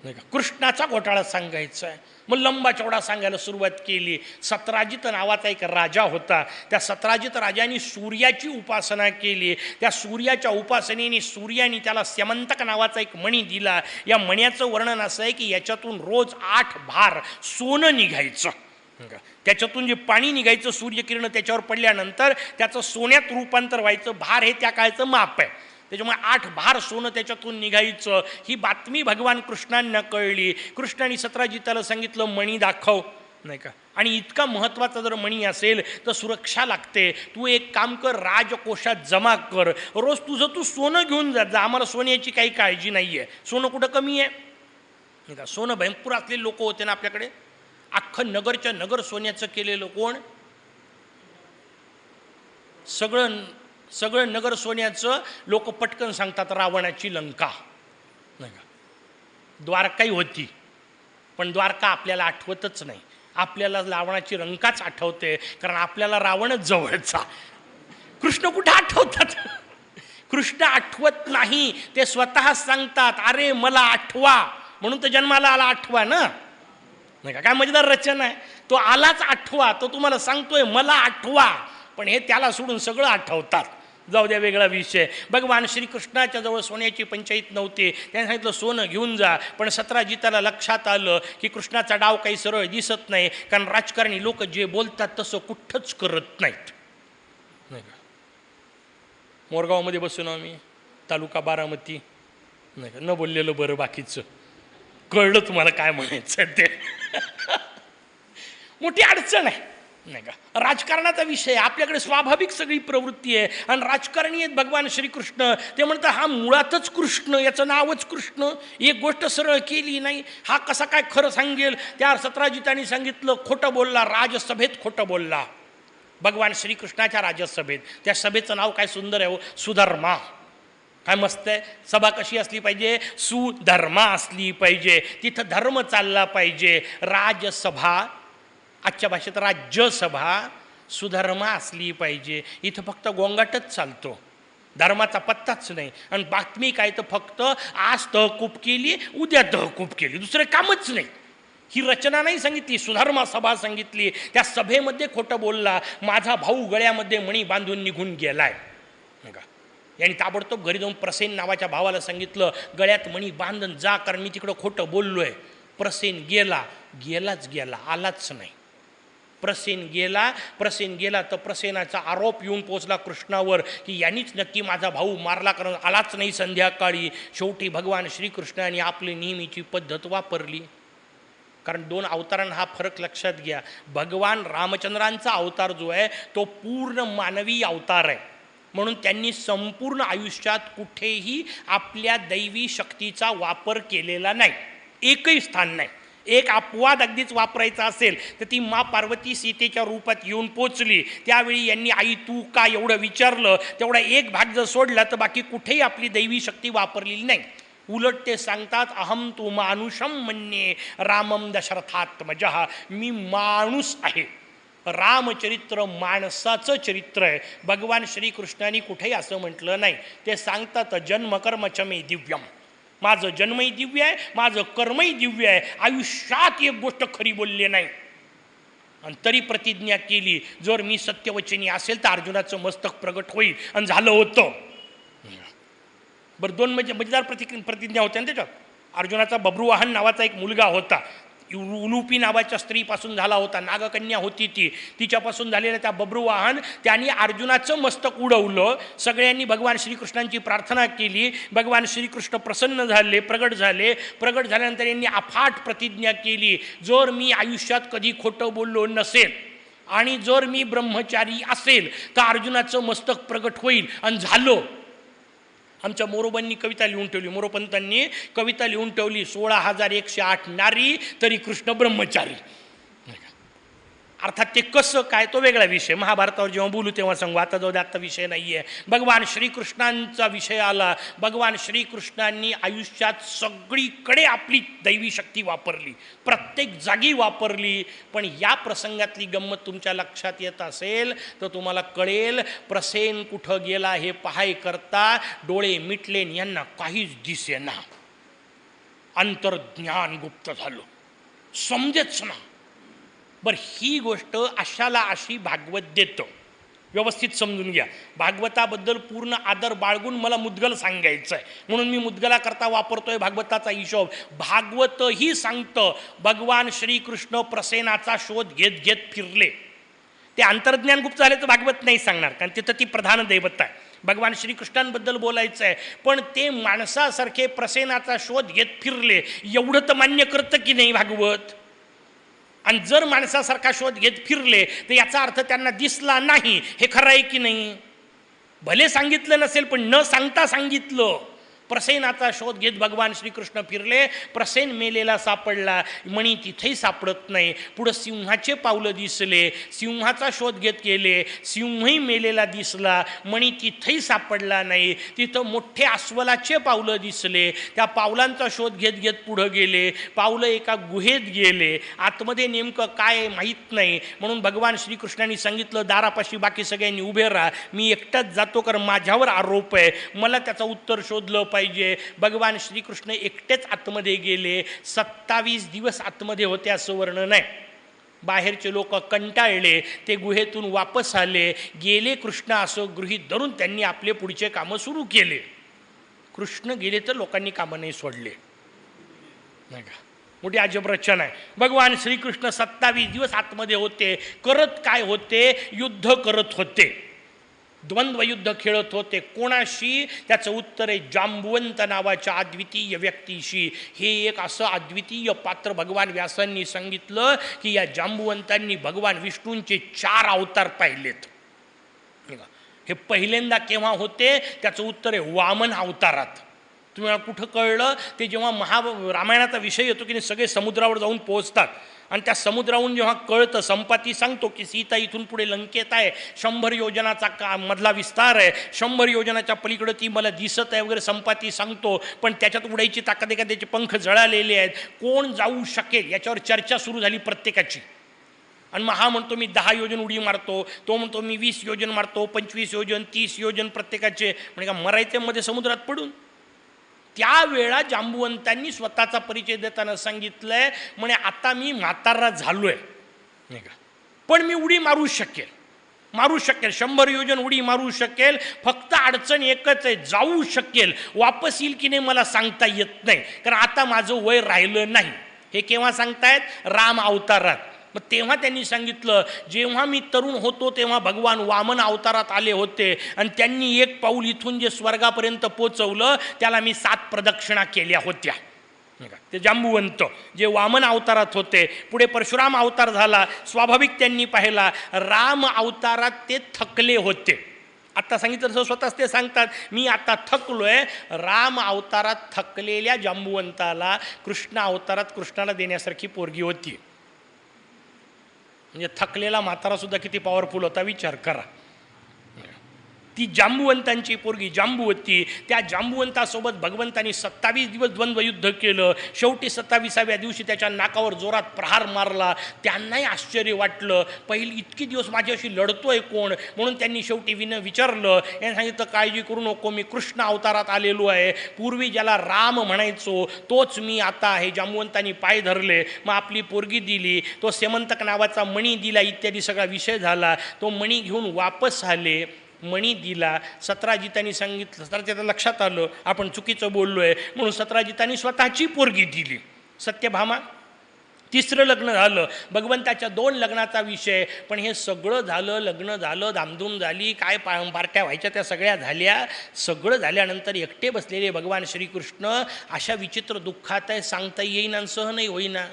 का? कृष्णाचा घोटाळा सांगायचा आहे. मग लंबा चौडा सांगायला सुरुवात केली. सतराजित नावाचा एक राजा होता. त्या सतराजित राजाने सूर्याची उपासना केली. त्या सूर्याच्या उपासनेने सूर्याने त्याला स्यमंतक नावाचा एक मणी दिला. या मण्याचं वर्णन असं आहे की याच्यातून रोज 8 भार सोनं निघायचं. त्याच्यातून जे पाणी निघायचं सूर्यकिरण त्याच्यावर पडल्यानंतर त्याचं सोन्यात रूपांतर व्हायचं. भार हे त्या काळचं माप आहे. त्याच्यामुळे 8 भार सोनं त्याच्यातून निघायचं. ही बातमी भगवान कृष्णांना कळली. कृष्णाने सतराजिताला सांगितलं, मणी दाखव, नाही का? आणि इतका महत्त्वाचा जर मणी असेल तर सुरक्षा लागते. तू एक काम कर, राजकोशात जमा कर. रोज तुझं तू सोनं घेऊन जा. आम्हाला सोन्याची काही काळजी नाही आहे. सोनं कुठं कमी आहे, नाही का? सोनं भयंकर असलेले लोक होते ना आपल्याकडे. अख्खं नगरच्या नगर सोन्याचं केलेलं कोण? सगळं नगर सोन्याचं. लोक पटकन सांगतात रावणाची लंका, नाही का? द्वारकाही होती, पण द्वारका आपल्याला आठवतच नाही. आपल्याला रावणाची लंकाच आठवते, कारण आपल्याला रावणच जवळचा. कृष्ण कुठे आठवतात? कृष्ण आठवत नाही. ते स्वतः सांगतात, अरे मला आठवा. म्हणून तर जन्माला आला, आठवा ना, नाही का? काय मजेदार रचना आहे. तो आलाच आठवा. तो तुम्हाला सांगतोय मला आठवा, पण हे त्याला सोडून सगळं आठवतात. जाऊ द्या, वेगळा विषय. भगवान श्रीकृष्णाच्या जवळ सोन्याची पंचायत नव्हती. त्याने सांगितलं सोनं घेऊन जा. पण सतराजिताला लक्षात आलं की कृष्णाचा डाव काही सरळ दिसत नाही, कारण राजकारणी लोक जे बोलतात तसं कुठंच करत नाहीत, नाही का? मोरगावमध्ये बसून आम्ही, तालुका बारामती, नाही का? न बोललेलं बरं, बाकीचं कळलं तुम्हाला काय म्हणायचं ते. मोठी अडचण आहे, नाही का? राजकारणाचा विषय. आपल्याकडे स्वाभाविक सगळी प्रवृत्ती आहे. आणि राजकारणी आहेत भगवान श्रीकृष्ण. ते म्हणतात हा मुळातच कृष्ण, याचं नावच कृष्ण. एक गोष्ट सरळ केली नाही, हा कसा काय खरं सांगेल? त्या सतराजितांनी सांगितलं, खोटं बोलला. राजसभेत खोटं बोलला. भगवान श्रीकृष्णाच्या राजसभेत. त्या सभेचं नाव काय सुंदर आहे हो, सुधर्मा. काय मस्त आहे. सभा कशी असली पाहिजे? सुधर्मा असली पाहिजे. तिथं धर्म चालला पाहिजे. राजसभा, आजच्या भाषेत राज्यसभा, सुधर्मा असली पाहिजे. इथं फक्त गोंगाटच चालतो, धर्माचा पत्ताच नाही. आणि बातमी काय तर फक्त आज तहकूब केली, उद्या तहकूब केली, दुसरे कामच नाही. ही रचना नाही सांगितली, सुधर्मा सभा सांगितली. त्या सभेमध्ये खोटं बोलला. माझा भाऊ गळ्यामध्ये मणी बांधून निघून गेलाय, का? यांनी ताबडतोब घरी जाऊन प्रसेन नावाच्या भावाला सांगितलं, गळ्यात मणी बांधून जा, कारण मी तिकडं खोटं बोललोय. प्रसेन गेलाच गेला, आलाच नाही. प्रसेन गेला तर प्रसेनाचा आरोप येऊन पोचला कृष्णावर की यांनीच नक्की माझा भाऊ मारला, कारण आलाच नाही संध्याकाळी. शेवटी भगवान श्रीकृष्णाने आपली नेहमीची पद्धत वापरली. कारण 2 अवतारांना हा फरक लक्षात घ्या. भगवान रामचंद्रांचा अवतार जो आहे तो पूर्ण मानवी अवतार आहे. म्हणून त्यांनी संपूर्ण आयुष्यात कुठेही आपल्या दैवी शक्तीचा वापर केलेला नाही. एकही स्थान नाही. एक अपवाद अगदीच वापरायचा असेल तर ती मा पार्वती सीतेच्या रूपात येऊन पोचली. त्यावेळी यांनी आई तू का एवढं विचारलं. तेवढा एक भाग जर सोडला तर बाकी कुठेही आपली दैवी शक्ती वापरलेली नाही. उलट ते सांगतात, अहम तू मानुषम मन्ये रामम दशरथात्मजः. मी माणूस आहे. रामचरित्र माणसाचं चरित्र आहे. भगवान श्रीकृष्णाने कुठेही असं म्हटलं नाही. ते सांगतात जन्मकर्मच मे दिव्यम. माझं जन्मही दिव्य आहे, माझं कर्मही दिव्य आहे. आयुष्यात एक गोष्ट खरी बोलले नाही. आणि तरी प्रतिज्ञा केली, जर मी सत्यवचनी असेल तर अर्जुनाचं मस्तक प्रगट होईल. आणि झालं होतं. बरं, 2 मजेदार प्रतिज्ञा होत्या ना त्याच्यात. अर्जुनाचा बब्रुवाहन नावाचा एक मुलगा होता. उलुपी नावाच्या स्त्रीपासून झाला होता, नागकन्या होती ती, तिच्यापासून झालेलं त्या बब्रुवाहन त्यांनी अर्जुनाचं मस्तक उडवलं. सगळ्यांनी भगवान श्रीकृष्णांची प्रार्थना केली. भगवान श्रीकृष्ण प्रसन्न झाले, प्रगट झाले. प्रगट झाल्यानंतर यांनी अफाट प्रतिज्ञा केली, जर मी आयुष्यात कधी खोटं बोललो नसेल आणि जर मी ब्रह्मचारी असेल तर अर्जुनाचं मस्तक प्रगट होईल. आणि झालं. आमच्या मोरोबांनी कविता लिहून ठेवली, मोरोपंतांनी कविता लिहून ठेवली, 16,108 नारी तरी कृष्ण ब्रह्मचारी. अर्थात ते कसं काय तो वेगळा विषय, महाभारतावर जेव्हा बोलू तेव्हा सांगू, आता जाऊ दे, आत्ता विषय नाही आहे. भगवान श्रीकृष्णांचा विषय आला. भगवान श्रीकृष्णांनी आयुष्यात सगळीकडे आपली दैवी शक्ती वापरली, प्रत्येक जागी वापरली. पण या प्रसंगातली गंमत तुमच्या लक्षात येत असेल तर तुम्हाला कळेल, प्रसेन कुठं गेला हे पाहाय करता डोळे मिटले, यांना काहीच दिसेना. अंतर्ज्ञान गुप्त झालं, समजेच ना. बरं, ही गोष्ट अशाला अशी भागवत देतं. व्यवस्थित समजून घ्या. भागवताबद्दल पूर्ण आदर बाळगून मला मुद्गल सांगायचं आहे, म्हणून मी मुद्गलाकरता वापरतोय भागवताचा हिशोब. भागवतही सांगतं भगवान श्रीकृष्ण प्रसेनाचा शोध घेत घेत फिरले. ते अंतर्ज्ञान गुप्त झाले तर भागवत नाही सांगणार, कारण तिथं ती प्रधान दैवत आहे. भगवान श्रीकृष्णांबद्दल बोलायचं आहे, पण ते माणसासारखे प्रसेनाचा शोध घेत फिरले एवढं तर मान्य करतं की नाही भागवत. आणि जर माणसासारखा शोध घेत फिरले तर याचा अर्थ त्यांना दिसला नाही, हे खरं आहे की नाही. भले सांगितलं नसेल पण न सांगता सांगितलं. प्रसेनाचा शोध घेत भगवान श्रीकृष्ण फिरले. प्रसेन मेलेला सापडला, मणी तिथेही सापडत नाही. पुढं सिंहाचे पावलं दिसले, सिंहाचा शोध घेत गेले, सिंहही मेलेला दिसला, मणी तिथेही सापडला नाही. तिथं मोठे अस्वलाचे पावलं दिसले, त्या पावलांचा शोध घेत घेत पुढं गेले. पावलं एका गुहेत गेले, आतमध्ये नेमकं काय माहीत नाही. म्हणून भगवान श्रीकृष्णांनी सांगितलं, दारापाशी बाकी सगळ्यांनी उभे राहा, मी एकटाच जातो, कारण माझ्यावर आरोप आहे, मला त्याचं उत्तर शोधलं पाहिजे. भगवान श्रीकृष्ण एकटेच आतमध्ये गेले. 27 दिवस आतमध्ये होते असं वर्णन आहे. बाहेरचे लोक कंटाळले, ते गुहेतून वापस आले. गेले कृष्ण असं गृहीत धरून त्यांनी आपले पुढचे कामं सुरू केले. कृष्ण गेले तर लोकांनी कामं नाही सोडले, नाही का. मोठी अजब रचना आहे. भगवान श्रीकृष्ण 27 दिवस आतमध्ये होते. करत काय होते? युद्ध करत होते, द्वंद्वयुद्ध खेळत होते. कोणाशी? त्याचं उत्तर आहे जांबुवंत नावाच्या अद्वितीय व्यक्तीशी. हे एक असं अद्वितीय पात्र भगवान व्यासांनी सांगितलं की या जांबुवंतांनी भगवान विष्णूंचे 4 अवतार पाहिलेत. हे पहिल्यांदा केव्हा होते? त्याचं उत्तर आहे वामन अवतारात. तुम्हाला कुठं कळलं? ते जेव्हा रामायणाचा विषय येतो की सगळे समुद्रावर जाऊन पोहोचतात आणि त्या समुद्राहून जेव्हा कळतं, संपाती सांगतो की सीता इथून पुढे लंकेत आहे, 100 योजनाचा मधला विस्तार आहे, 100 योजनाच्या पलीकडे ती मला दिसत आहे वगैरे संपाती सांगतो. पण त्याच्यात उडायची ताकद आहे का? त्याचे पंख जळालेले आहेत, कोण जाऊ शकेल याच्यावर चर्चा सुरू झाली प्रत्येकाची. आणि मग हा म्हणतो मी 10 योजन उडी मारतो, तो म्हणतो मी 20 योजन मारतो, 25 योजन, 30 योजन प्रत्येकाचे. म्हणजे का मरायचे मध्ये समुद्रात पडून. त्यावेळा जांबुवंतांनी स्वतःचा परिचय देताना सांगितलंय, म्हणे आता मी म्हातारा झालोय, नाही का, पण मी उडी मारू शकेल, 100 योजन उडी मारू शकेल. फक्त अडचण एकच आहे, जाऊ शकेल, वापस येईल की नाही मला सांगता येत नाही, कारण आता माझं वय राहिलं नाही. हे केव्हा सांगतायत? राम अवतारात. मग तेव्हा त्यांनी सांगितलं, जेव्हा मी तरुण होतो तेव्हा भगवान वामन अवतारात आले होते आणि त्यांनी एक पाऊल इथून जे स्वर्गापर्यंत पोचवलं त्याला मी 7 प्रदक्षिणा केल्या होत्या. ते जांबुवंत जे वामन अवतारात होते. पुढे परशुराम अवतार झाला, स्वाभाविक त्यांनी पाहिला. राम अवतारात ते थकले होते. आता सांगितलं तसं स्वतःच ते सांगतात, मी आता थकलोय. राम अवतारात थकलेल्या जांबुवंताला कृष्ण अवतारात कृष्णाला देण्यासारखी पोरगी होती. म्हणजे थकलेला म्हातारासुद्धा किती पॉवरफुल होता विचार करा. ती जांबुवंतांची पोरगी जांबुवती. त्या जांबुवंतासोबत भगवंतांनी 27 दिवस द्वंद्वयुद्ध केलं. शेवटी 27व्या दिवशी त्याच्या नाकावर जोरात प्रहार मारला. त्यांनाही आश्चर्य वाटलं, पहिली इतकी दिवस माझ्याशी लढतोय कोण? म्हणून त्यांनी शेवटी विचारलं. यांनी सांगितलं, काळजी करू नको, मी कृष्ण अवतारात आलेलो आहे. पूर्वी ज्याला राम म्हणायचो तोच मी आता आहे. जांबुवंतांनी पाय धरले, मग आपली पोरगी दिली, तो सेमंतक नावाचा मणी दिला, इत्यादी सगळा विषय झाला. तो मणी घेऊन वापस आले. मणी दिला. सतराजितांनी सांगितलं, सतराजिता लक्षात आलं आपण चुकीचं बोललो आहे, म्हणून सतराजितांनी स्वतःची पोरगी दिली, सत्यभामा. तिसरं लग्न झालं, भगवंताच्या 2 लग्नाचा विषय. पण हे सगळं झालं, लग्न झालं, धामधूम झाली, काय पार्ट्या व्हायच्या त्या सगळ्या झाल्या. सगळं झाल्यानंतर एकटे बसलेले भगवान श्रीकृष्ण अशा विचित्र दुःखात आहे, सांगता येईना आणि सहनही होईना,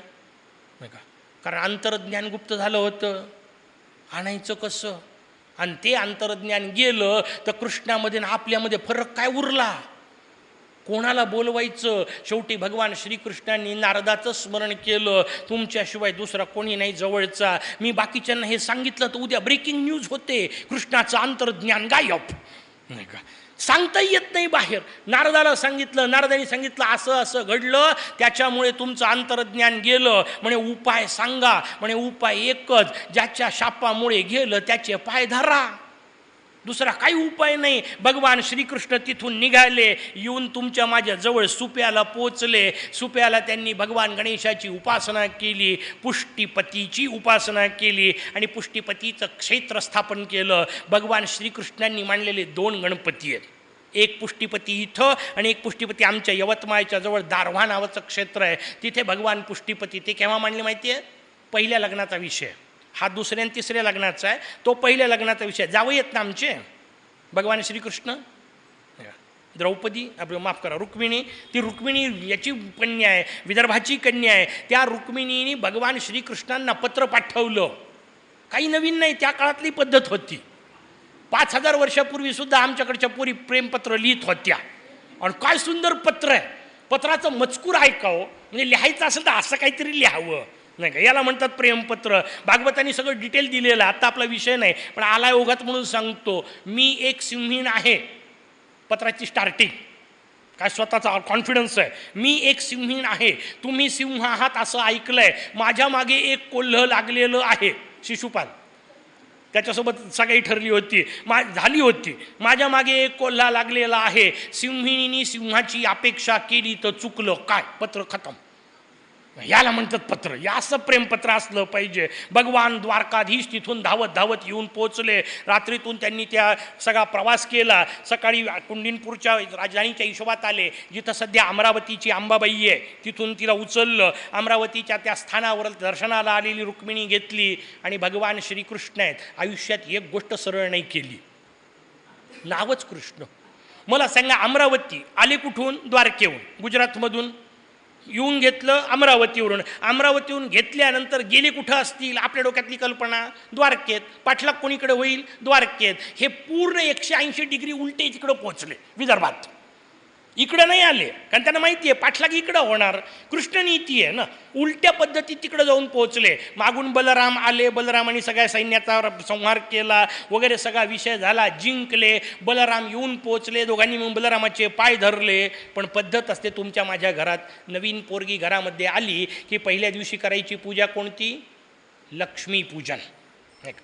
नाही का. कारण अंतर्ज्ञान गुप्त झालं होतं, आणायचं कसं. आणि ते अंतर्ज्ञान गेलं तर कृष्णामध्ये आणि आपल्यामध्ये फरक काय उरला, कोणाला बोलवायचं. शेवटी भगवान श्रीकृष्णांनी नारदाचं स्मरण केलं, तुमच्याशिवाय दुसरा कोणी नाही जवळचा. मी बाकीच्यांना हे सांगितलं तर उद्या ब्रेकिंग न्यूज होते, कृष्णाचं अंतर्ज्ञान गायब, नाही का. सांगता येत नाही बाहेर. नारदाला सांगितलं, नारदाने सांगितलं असं असं घडलं, त्याच्यामुळे तुमचं अंतर्ज्ञान गेलं. म्हणे उपाय सांगा. म्हणे उपाय एकच, ज्याच्या शापामुळे गेलं त्याचे पाय धरा, दुसरा काही उपाय नाही. भगवान श्रीकृष्ण तिथून निघाले, येऊन तुमच्या माझ्या जवळ सुप्याला पोचले. सुप्याला त्यांनी भगवान गणेशाची उपासना केली, पुष्टीपतीची उपासना केली आणि पुष्टीपतीचं क्षेत्र स्थापन केलं. भगवान श्रीकृष्णांनी मांडलेले 2 गणपती आहेत, एक पुष्टीपती इथं आणि एक पुष्टीपती आमच्या यवतमाळच्या जवळ दारव्हा नावाचं क्षेत्र आहे, तिथे भगवान पुष्टीपती. ते केव्हा मांडले माहिती आहे? पहिल्या लग्नाचा विषय. हा दुसऱ्या आणि तिसऱ्या लग्नाचा आहे, तो पहिल्या लग्नाचा विषय. जावई आहेत ना आमचे भगवान श्रीकृष्ण. द्रौपदी, आपलं माफ करा, रुक्मिणी. ती रुक्मिणी याची कन्या आहे, विदर्भाची कन्या आहे. त्या रुक्मिणीने भगवान श्रीकृष्णांना पत्र पाठवलं. काही नवीन नाही, त्या काळातली पद्धत होती. 5000 वर्षापूर्वीसुद्धा आमच्याकडच्या पोरी प्रेमपत्र लिहित होत्या. आणि काय सुंदर पत्र आहे. पत्राचं मजकूर ऐकावं, म्हणजे लिहायचं असेल तर असं काहीतरी लिहावं, नाही का. याला म्हणतात प्रेमपत्र. भागवतांनी सगळं डिटेल दिलेलं. आता आपला विषय नाही, पण आलाय ओघात म्हणून सांगतो. मी एक सिंहीण आहे, पत्राची स्टार्टिंग. काय स्वतःचा कॉन्फिडन्स आहे. मी एक सिंहीण आहे, तुम्ही सिंह आहात असं ऐकलंय. माझ्या मागे एक कोल्ह लागलेलं आहे, शिशुपाल. त्याच्यासोबत सगळी ठरली होती, झाली होती. माझ्या मागे एक कोल्हा लागलेला आहे. सिंहिणीने सिंहाची अपेक्षा केली तर चुकलं काय, पत्र खतम. याला म्हणतात पत्र. या असं प्रेमपत्र असलं पाहिजे. भगवान द्वारकाधीश तिथून धावत धावत येऊन पोचले. रात्रीतून त्यांनी त्या सगळा प्रवास केला. सकाळी कुंडिनपूरच्या राजधानीच्या हिशोबात आले, जिथं सध्या अमरावतीची अंबाबाई आहे, तिथून तिला उचललं. अमरावतीच्या त्या स्थानावर दर्शनाला आलेली रुक्मिणी घेतली आणि भगवान श्रीकृष्ण आहेत. आयुष्यात एक गोष्ट सरळ नाही केली, नावच कृष्ण. मला सांगा, अमरावती आले कुठून? द्वारकेहून, गुजरातमधून येऊन घेतलं अमरावतीवरून. अमरावतीहून घेतल्यानंतर गेले कुठं असतील? आपल्या डोक्यातली कल्पना, द्वारकेत. पाठलाग कोणीकडे होईल? द्वारकेत. हे पूर्ण 180 डिग्री उलटे तिकडं पोहोचले, विदर्भात. इकडं नाही आले, कारण त्यांना माहिती आहे पाठलाग इकडं होणार, कृष्णनीती आहे ना. उलट्या पद्धतीत तिकडं जाऊन पोहोचले. मागून बलराम आले, बलरामाने सगळ्या सैन्याचा संहार केला वगैरे, सगळा विषय झाला, जिंकले. बलराम येऊन पोहोचले, दोघांनी मग बलरामाचे पाय धरले. पण पद्धत असते तुमच्या माझ्या घरात, नवीन पोरगी घरामध्ये आली की पहिल्या दिवशी करायची पूजा कोणती? लक्ष्मीपूजन.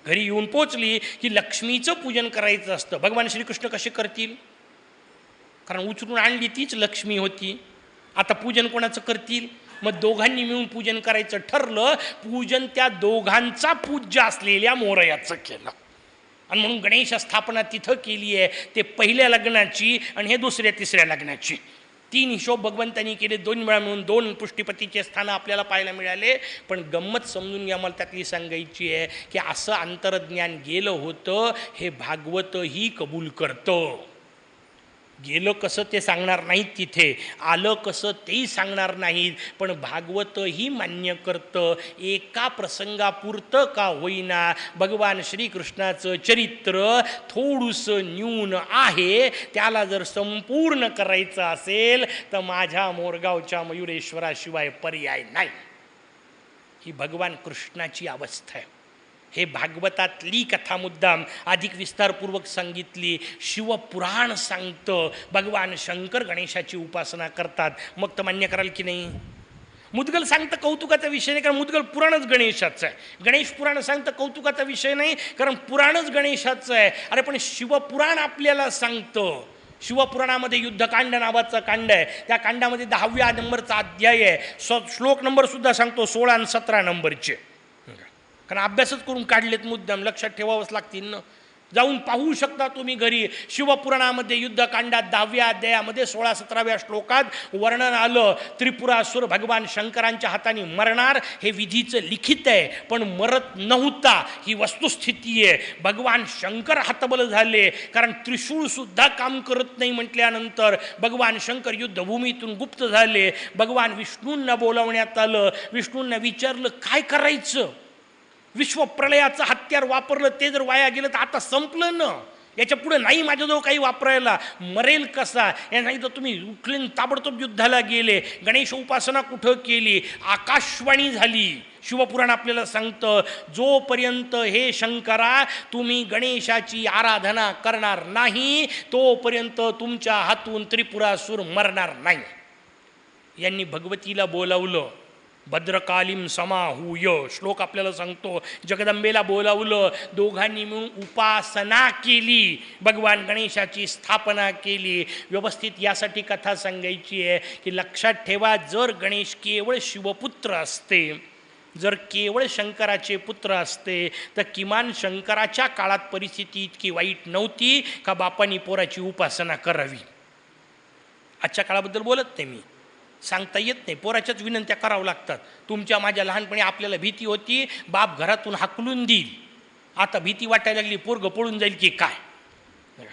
घरी येऊन पोचली की लक्ष्मीचं पूजन करायचं असतं. भगवान श्रीकृष्ण कसे करतील? कारण उचलून आणली तीच लक्ष्मी होती. आता पूजन कोणाचं करतील? मग दोघांनी मिळून पूजन करायचं ठरलं. पूजन त्या दोघांचा पूज्य असलेल्या मोरयाचं केलं. आणि म्हणून गणेश स्थापना तिथं केली आहे. ते पहिल्या लग्नाची आणि हे दुसऱ्या तिसऱ्या लग्नाची. 3 हिशोब भगवंतांनी केले. 2 वेळा मिळून 2 पुष्टीपतीचे स्थान आपल्याला पाहायला मिळाले. पण गंमत समजून घ्या, मला त्यातली सांगायची आहे की असं अंतर्ज्ञान गेलं होतं, हे भागवतही कबूल करतं. गेलं कसं ते सांगणार नाहीत, तिथे आलं कसं तेही सांगणार नाहीत, पण भागवतही मान्य करतं. एका प्रसंगापुरतं का होईना भगवान श्रीकृष्णाचं चरित्र थोडंसं न्यून आहे. त्याला जर संपूर्ण करायचं असेल तर माझ्या मोरगावच्या मयुरेश्वराशिवाय पर्याय नाही. ही भगवान कृष्णाची अवस्था आहे. हे भागवतातली कथा मुद्दाम अधिक विस्तारपूर्वक सांगितली. शिवपुराण सांगतं भगवान शंकर गणेशाची उपासना करतात. मग तर मान्य कराल की नाही? मुद्गल सांगतं कौतुकाचा विषय नाही, कारण मुद्गल पुराणच गणेशाचं आहे. गणेश पुराण सांगतं कौतुकाचा विषय नाही, कारण पुराणच गणेशाचं आहे. अरे पण शिवपुराण आपल्याला सांगतं. शिवपुराणामध्ये युद्धकांड नावाचं कांड आहे. त्या कांडामध्ये 10व्या नंबरचा अध्याय आहे. श्लोक नंबरसुद्धा सांगतो 16 आणि 17 नंबरचे. कारण अभ्यासच करून काढलेत मुद्दाम, लक्षात ठेवावंच लागतील ना. जाऊन पाहू शकता तुम्ही घरी. शिवपुराणामध्ये युद्धकांडात 10व्या अध्यायामध्ये 16-17व्या श्लोकात वर्णन आलं. त्रिपुरासुर भगवान शंकरांच्या हाताने मरणार हे विधीचं लिखित आहे, पण मरत नव्हता ही वस्तुस्थिती आहे. भगवान शंकर हतबल झाले, कारण त्रिशूळसुद्धा काम करत नाही म्हटल्यानंतर भगवान शंकर युद्धभूमीतून गुप्त झाले. भगवान विष्णूंना बोलावण्यात आलं. विष्णूंना विचारलं काय करायचं. विश्वप्रलयाचं हत्यार वापरलं, ते जर वाया गेलं तर आता संपलं ना, याच्या पुढे नाही माझ्याजवळ काही वापरायला, मरेल कसा. या नाही तर तुम्ही उठले ताबडतोब युद्धाला गेले. गणेश उपासना कुठं केली, आकाशवाणी झाली. शिवपुराण आपल्याला सांगतं, जोपर्यंत हे शंकरा तुम्ही गणेशाची आराधना करणार नाही तोपर्यंत तुमच्या हातून त्रिपुरासूर मरणार नाही. यांनी भगवतीला बोलावलं. भद्रकालीम समाहूय श्लोक आपल्याला सांगतो. जगदंबेला बोलावलं. दोघांनी मिळून उपासना केली, भगवान गणेशाची स्थापना केली. व्यवस्थित यासाठी कथा सांगायची आहे की लक्षात ठेवा, जर गणेश केवळ शिवपुत्र असते, जर केवळ शंकराचे पुत्र असते तर किमान शंकराच्या काळात परिस्थिती इतकी वाईट नव्हती का बापानी पोराची उपासना करावी. आजच्या काळाबद्दल बोलत नाही मी, सांगता येत नाही, पोराच्याच विनंत्या करावं लागतात. तुमच्या माझ्या लहानपणी आपल्याला भीती होती बाप घरातून हाकलून देईल, आता भीती वाटायला लागली पोरगं पळून जाईल की काय.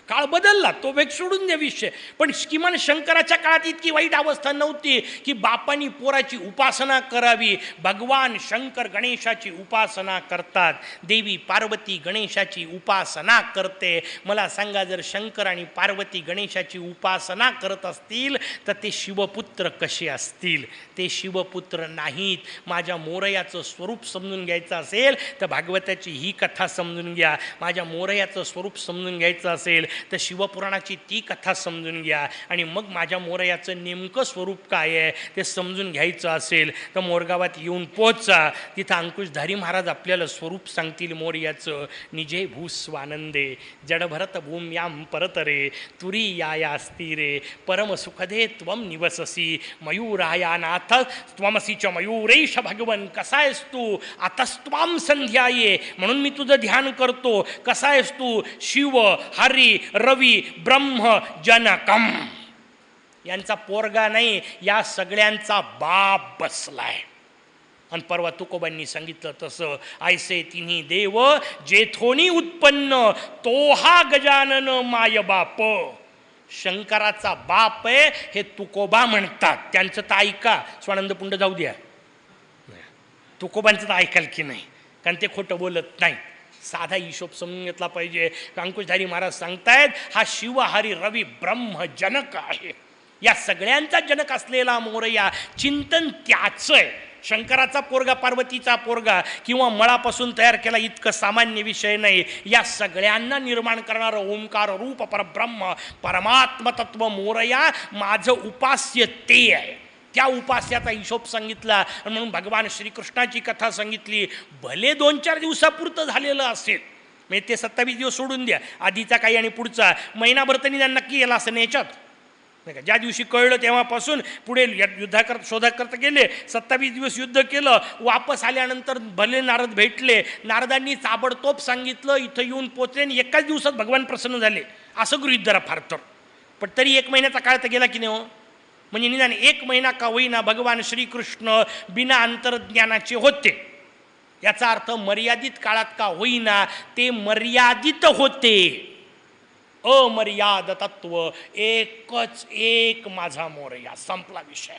काळ बदलला, तो वेग सोडून द्या विषय. पण किमान शंकराच्या काळात इतकी वाईट अवस्था नव्हती की बापांनी पोराची उपासना करावी. भगवान शंकर गणेशाची उपासना करतात, देवी पार्वती गणेशाची उपासना करते. मला सांगा, जर शंकर आणि पार्वती गणेशाची उपासना करत असतील तर ते शिवपुत्र कसे असतील. ते शिवपुत्र नाहीत. माझ्या मोरयाचं स्वरूप समजून घ्यायचं असेल तर भागवताची ही कथा समजून घ्या. माझ्या मोरयाचं स्वरूप समजून घ्यायचं असेल तर शिवपुराणाची ती कथा समजून घ्या. आणि मग माझ्या मोरयाचं नेमकं स्वरूप काय आहे ते समजून घ्यायचं असेल तर मोरगावात येऊन पोहोचा. तिथं अंकुशधारी महाराज आपल्याला स्वरूप सांगतील मोरयाचं. निजे भूस्वानंदे जडभरत भूम्याम परतरे तुरीयायास्ती रे परम सुखदे त्वम निवससी मयूरायानाथ त्वमसी च मयूरेश भगवन. कसा आहेस तू, आतस्त्वाम संध्याये, म्हणून मी तुझं ध्यान करतो. कसा आहेस तू, शिव हरी रवी ब्रह्म जनकम. यांचा पोरगा नाही, या सगळ्यांचा बाप बसलाय. आणि परवा तुकोबांनी सांगितलं तसं, ऐसे तिन्ही देव जेथोनी उत्पन्न तो हा गजानन माय बाप. शंकराचा बाप आहे हे तुकोबा म्हणतात. त्यांचं तर ऐका, स्वानंद पुंड जाऊ द्या, तुकोबांचं तर ऐकाल की नाही, कारण ते खोटं बोलत नाही. साधा हिशोब समजून घेतला पाहिजे. अंकुशधारी महाराज सांगतायत हा शिव हरी रवी ब्रह्म जनक आहे. या सगळ्यांचा जनक असलेला मोरया चिंतन त्याचं आहे. शंकराचा पोरगा, पार्वतीचा पोरगा किंवा मळापासून तयार केला इतकं सामान्य विषय नाही. या सगळ्यांना निर्माण करणारं ओंकार रूप परब्रह्म परमात्म तत्व मोरया माझं उपास्य ते आहे. त्या उपास्याचा हिशोब सांगितला. म्हणून भगवान श्रीकृष्णाची कथा सांगितली. भले 2-4 दिवसापुरतं झालेलं असेल, म्हणजे ते 27 दिवस सोडून द्या, आधीचा काही आणि पुढचा महिनाभर तरी नक्की याला असं याच्यात नाही का. ज्या दिवशी कळलं तेव्हापासून पुढे शोधा करता गेले. 27 दिवस युद्ध केलं. वापस आल्यानंतर भले नारद भेटले. नारदांनी ताबडतोब सांगितलं, इथं येऊन पोचले आणि एकाच दिवसात भगवान प्रसन्न झाले असं गृहीत धरा फार तर. पण तरी 1 महिन्याचा काळ तर गेला की नाही हो. म्हणजे निदान 1 महिना का होईना भगवान श्रीकृष्ण बिना अंतर्ज्ञानाचे होते. याचा अर्थ मर्यादित काळात का होईना ते मर्यादित होते. अमर्याद तत्व एकच एक माझा मोरया, संपला विषय.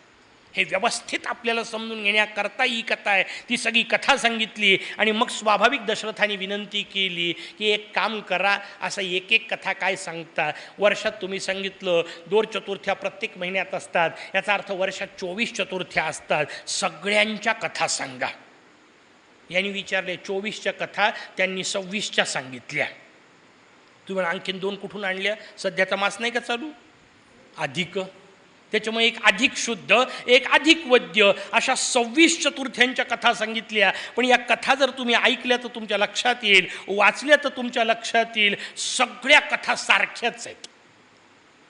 हे व्यवस्थित आपल्याला समजून घेण्याकरता ही कथा आहे. ती सगळी कथा सांगितली आणि मग स्वाभाविक दशरथाने विनंती केली की एक काम करा, असं एक एक कथा काय सांगता. वर्षात तुम्ही सांगितलं 2 चतुर्थ्या प्रत्येक महिन्यात असतात, याचा अर्थ वर्षात 24 चतुर्थ्या असतात. सगळ्यांच्या कथा सांगा. यांनी विचारले 24च्या कथा, त्यांनी 26च्या सांगितल्या. तुम्ही आणखीन 2 कुठून आणल्या. सध्याचा मास नाही का चालू, अधिक, त्याच्यामुळे एक अधिक शुद्ध एक अधिक वद्य अशा 26 चतुर्थ्यांच्या कथा सांगितल्या. पण या कथा जर तुम्ही ऐकल्या तर तुमच्या लक्षात येईल, वाचल्या तर तुमच्या लक्षात येईल, सगळ्या कथा सारख्याच आहेत,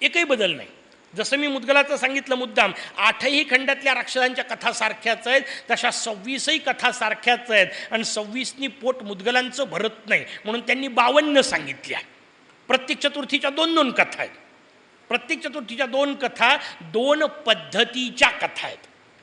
एकही बदल नाही. जसं मी मुद्गलाचं सांगितलं मुद्दाम, 8ही खंडातल्या राक्षसांच्या कथा सारख्याच आहेत, तशा 26ही कथा सारख्याच आहेत. आणि 26नी पोट मुद्गलांचं भरत नाही म्हणून त्यांनी 52 सांगितल्या. प्रत्येक चतुर्थीच्या 2-2 कथा आहेत. प्रत्येक चतुर्थीच्या 2 कथा 2 पद्धतीच्या कथा आहेत.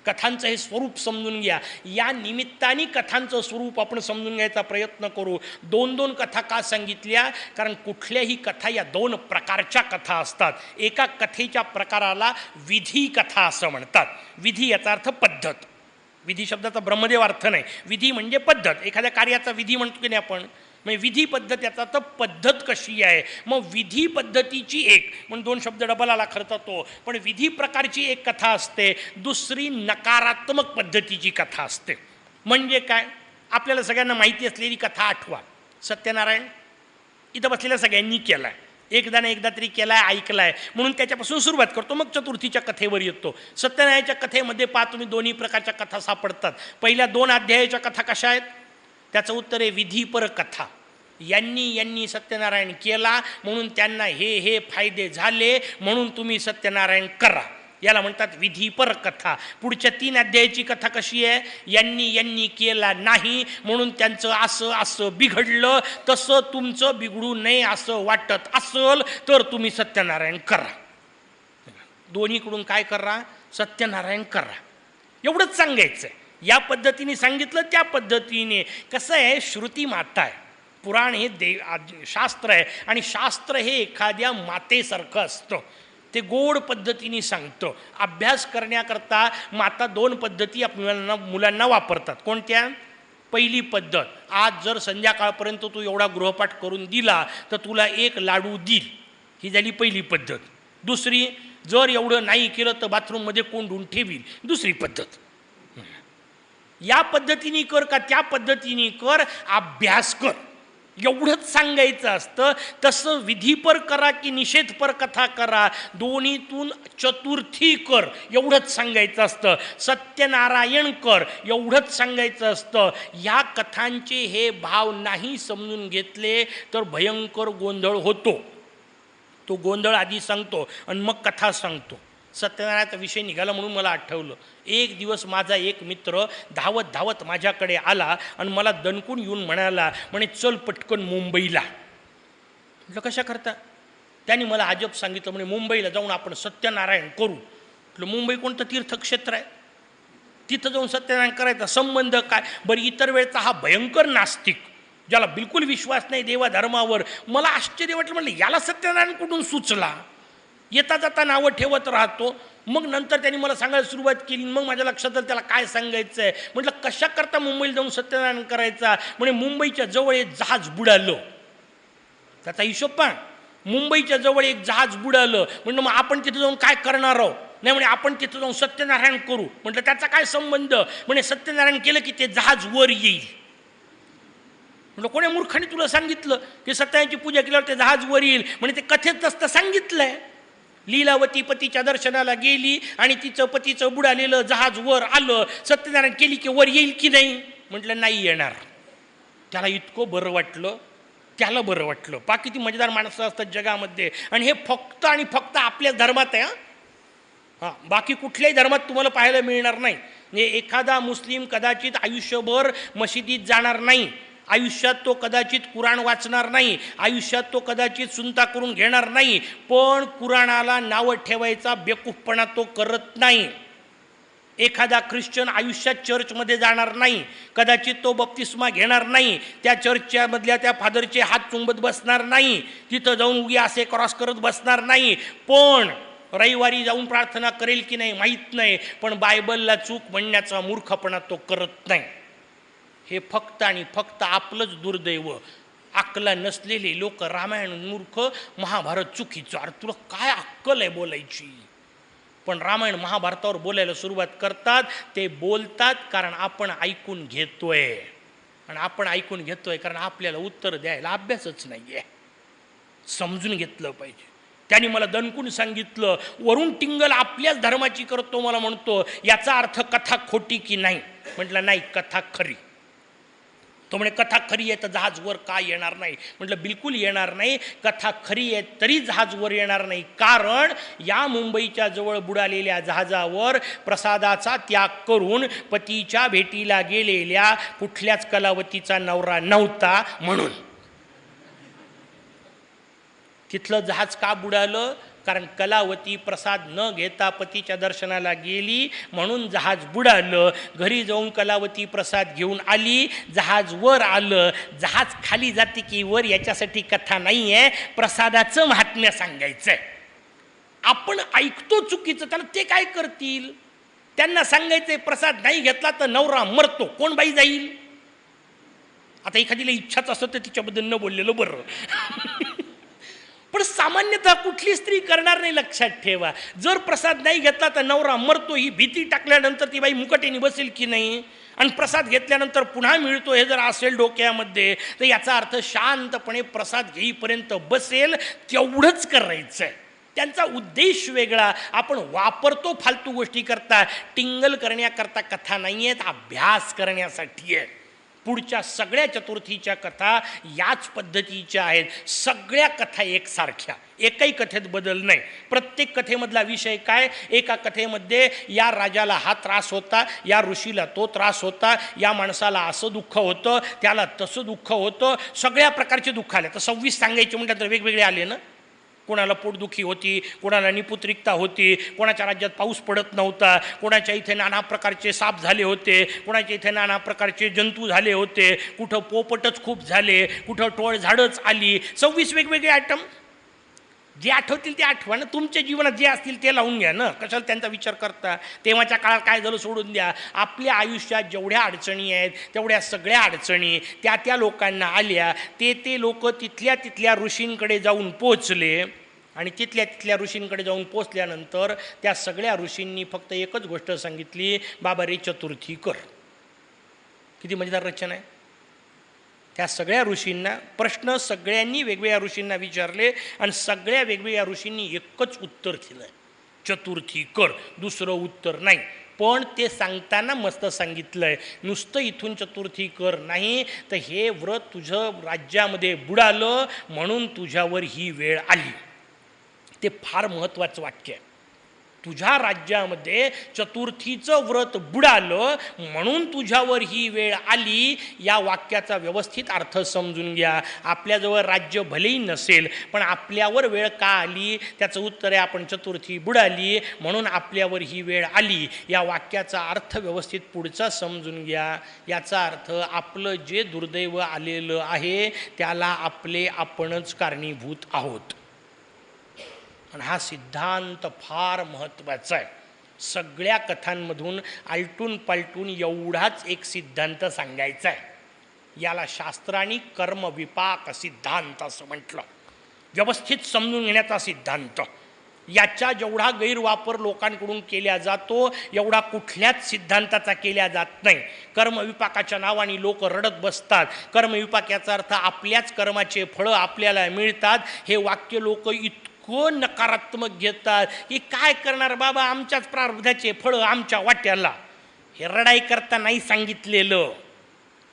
कथांचं हे स्वरूप समजून घ्या. या निमित्ताने कथांचं स्वरूप आपण समजून घ्यायचा प्रयत्न करू. 2-2 कथा का सांगितल्या? कारण कुठल्याही कथा या 2 प्रकारच्या कथा असतात. एका कथेच्या प्रकाराला विधी कथा असं म्हणतात. विधी याचा अर्थ पद्धत. विधी शब्दाचा ब्रह्मदेव अर्थ नाही. विधी म्हणजे पद्धत. एखाद्या कार्याचा विधी म्हणतो की नाही आपण, म्हणजे विधी पद्धत याचा तर पद्धत कशी आहे. मग विधी पद्धतीची एक म्हणून 2 शब्द डबल आला खरं तर तो, पण विधी प्रकारची एक कथा असते, दुसरी नकारात्मक पद्धतीची कथा असते. म्हणजे काय? आपल्याला सगळ्यांना माहिती असलेली कथा आठवा. सत्यनारायण इथं बसलेल्या सगळ्यांनी केला आहे, एकदा ना एकदा तरी केला आहे, ऐकला आहे, म्हणून त्याच्यापासून सुरुवात करतो, मग चतुर्थीच्या कथेवर येतो. सत्यनारायणाच्या कथेमध्ये पहा तुम्ही 2 प्रकारच्या कथा सापडतात. पहिल्या 2 अध्यायाच्या कथा कशा आहेत? त्याचं उत्तर आहे विधीपर कथा. यांनी सत्यनारायण केला म्हणून त्यांना हे फायदे झाले म्हणून तुम्ही सत्यनारायण करा, याला म्हणतात विधीपर कथा. पुढच्या 3 अध्यायाची कथा कशी आहे? यांनी केला नाही म्हणून त्यांचं असं बिघडलं, तसं तुमचं बिघडू नये असं वाटत असल तर तुम्ही सत्यनारायण करा. दोन्हीकडून काय करा? सत्यनारायण करा, एवढंच सांगायचं आहे. या पद्धतीने सांगितलं, त्या पद्धतीने. कसं आहे, श्रुती माता आहे, पुराण हे शास्त्र आहे, आणि शास्त्र हे एखाद्या मातेसारखं असतं. ते गोड पद्धतीने सांगतं. अभ्यास करण्याकरता माता 2 पद्धती मुलांना वापरतात. कोणत्या? पहिली पद्धत, आज जर संध्याकाळपर्यंत तू एवढा गृहपाठ करून दिला तर तुला 1 लाडू देईल, ही झाली पहिली पद्धत. दुसरी, जर एवढं नाही केलं तर बाथरूममध्ये कोंडून ठेवील, दुसरी पद्धत. या पद्धतीने कर का त्या पद्धतीने कर, अभ्यास कर, एवढंच सांगायचं असतं. तसं विधीपर करा की निषेधपर कथा करा, दोन्हीतून चतुर्थी कर, एवढंच सांगायचं असतं. सत्यनारायण कर, एवढंच सांगायचं असतं. या कथांचे हे भाव नाही समजून घेतले तर भयंकर गोंधळ होतो. तो गोंधळ आधी सांगतो आणि मग कथा सांगतो. सत्यनारायणाचा विषय निघाला म्हणून मला आठवलं, एक दिवस माझा एक मित्र धावत माझ्याकडे आला आणि मला दणकून येऊन म्हणे चल पटकन मुंबईला. म्हटलं कशा करता? त्यांनी मला अजब सांगितलं, म्हणे मुंबईला जाऊन आपण सत्यनारायण करू. म्हटलं मुंबई कोणतं तीर्थक्षेत्र आहे, तिथं जाऊन सत्यनारायण करायचा संबंध काय? बरं, इतर वेळचा हा भयंकर नास्तिक ज्याला बिलकुल विश्वास नाही देवाधर्मावर, मला आश्चर्य वाटलं. म्हटलं याला सत्यनारायण कुठून सुचला? येता जाता नावं ठेवत राहतो. मग नंतर त्यांनी मला सांगायला सुरुवात केली. मग माझ्या लक्षात आलं त्याला काय सांगायचं आहे. म्हटलं कशा करता मुंबईला जाऊन सत्यनारायण करायचा? म्हणजे मुंबईच्या जवळ एक जहाज बुडालं. त्याचा हिशोब पण, मुंबईच्या जवळ एक जहाज बुडालं. म्हटलं मग आपण तिथं जाऊन काय करणार आहोत? नाही म्हणे आपण तिथं जाऊन सत्यनारायण करू. म्हटलं त्याचा काय संबंध? म्हणे सत्यनारायण केलं की ते जहाज वर येईल. म्हटलं कोण्या मूर्खाने तुला सांगितलं की सत्यनारायणाची पूजा केल्यावर ते जहाज वर येईल? म्हणे ते कथेत असतं सांगितलंय. लीलावती पतीच्या दर्शनाला गेली आणि तिचं पतीचं बुडालेलं जहाज वर आलं. सत्यनारायण केली की वर येईल की नाही? म्हटलं नाही येणार. त्याला इतकं बरं वाटलं, त्याला बरं वाटलं. पहा किती मजेदार माणसं असतात जगामध्ये. आणि हे फक्त आणि फक्त आपल्या धर्मात आहे. हां, बाकी कुठल्याही धर्मात तुम्हाला पाहायला मिळणार नाही. म्हणजे एखादा मुस्लिम कदाचित आयुष्यभर मशिदीत जाणार नाही, आयुष्यात तो कदाचित कुराण वाचणार नाही, आयुष्यात तो कदाचित सुनता करून घेणार नाही, पण कुराणाला नावं ठेवायचा बेकूफपणा तो करत नाही. एखादा ख्रिश्चन आयुष्यात चर्चमध्ये जाणार नाही, कदाचित तो बप्तिस्मा घेणार नाही, त्या चर्चच्या मधल्या त्या फादरचे हात चुंबत बसणार नाही, तिथं जाऊन उगी असे क्रॉस करत बसणार नाही, पण रविवारी जाऊन प्रार्थना करेल की नाही माहीत नाही, पण बायबलला चूक म्हणण्याचा मूर्खपणा तो करत नाही. हे फक्त आणि फक्त आपलंच दुर्दैव. अक्कला नसलेले लोक रामायण मूर्ख, महाभारत चुकीचं. अरे तुला काय अक्कल आहे बोलायची? पण रामायण महाभारतावर बोलायला सुरुवात करतात. ते बोलतात कारण आपण ऐकून घेतोय, आणि आपण ऐकून घेतोय कारण आपल्याला उत्तर द्यायला अभ्यासच नाही आहे. समजून घेतलं पाहिजे. त्यांनी मला दणकून सांगितलं, वरून टिंगल आपल्याच धर्माची करतो मला म्हणतो, याचा अर्थ कथा खोटी की नाही? म्हटलं नाही, कथा खरी. तो म्हणे कथा खरी आहे तर जहाज वर का येणार नाही? म्हटलं बिलकुल येणार नाही. कथा खरी आहे तरी जहाज वर येणार नाही, कारण या मुंबईच्या जवळ बुडालेल्या जहाजावर प्रसादाचा त्याग करून पतीच्या भेटीला गेलेल्या कुठल्याच कलावतीचा नवरा नव्हता म्हणून. तिथलं जहाज का बुडालं? कारण कलावती प्रसाद न घेता पतीच्या दर्शनाला गेली म्हणून जहाज बुडालं. घरी जाऊन कलावती प्रसाद घेऊन आली, जहाज वर आलं. जहाज खाली जाते की वर याच्यासाठी कथा नाही आहे, प्रसादाचं महात्म्य सांगायचं आहे. आपण ऐकतो चुकीचं, त्याला ते काय करतील? त्यांना सांगायचंय प्रसाद नाही घेतला तर नवरा मरतो, कोण बाई जाईल? आता एखादीला इच्छाच असतं तर तिच्याबद्दल न बोललेलं बरं. पण सामान्यतः कुठली स्त्री करणार नाही, लक्षात ठेवा. जर प्रसाद नाही घेतला तर नवरा मरतो ही भीती टाकल्यानंतर ती बाई मुकटीने बसेल की नाही? आणि प्रसाद घेतल्यानंतर पुन्हा मिळतो हे जर असेल डोक्यामध्ये, तर याचा अर्थ शांतपणे प्रसाद घेईपर्यंत बसेल. तेवढंच करायचं आहे. त्यांचा उद्देश वेगळा. आपण वापरतो फालतू गोष्टी करता, टिंगल करण्याकरता कथा नाही आहेत, अभ्यास करण्यासाठी आहे. पुढच्या सगळ्या चतुर्थीच्या कथा याच पद्धतीच्या आहेत. सगळ्या कथा एकसारख्या, एकही कथेत बदल नाही. प्रत्येक कथेमधला विषय काय? एका कथेमध्ये या राजाला हा त्रास होता, या ऋषीला तो त्रास होता, या माणसाला असं दुःख होतं, त्याला तसं दुःख होतं. सगळ्या प्रकारचे दुःख आले. तर 26 सांगायचे म्हटलं तर वेगवेगळे आले ना. कोणाला पोटदुखी होती, कोणाला निपुत्रिकता होती, कोणाच्या राज्यात पाऊस पडत नव्हता, कोणाच्या इथे नाना प्रकारचे साप झाले होते, कोणाच्या इथे नाना प्रकारचे जंतू झाले होते, कुठं पोपटच खूप झाले, कुठं टोळझाडच आली. 26 वेगवेगळे आयटम. जे आठवतील ते आठवा ना. तुमच्या जीवनात जे असतील ते लावून घ्या ना. कशाला त्यांचा विचार करता? तेव्हाच्या काळात काय झालं सोडून द्या. आपल्या आयुष्यात जेवढ्या अडचणी आहेत तेवढ्या सगळ्या अडचणी त्या लोकांना आल्या. ते लोक तिथल्या ऋषींकडे जाऊन पोचले आणि तिथल्या ऋषींकडे जाऊन पोचल्यानंतर त्या सगळ्या ऋषींनी फक्त एकच गोष्ट सांगितली, बाबा रे चतुर्थी कर. किती मजेदार रचना आहे. त्या सगळ्या ऋषींना प्रश्न सगळ्यांनी वेगवेगळ्या ऋषींना विचारले आणि सगळ्या वेगवेगळ्या ऋषींनी एकच उत्तर दिलं, चतुर्थी कर. दुसरं उत्तर नाही. पण ते सांगताना मस्त सांगितलं आहे, नुसतं इथून चतुर्थी कर नाही, तर हे व्रत तुझं राज्यामध्ये बुडालं म्हणून तुझ्यावर ही वेळ आली. ते फार महत्त्वाचं वाक्य आहे. तुझ्या राज्यामध्ये चतुर्थीचं व्रत बुडालं म्हणून तुझ्यावर ही वेळ आली. या वाक्याचा व्यवस्थित अर्थ समजून घ्या. आपल्याजवळ राज्य भलेही नसेल पण आपल्यावर वेळ का आली? त्याचं उत्तर आहे आपण चतुर्थी बुडाली म्हणून आपल्यावर ही वेळ आली. या वाक्याचा अर्थ व्यवस्थित पुढचा समजून घ्या. याचा अर्थ आपलं जे दुर्दैव आलेलं आहे त्याला आपले आपणच कारणीभूत आहोत. आणि हा सिद्धांत फार महत्त्वाचा आहे. सगळ्या कथांमधून आलटून पालटून एवढाच एक सिद्धांत सांगायचा आहे. याला शास्त्रांनी कर्मविपाक सिद्धांत असं म्हटलं. व्यवस्थित समजून घेण्याचा सिद्धांत. याचा जेवढा गैरवापर लोकांकडून केला जातो एवढा कुठल्याच सिद्धांताचा केला जात नाही. कर्मविपाकाच्या नावाने लोक रडत बसतात. कर्मविपाक याचा अर्थ आपल्याच कर्माचे फळं आपल्याला मिळतात. हे वाक्य लोक कोण नकारात्मक घेतात की काय करणार बाबा, आमच्याच प्रारब्धाचे फळं आमच्या वाट्याला. हे रडाई करता नाही सांगितलेलं.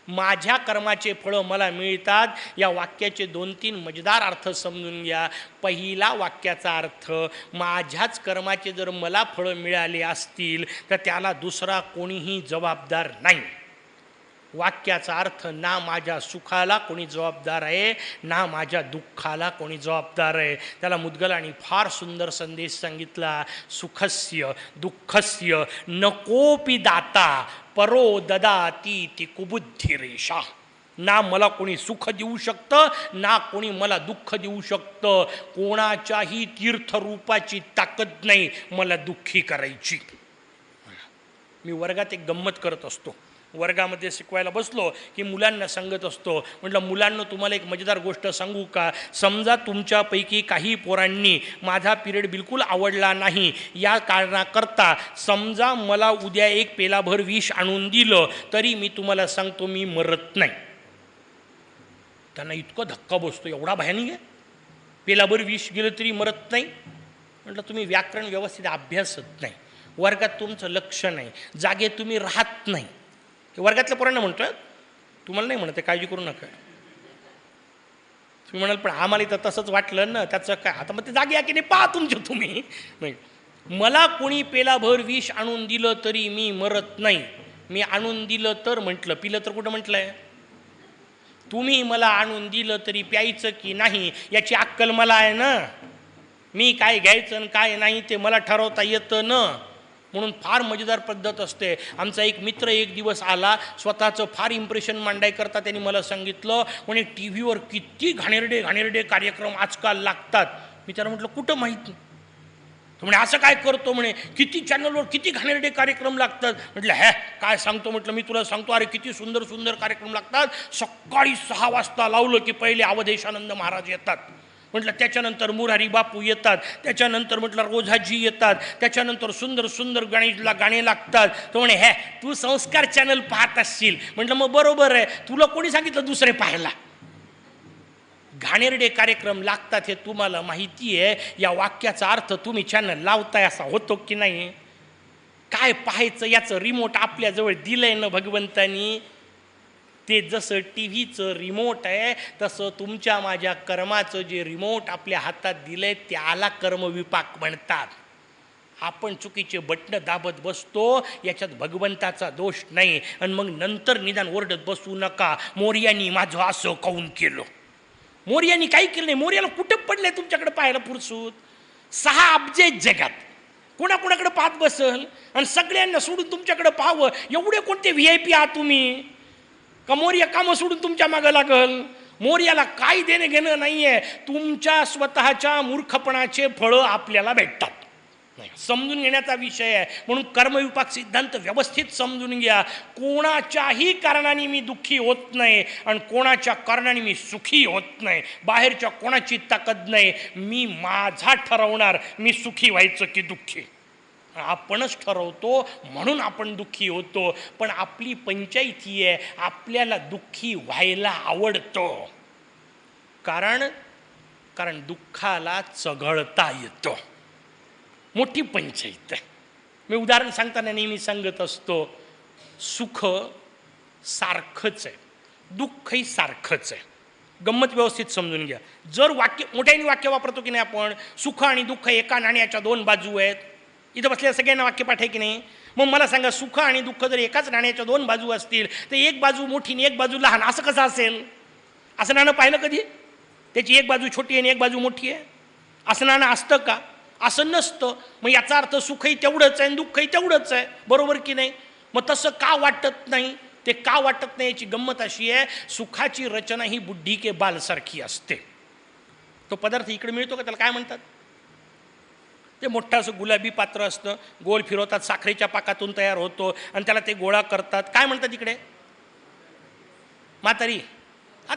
माझ्या कर्माचे फळं मला मिळतात. या वाक्याचे 2-3 मजेदार अर्थ समजून घ्या. पहिला वाक्याचा अर्थ, माझ्याच कर्माचे जर मला फळं मिळाले असतील तर त्याला दुसरा कोणीही जबाबदार नाही. वाक्याचा अर्थ, ना माझ्या सुखाला कोणी जबाबदार आहे ना माझ्या दुःखाला कोणी जबाबदार आहे. त्याला मुद्गलांनी फार सुंदर संदेश सांगितला, सुखस्य दुःखस्य नकोपि दाता परो ददाती ती कुबुद्धिरेषा. ना मला कोणी सुख देऊ शकतं ना कोणी मला दुःख देऊ शकतं. कोणाच्याही तीर्थरूपाची ताकद नाही मला दुःखी करायची. मी वर्गात एक गंमत करत असतो. वर्गामध्ये शिकवायला बसलो की मुलांना सांगत असतो, म्हटलं मुलांना तुम्हाला एक मजेदार गोष्ट सांगू का? समजा तुमच्यापैकी काही पोरांनी माझा पिरियड बिलकुल आवडला नाही, या कारणाकरता समजा मला उद्या एक पेलाभर विष आणून दिलं तरी मी तुम्हाला सांगतो मी मरत नाही. त्यांना इतकं धक्का बसतो, एवढा भयानक आहे? पेलाभर विष गेलं तरी मरत नाही? म्हटलं तुम्ही व्याकरण व्यवस्थित अभ्यासत नाही, वर्गात तुमचं लक्ष नाही, जागे तुम्ही राहत नाही. वर्गातल्या पोरांना म्हणतोय. तुम्हाला नाही म्हणते, काळजी करू नका. तुम्ही म्हणाल पण आम्हाला तर तसंच वाटलं ना, त्याचं काय आता मग ते जागे की नाही पहा तुमचे तुम्ही. नाही, मला कोणी पेलाभर विष आणून दिलं तरी मी मरत नाही. मी आणून दिलं तर म्हटलं, पिलं तर कुठं म्हटलंय? तुम्ही मला आणून दिलं तरी प्यायचं की नाही याची अक्कल मला आहे ना. मी काय घ्यायचं आणि काय नाही ते मला ठरवता येतं ना. म्हणून फार मजेदार पद्धत असते. आमचा एक मित्र एक दिवस आला, स्वतःचं फार इम्प्रेशन मांडायकरता त्यांनी मला सांगितलं, म्हणे टी व्हीवर किती घाणेरडे कार्यक्रम आजकाल लागतात. मी त्याला म्हटलं कुठं माहीत नाही. तो म्हणे असं काय करतो म्हणे, किती चॅनलवर किती घाणेरडे कार्यक्रम लागतात. म्हटलं काय सांगतो म्हटलं, मी तुला सांगतो अरे किती सुंदर सुंदर कार्यक्रम लागतात. सकाळी 6 वाजता लावलं की पहिले अवधेशानंद महाराज येतात. म्हटलं त्याच्यानंतर मुरारी बापू येतात. त्याच्यानंतर म्हटलं रोझाजी येतात. त्याच्यानंतर सुंदर सुंदर गणेशला गाणे लागतात. तो म्हणे तू संस्कार चॅनल पाहत असशील. म्हटलं मग बरोबर आहे, तुला कोणी सांगितलं दुसरे पाहायला? घाणेरडे कार्यक्रम लागतात हे तुम्हाला माहिती आहे. या वाक्याचा अर्थ तुम्ही चॅनल लावताय असा होतो की नाही? काय पाहायचं याचं रिमोट आपल्याजवळ दिलंय ना भगवंतानी. ते जसं टी व्हीचं रिमोट आहे तसं तुमच्या माझ्या कर्माचं जे रिमोट आपल्या हातात दिलंय त्याला कर्मविपाक म्हणतात. आपण चुकीचे बटणं दाबत बसतो, याच्यात भगवंताचा दोष नाही. आणि मग नंतर निदान ओरडत बसू नका, मोर्यानी माझं असं काऊन केलं. मोर्यानी काही केलं नाही. मोर्याला कुठं पडलंय तुमच्याकडे पाहायला पुरसूत? 6 अब्ज जगात, कोणाकोणाकडे पाहत बसल आणि सगळ्यांना सोडून तुमच्याकडे पाहावं. एवढे कोणते VIP आहात तुम्ही का मोर्या कामं सोडून तुमच्या मागं लागल? मोर्याला काही देणं घेणं नाही आहे. तुमच्या स्वतःच्या मूर्खपणाचे फळं आपल्याला भेटतात. समजून घेण्याचा विषय आहे. म्हणून कर्मविपाक सिद्धांत व्यवस्थित समजून घ्या. कोणाच्याही कारणाने मी दुःखी होत नाही आणि कोणाच्या कारणाने मी सुखी होत नाही. बाहेरच्या कोणाची ताकद नाही. मी माझा ठरवणार मी सुखी व्हायचं की दुःखी. आपणच ठरवतो म्हणून आपण दुःखी होतो. पण आपली पंचायती आहे, आपल्याला दुःखी व्हायला आवडतं. कारण दुःखाला चघळता येतं. मोठी पंचायत आहे. मी उदाहरण सांगताना नेहमी सांगत असतो, सुख सारखंच आहे, दुःखही सारखंच आहे. गंमत व्यवस्थित समजून घ्या. जर मोठ्याने वाक्य वापरतो की नाही आपण, सुख आणि दुःख एका नाण्याच्या 2 बाजू आहेत. इथं बसलेल्या सगळ्यांना वाक्यपाठ आहे की नाही? मग मला सांगा, सुख आणि दुःख जर एकाच नाण्याच्या 2 बाजू असतील तर एक बाजू मोठी आणि एक बाजू लहान असं कसं असेल? असं नाणं पाहिलं कधी? त्याची एक बाजू छोटी आणि एक बाजू मोठी आहे. असं नाणं असतं का? असं नसतं. मग याचा अर्थ सुखही तेवढंच आहे आणि दुःखही तेवढंच आहे, बरोबर की नाही? मग तसं का वाटत नाही? ते का वाटत नाही याची गंमत अशी आहे, सुखाची रचना ही बुड्ढी के बालसारखी असते. तो पदार्थ इकडे मिळतो का? त्याला काय म्हणतात? ते मोठं असं गुलाबी पात्र असतं, गोल फिरवतात, साखरेच्या पाकातून तयार होतो आणि त्याला ते गोळा करतात. काय म्हणतात इकडे? म्हातारी.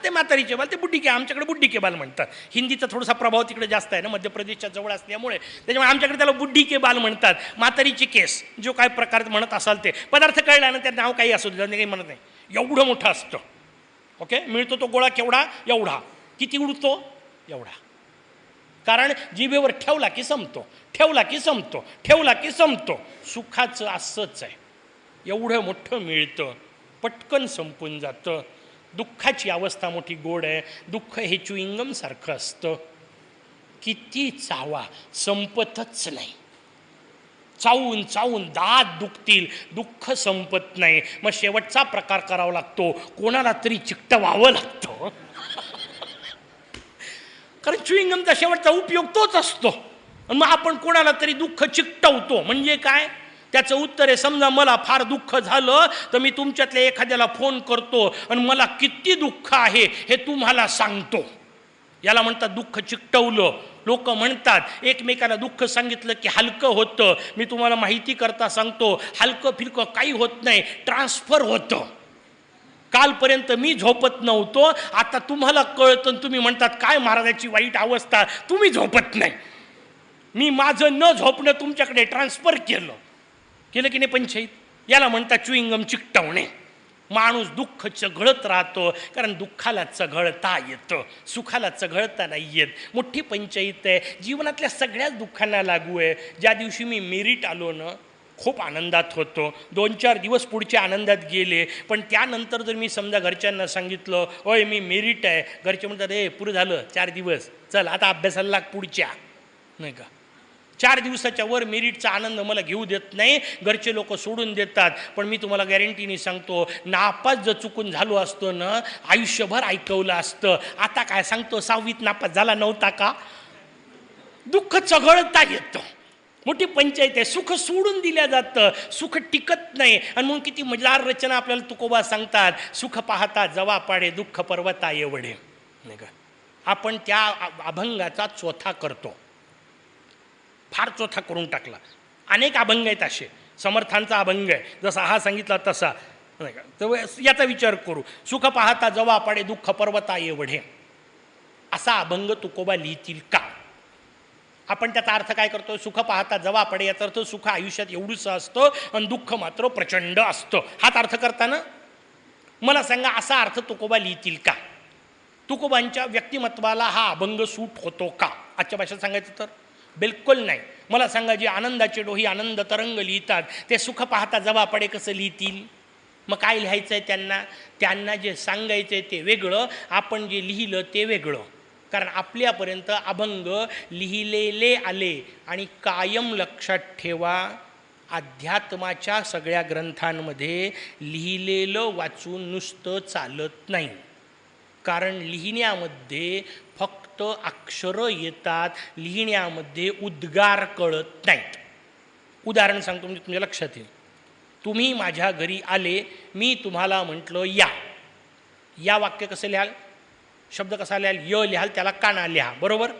ते म्हातारीचे बाल, ते बुड्ढी के, आमच्याकडे बुड्ढी के बाल म्हणतात. हिंदीचा थोडासा प्रभाव तिकडे जास्त आहे ना, मध्य प्रदेशच्या जवळ असल्यामुळे, त्याच्यामुळे आमच्याकडे त्याला बुड्ढी के बाल म्हणतात. म्हातारीची केस, जो काय प्रकार म्हणत असाल ते. पदार्थ कळला ना, त्यात नाव काही असू दे, काही म्हणत नाही. एवढं मोठं असतं. ओके, मिळतो तो गोळा केवढा? एवढा. किती उडतो? एवढा. कारण जिभेवर ठेवला की संपतो, ठेवला की संपतो, ठेवला की संपतो. सुखाचं असंच आहे. एवढं मोठं मिळतं, पटकन संपून जातं. दुःखाची अवस्था मोठी गोड आहे. दुःख हे च्युइंगम सारखं असतं. किती चावा, संपतच नाही. चावून चावून दात दुखतील, दुःख संपत नाही. मग शेवटचा प्रकार करावा लागतो, कोणाला तरी चिकटवावं लागतं. कारण च्युइंगमचा शेवटचा उपयोग तोच असतो. आणि मग आपण कोणाला तरी दुःख चिकटवतो. म्हणजे काय? त्याचं उत्तर आहे, समजा मला फार दुःख झालं तर मी तुमच्यातल्या एखाद्याला फोन करतो आणि मला किती दुःख आहे हे तुम्हाला सांगतो. याला म्हणतात दुःख चिकटवलं. लोक म्हणतात एकमेकाला दुःख सांगितलं की हलकं होतं. मी तुम्हाला माहिती करता सांगतो, हलकं फिलकं काही होत नाही, ट्रान्सफर होतं. कालपर्यंत मी झोपत नव्हतो, आता तुम्हाला कळतं, तुम्ही म्हणतात काय महाराजाची वाईट अवस्था, तुम्ही झोपत नाही. मी माझं न झोपणं तुमच्याकडे ट्रान्सफर केलं की नाही पंचायत? याला म्हणतात च्युइंगम चिकटवणे. माणूस दुःख चघळत राहतो, कारण दुःखाला चघळता येतं, सुखाला चघळता नाही येत. मोठी पंचायत आहे, जीवनातल्या सगळ्याच दुःखांना लागू आहे. ज्या दिवशी मी मेरिट आलो ना, खूप आनंदात होतो. 2-4 दिवस पुढच्या आनंदात गेले, पण त्यानंतर जर मी समजा घरच्यांना सांगितलं ओय मी मेरिट आहे, घरचे म्हणतात हे पुरं झालं 4 दिवस, चल आता अभ्यासाला लाग पुढच्या, नाही का. 4 दिवसाच्या वर मेरिटचा आनंद मला घेऊ देत नाही, घरचे लोक सोडून देतात. पण मी तुम्हाला गॅरंटीने सांगतो, नापास जर चुकून झालो असतो ना, आयुष्यभर ऐकवलं असतं. आता काय सांगतो, 6वीत नापास झाला नव्हता का? दुःख चघळता येतं, मोठी पंचायत आहे. सुख सोडून दिल्या जातं, सुख टिकत नाही. आणि म्हणून किती मजेदार रचना आपल्याला तुकोबा सांगतात, सुख पाहता जवा पाडे दुःख पर्वता एवढे, नाही का. आपण त्या अभंगाचा चोथा करतो, फार चोथा करून टाकला. अनेक अभंग आहेत असे, समर्थांचा अभंग आहे जसा हा सांगितला तसा, नाही का. तर याचा विचार करू. सुख पाहता जवा पाडे दुःख पर्वता एवढे, असा अभंग तुकोबा लिहितील का? आपण त्याचा अर्थ काय करतो? सुख पाहता जवा पडे, याचा अर्थ सुख आयुष्यात एवढंसं असतं आणि दुःख मात्र प्रचंड असतं, हाच अर्थ करताना मला सांगा असा अर्थ तुकोबा लिहितील का? तुकोबांच्या व्यक्तिमत्वाला हा अभंग सूट होतो का? आजच्या भाषेत सांगायचं तर बिलकुल नाही. मला सांगा, जे आनंदाचे डोही आनंद तरंग लिहितात ते सुख पाहता जवा पडे कसं लिहितील? मग काय लिहायचं आहे त्यांना? त्यांना जे सांगायचं आहे ते वेगळं, आपण जे लिहिलं ते वेगळं. कारण आपल्यापर्यंत अभंग लिहिलेले आले. आणि कायम लक्षात ठेवा, अध्यात्माच्या सगळ्या ग्रंथांमध्ये लिहिलेलं वाचून नुसतं चालत नाही. कारण लिहिण्यामध्ये फक्त अक्षरं येतात, लिहिण्यामध्ये उद्गार कळत नाहीत. उदाहरण सांगतो म्हणजे तुमच्या लक्षात येईल. तुम्ही माझ्या घरी आले, मी तुम्हाला म्हटलं या. या वाक्य कसं लिहाल? शब्द कसा लिहाल? य लिहाल, त्याला काना लिहा, बरोबर.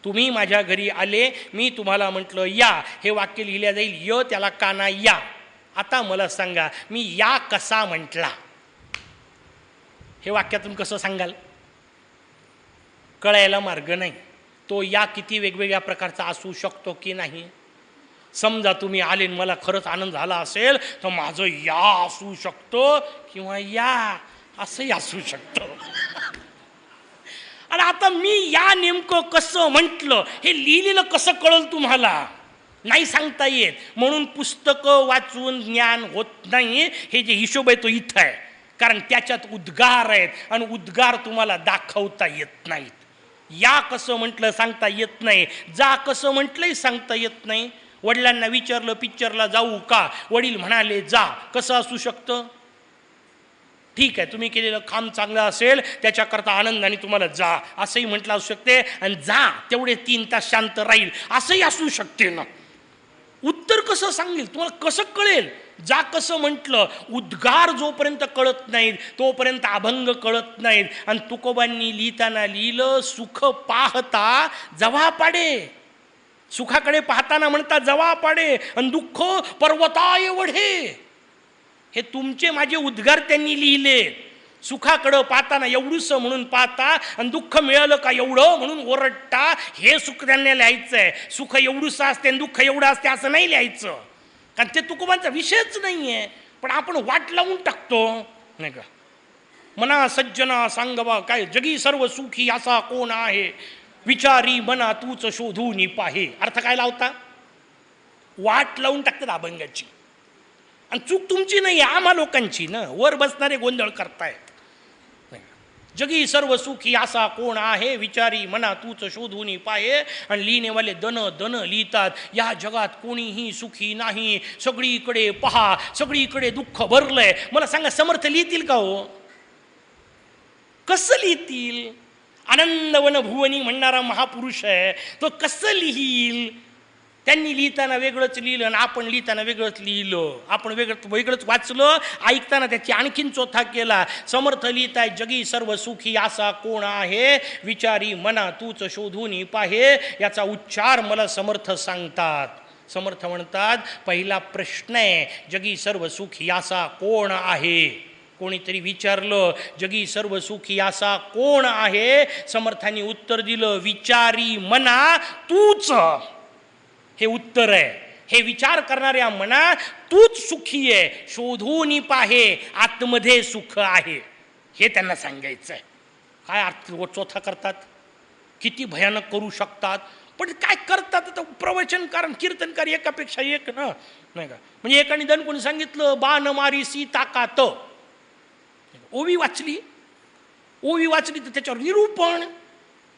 तुम्ही माझ्या घरी आले, मी तुम्हाला म्हटलं या, हे वाक्य लिहिल्या जाईल य, त्याला काना या. आता मला सांगा, मी या कसा म्हटला? हे वाक्यातून कसं सांगाल? कळायला मार्ग नाही. तो या किती वेगवेगळ्या प्रकारचा असू शकतो की नाही? समजा तुम्ही आले, मला खरंच आनंद झाला असेल तर माझं या असू शकतो किंवा या असंही असू शकतं. आणि आता मी या नेमकं कसं म्हटलं, हे लिहिलेलं कसं कळलं तुम्हाला? नाही सांगता येत. म्हणून पुस्तकं वाचून ज्ञान होत नाही. हे जे हिशोब आहे तो इथं आहे, कारण त्याच्यात उद्गार आहेत आणि उद्गार तुम्हाला दाखवता येत नाहीत. या कसं म्हटलं सांगता येत नाही, जा कसं म्हटलंही सांगता येत नाही. वडिलांना विचारलं पिक्चरला जाऊ का, वडील म्हणाले जा, कसं असू शकतं? ठीक आहे, तुम्ही केलेलं काम चांगलं असेल त्याच्याकरता आनंदाने तुम्हाला जा असंही म्हटलं असू शकते. आणि जा तेवढे 3 तास शांत राहील असंही असू शकते ना. उत्तर कसं सांगेल तुम्हाला? कसं कळेल? जा कसं म्हटलं, उद्गार जोपर्यंत कळत नाहीत तोपर्यंत अभंग कळत नाहीत. आणि तुकोबांनी लिहिताना लिहिलं, सुख पाहता जवा पाडे. सुखाकडे पाहताना म्हणता जवा पाडे, आणि दुःख पर्वता एवढे. हे तुमचे माझे उद्गार त्यांनी लिहिले. सुखाकडं पाहताना एवढूसं म्हणून पाहता, आणि दुःख मिळालं का एवढं म्हणून ओरडता. हे सुख त्यांना लिहायचं आहे. सुख एवढूसं असते आणि दुःख एवढं असते असं नाही लिहायचं, कारण ते तुकोबांचा विषयच नाही आहे. पण आपण वाट लावून टाकतो, नाही का. मना सज्जना सांगवा काय, जगी सर्व सुखी असा कोण आहे, विचारी मना तूच शोधून पाहे. अर्थ काय लावता? वाट लावून टाकतात अभंगाची. आणि चूक तुमची नाही आहे, आम्हा लोकांची ना. वर बसणारे गोंधळ करतायत. जगी सर्व सुखी असा कोण आहे, विचारी मना तूच शोधून पाहे. आणि लिहिणेवाले दन दन लिहितात, या जगात कोणीही सुखी नाही, सगळीकडे पहा, सगळीकडे दुःख भरलंय. मला सांगा, समर्थ लिहितील का हो? कसं लिहितील? आनंदवन भुवनी म्हणणारा महापुरुष आहे, तो कसं लिहील? त्यांनी लिहिताना वेगळंच लिहिलं आणि आपण लिहिताना वेगळंच लिहिलं. आपण वेगळंच वाचलं, ऐकताना त्याची आणखीन चोथा केला. समर्थ लिहिताय, जगी सर्व सुखी असा कोण आहे, विचारी मना तूच शोधून पाहे. याचा उच्चार मला समर्थ सांगतात. समर्थ म्हणतात, पहिला प्रश्न आहे, जगी सर्व सुखी असा कोण आहे? कोणीतरी विचारलं, जगी सर्व सुखी असा कोण आहे? समर्थांनी उत्तर दिलं, विचारी मना तूच. हे उत्तर आहे. हे विचार करणाऱ्या मना तूच सुखी आहे, शोधून पाहे, आतमध्ये सुख आहे. हे त्यांना सांगायचं आहे. काय अर्थ चोथा करतात, किती भयानक करू शकतात. पण काय करतात तर प्रवचनकार कीर्तनकार एकापेक्षा एक ना, नाही का. म्हणजे एकाने दणकून सांगितलं बाण मारीसी ताकात, ओवी वाचली तर त्याच्यावर निरूपण.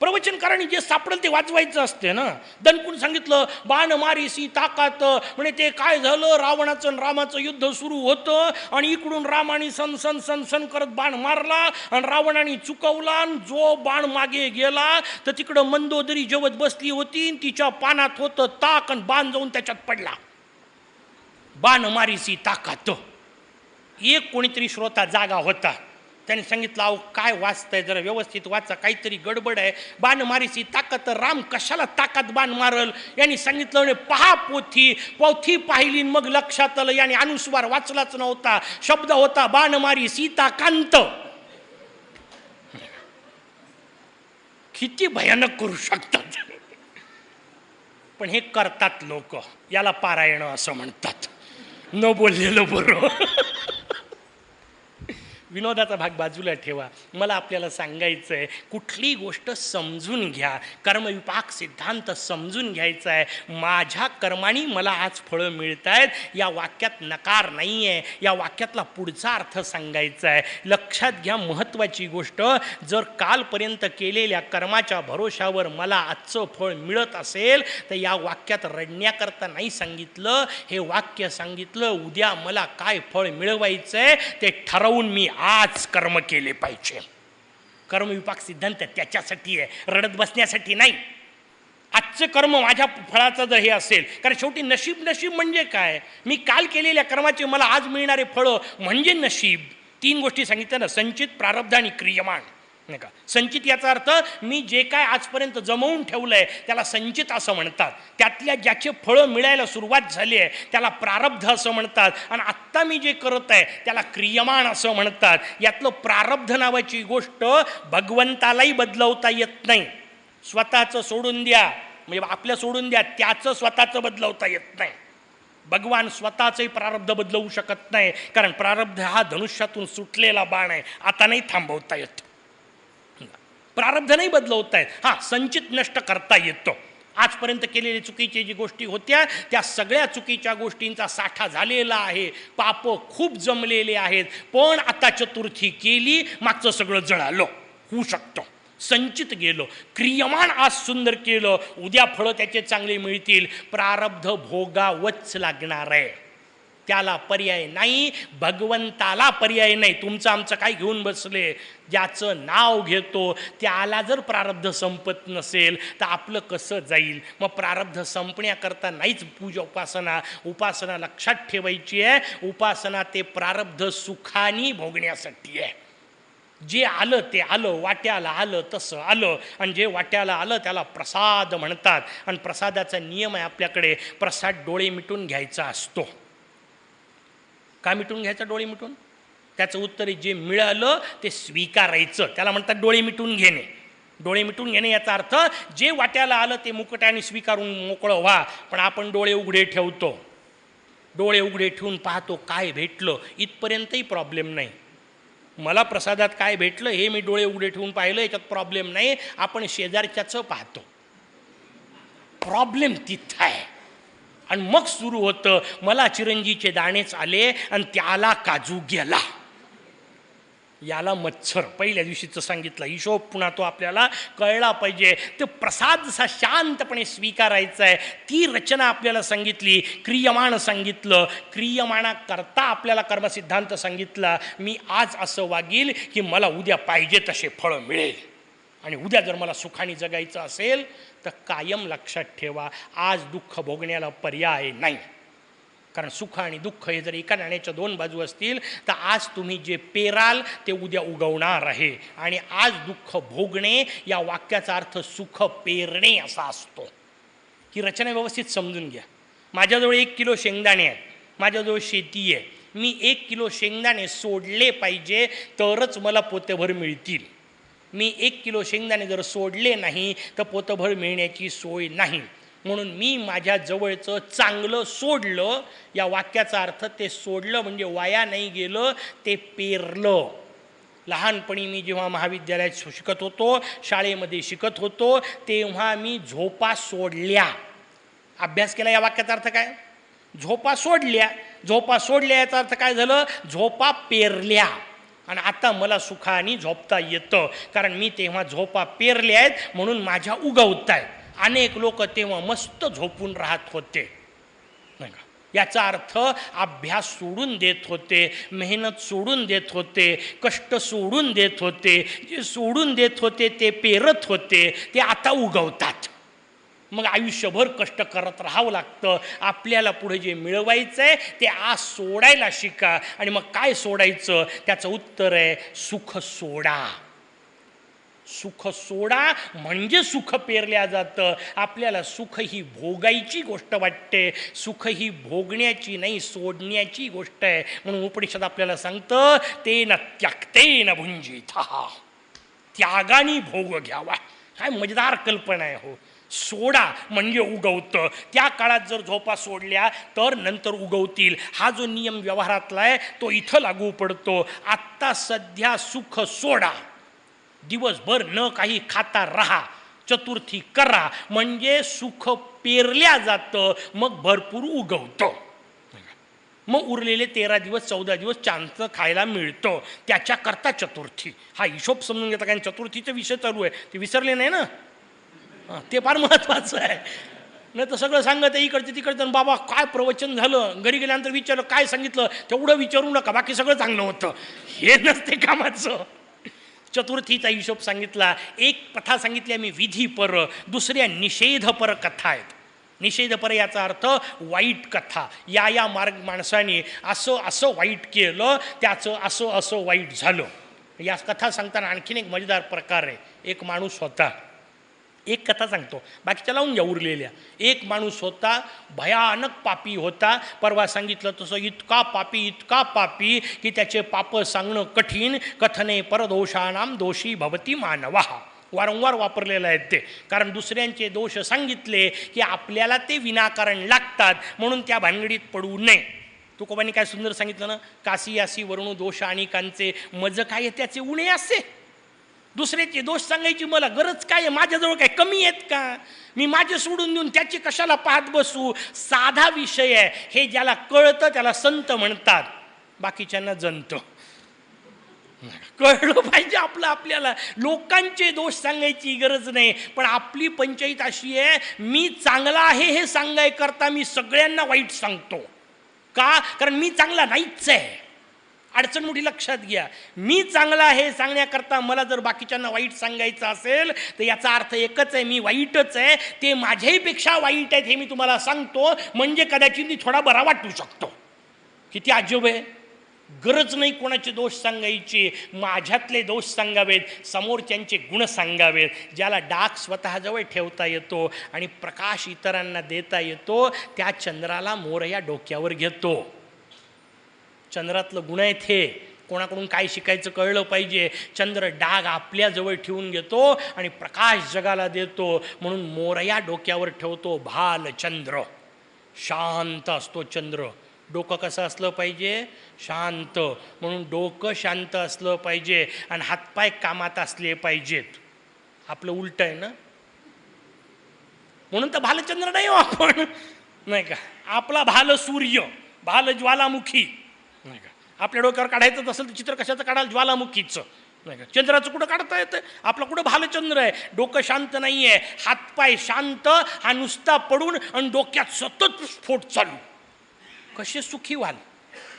प्रवचनकारांनी जे सापडेल ते वाचवायचं असते ना. दणकून सांगितलं बाण मारीसी ताकात, म्हणजे ते काय झालं, रावणाचं आणि रामाचं युद्ध सुरू होतं आणि इकडून रामाने सन सन सन सन करत बाण मारला आणि रावणाने चुकवला आणि जो बाण मागे गेला तर तिकडं मंदोदरी जेवत बसली होती, तिच्या पानात होतं ताक आणि बाण जाऊन त्याच्यात पडला. बाण मारीसी ताकात. एक कोणीतरी श्रोता जागा होता, त्याने सांगितलं अहो काय वाचताय, जरा व्यवस्थित वाचा, काहीतरी गडबड आहे. बाण मारीसी ताकद, राम कशाला ताकद बाण मारल. यांनी सांगितलं पहा पोथी पाहिली मग लक्षात आलं. याने अनुस्वार वाचलाच नव्हता, शब्द होता बाण मारी सीताकांत. किती भयानक करू शकतात. पण हे करतात लोक, याला पारायण असं म्हणतात. न बोललेलं बरं. विनोदाचा भाग बाजूला ठेवा. मला आपल्याला सांगायचं आहे, कुठली गोष्ट समजून घ्या. कर्मविपाक सिद्धांत समजून घ्यायचा आहे. माझ्या कर्माने मला आज फळं मिळत आहेत, या वाक्यात नकार नाही आहे. या वाक्यातला पुढचा अर्थ सांगायचा आहे. लक्षात घ्या महत्त्वाची गोष्ट, जर कालपर्यंत केलेल्या कर्माच्या भरोशावर मला आजचं फळ मिळत असेल तर या वाक्यात रडण्याकरता नाही सांगितलं. हे वाक्य सांगितलं उद्या मला काय फळ मिळवायचं आहे ते ठरवून मी आज कर्म केले पाहिजे. कर्मविपाक सिद्धांत त्याच्यासाठी आहे, रडत बसण्यासाठी नाही. आजचं कर्म माझ्या फळाचं जर हे असेल, कारण शेवटी नशीब म्हणजे काय, मी काल केलेल्या कर्माचे मला आज मिळणारे फळं म्हणजे नशीब. 3 गोष्टी सांगितल्या ना, संचित, प्रारब्ध आणि क्रियमाण, नाही का. संचित याचा अर्थ मी जे काय आजपर्यंत जमवून ठेवलं आहे त्याला संचित असं म्हणतात. त्यातल्या ज्याचे फळं मिळायला सुरुवात झाली आहे त्याला प्रारब्ध असं म्हणतात. आणि आत्ता मी जे करत आहे त्याला क्रियमाण असं म्हणतात. यातलं प्रारब्ध नावाची गोष्ट भगवंतालाही बदलवता येत नाही. स्वतःचं सोडून द्या, म्हणजे आपलं सोडून द्या, त्याचं स्वतःचं बदलवता येत नाही. भगवान स्वतःचंही प्रारब्ध बदलवू शकत नाही, कारण प्रारब्ध हा धनुष्यातून सुटलेला बाण आहे, आता नाही थांबवता येत. प्रारब्ध नाही बदलवता येत. हां, संचित नष्ट करता येतो. आजपर्यंत केलेल्या चुकीच्या जी गोष्टी होत्या त्या सगळ्या चुकीच्या गोष्टींचा साठा झालेला आहे, पाप खूप जमलेले आहेत. पण आता चतुर्थी केली, मागचं सगळं जळालं, होऊ शकतं. संचित गेलो, क्रियमाण आज सुंदर केलं, उद्या फळं त्याचे चांगले मिळतील. प्रारब्ध भोगावंच लागणार आहे, त्याला पर्याय नाही. भगवंताला पर्याय नाही. तुमचं आमचं काय घेऊन बसले, ज्याचं नाव घेतो त्याला जर प्रारब्ध संपत नसेल तर आपलं कसं जाईल. मग प्रारब्ध संपण्याकरता नाहीच पूजा उपासना लक्षात ठेवायची आहे. उपासना ते प्रारब्ध सुखानी भोगण्यासाठी आहे. जे आलं ते आलं, वाट्याला आलं तसं आलं, आणि जे वाट्याला आलं त्याला प्रसाद म्हणतात. आणि प्रसादाचा नियम आहे आपल्याकडे, प्रसाद डोळे मिटून घ्यायचा असतो. का मिटून घ्यायचं डोळे मिटून? त्याचं उत्तर आहे जे मिळालं ते स्वीकारायचं, त्याला म्हणतात डोळे मिटून घेणे. डोळे मिटून घेणे याचा अर्थ जे वाट्याला आलं ते मुकट्याने स्वीकारून मोकळं व्हा. पण आपण डोळे उघडे ठेवतो, डोळे उघडे ठेवून पाहतो काय भेटलं, इथपर्यंतही प्रॉब्लेम नाही. मला प्रसादात काय भेटलं हे मी डोळे उघडे ठेवून पाहिलं, याच्यात प्रॉब्लेम नाही. आपण शेजारच्याचं पाहतो, प्रॉब्लेम तिथं आहे. आणि मग सुरू होतं, मला चिरंजीचे दाणेच आले आणि त्याला काजू गेला. याला मच्छर पहिल्या दिवशीचं सांगितलं, हिशोब पुन्हा तो आपल्याला कळला पाहिजे. ते प्रसाद जसा शांतपणे स्वीकारायचा आहे, ती रचना आपल्याला सांगितली. क्रियमाण सांगितलं, क्रियमाणाकरता आपल्याला कर्मसिद्धांत सांगितला. मी आज असं वागील की मला उद्या पाहिजे तसे फळं मिळेल. आणि उद्या जर मला सुखाने जगायचं असेल तर कायम लक्षात ठेवा, आज दुःख भोगण्याला पर्याय नाही. कारण सुख आणि दुःख हे जर एका नाण्याच्या 2 बाजू असतील तर आज तुम्ही जे पेराल ते उद्या उगवणार आहे. आणि आज दुःख भोगणे या वाक्याचा अर्थ सुख पेरणे असा असतो. ही रचना व्यवस्थित समजून घ्या. माझ्याजवळ 1 किलो शेंगदाणे आहेत, माझ्याजवळ शेती आहे. मी 1 किलो शेंगदाणे सोडले पाहिजे तरच मला पोतेभर मिळतील. मी 1 किलो शेंगदाणे जर सोडले नाही तर पोतभर मिळण्याची सोय नाही. म्हणून मी माझ्या जवळचं चांगलं सोडलं. या वाक्याचा अर्थ ते सोडलं म्हणजे वाया नाही गेलं, ते पेरलं. लहानपणी मी जेव्हा महाविद्यालयात शिकत होतो, शाळेमध्ये शिकत होतो, तेव्हा मी झोपा सोडल्या. अभ्यास केला. या वाक्याचा अर्थ काय? झोपा सोडल्या. झोपा सोडल्या याचा अर्थ काय झालं? झोपा पेरल्या. आणि आता मला सुखाने झोपता येतं, कारण मी तेव्हा झोपा पेरल्या आहेत म्हणून माझ्या उगवत आहेत. अनेक लोक तेव्हा मस्त झोपून राहत होते, नाही का? याचा अर्थ अभ्यास सोडून देत होते, मेहनत सोडून देत होते, कष्ट सोडून देत होते. जे सोडून देत होते ते पेरत होते, ते आता उगवतात. मग आयुष्यभर कष्ट करत राहावं लागतं. आपल्याला पुढे जे मिळवायचं आहे ते आज सोडायला शिका. आणि मग काय सोडायचं? त्याचं उत्तर आहे सुख सोडा. सुख सोडा म्हणजे सुख पेरल्या जातं. आपल्याला सुख ही भोगायची गोष्ट वाटते, सुख ही भोगण्याची नाही, सोडण्याची गोष्ट आहे. म्हणून उपनिषद आपल्याला सांगतं तेन त्यक्तेन भुंजितः, त्यागाने भोग घ्यावा. काय मजेदार कल्पना आहे हो. सोडा म्हणजे उगवतं. त्या काळात जर झोपा सोडल्या तर नंतर उगवतील. हा जो नियम व्यवहारातला आहे तो इथं लागू पडतो. आत्ता सध्या सुख सोडा, दिवसभर न काही खाता राहा, चतुर्थी करा, म्हणजे सुख पेरल्या जातं, मग भरपूर उगवतं. मग उरलेले 13 दिवस 14 दिवस चांगलं खायला मिळतं. त्याच्याकरता चतुर्थी. हा हिशोब समजून घेता. कारण चतुर्थीचा विषय चालू आहे, ते विसरले नाही ना. ते फार महत्त्वाचं आहे. नाही तर सगळं सांगत आहे इकडचं तिकडचं. बाबा काय प्रवचन झालं, घरी गेल्यानंतर विचारलं काय सांगितलं, तेवढं विचारू नका, बाकी सगळं चांगलं होतं. हे नसते कामाचं. चतुर्थीचा हिशोब सांगितला. एक कथा सांगितली मी विधीपर, दुसऱ्या निषेधपर कथा आहेत. निषेधपर याचा अर्थ वाईट कथा. या माणसाने असं असं वाईट केलं, त्याचं असं असं वाईट झालं. या कथा सांगताना आणखीन एक मजेदार प्रकार आहे. एक माणूस होता, एक कथा सांगतो, बाकीच्या लावून घ्या उरलेल्या. एक माणूस होता, भयानक पापी होता. परवा सांगितलं तसं इतका पापी की त्याचे पाप सांगणं कठीण. कथने परदोषानाम दोषी भवती मानवा. वारंवार वापरलेलं आहे ते. कारण दुसऱ्यांचे दोष सांगितले की आपल्याला ते विनाकारण लागतात, म्हणून त्या भानगडीत पडू नये. तुकोबांनी काय सुंदर सांगितलं ना, काशी यासी वरणू दोष आणि कांचे, मज काय त्याचे उणे असे. दुसऱ्याचे दोष सांगायची मला गरज काय आहे? माझ्याजवळ काय कमी आहेत का? मी माझे सोडून देऊन त्याची कशाला पाहत बसू? साधा विषय आहे. हे ज्याला कळतं त्याला संत म्हणतात, बाकीच्यांना जंत. कळलं पाहिजे आपल्याला. लोकांचे दोष सांगायची गरज नाही, पण आपली पंचायत अशी आहे, मी चांगला आहे हे सांगायकरता मी सगळ्यांना वाईट सांगतो. का? कारण मी चांगला नाहीच आहे. अडचण मोठी लक्षात घ्या. मी चांगला आहे सांगण्याकरता मला जर बाकीच्यांना वाईट सांगायचं असेल तर याचा अर्थ एकच आहे, मी वाईटच आहे. ते माझ्याहीपेक्षा वाईट आहेत हे मी तुम्हाला सांगतो, म्हणजे कदाचित मी थोडा बरा वाटू शकतो. किती अजब आहे. गरज नाही कोणाचे दोष सांगायची, माझ्यातले दोष सांगावेत, समोरच्यांचे गुण सांगावेत. ज्याला डाग स्वतःजवळ ठेवता येतो आणि प्रकाश इतरांना देता येतो, त्या चंद्राला मोरया डोक्यावर घेतो. चंद्रातलं गुण आहेत हे. कोणाकडून काय शिकायचं कळलं पाहिजे. चंद्र डाग आपल्याजवळ ठेवून घेतो आणि प्रकाश जगाला देतो, म्हणून मोरया डोक्यावर ठेवतो. भालचंद्र, शांत असतो चंद्र. डोकं कसं असलं पाहिजे? शांत. म्हणून डोकं शांत असलं पाहिजे आणि हातपाय कामात असले पाहिजेत. आपलं उलट आहे ना, म्हणून तर भालचंद्र नाही हो आपण, नाही का. आपला भाल सूर्य, भाल ज्वालामुखी, नाही का. आपल्या डोक्यावर काढायचं असेल तर चित्र कशाचं काढाल? ज्वालामुखीचं, नाही का. चंद्राचं कुठं काढता येतं? आपलं कुठं भालचंद्र आहे? डोकं शांत नाही आहे, हातपाय शांत, हा नुसता पडून आणि डोक्यात सतत स्फोट चालू. कसे सुखी व्हाल?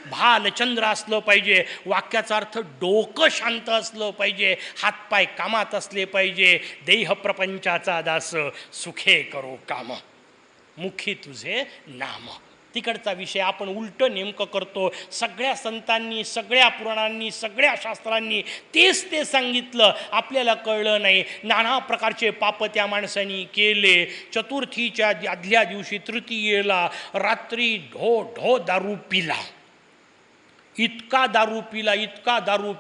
भालचंद्र असलं पाहिजे. वाक्याचा अर्थ डोकं शांत असलं पाहिजे, हातपाय कामात असले पाहिजे. देह प्रपंचाचा दास, सुखे करो काम, मुखी तुझे नाम. तिकडचा विषय आपण उलट नेमकं करतो. सगळ्या संतांनी, सगळ्या पुराणांनी, सगळ्या शास्त्रांनी तेच ते सांगितलं, आपल्याला कळलं नाही. नाना प्रकारचे पाप त्या माणसांनी केले. चतुर्थीच्या आदल्या दिवशी तृतीयेला रात्री ढो ढो दारू पिला. इतका दारू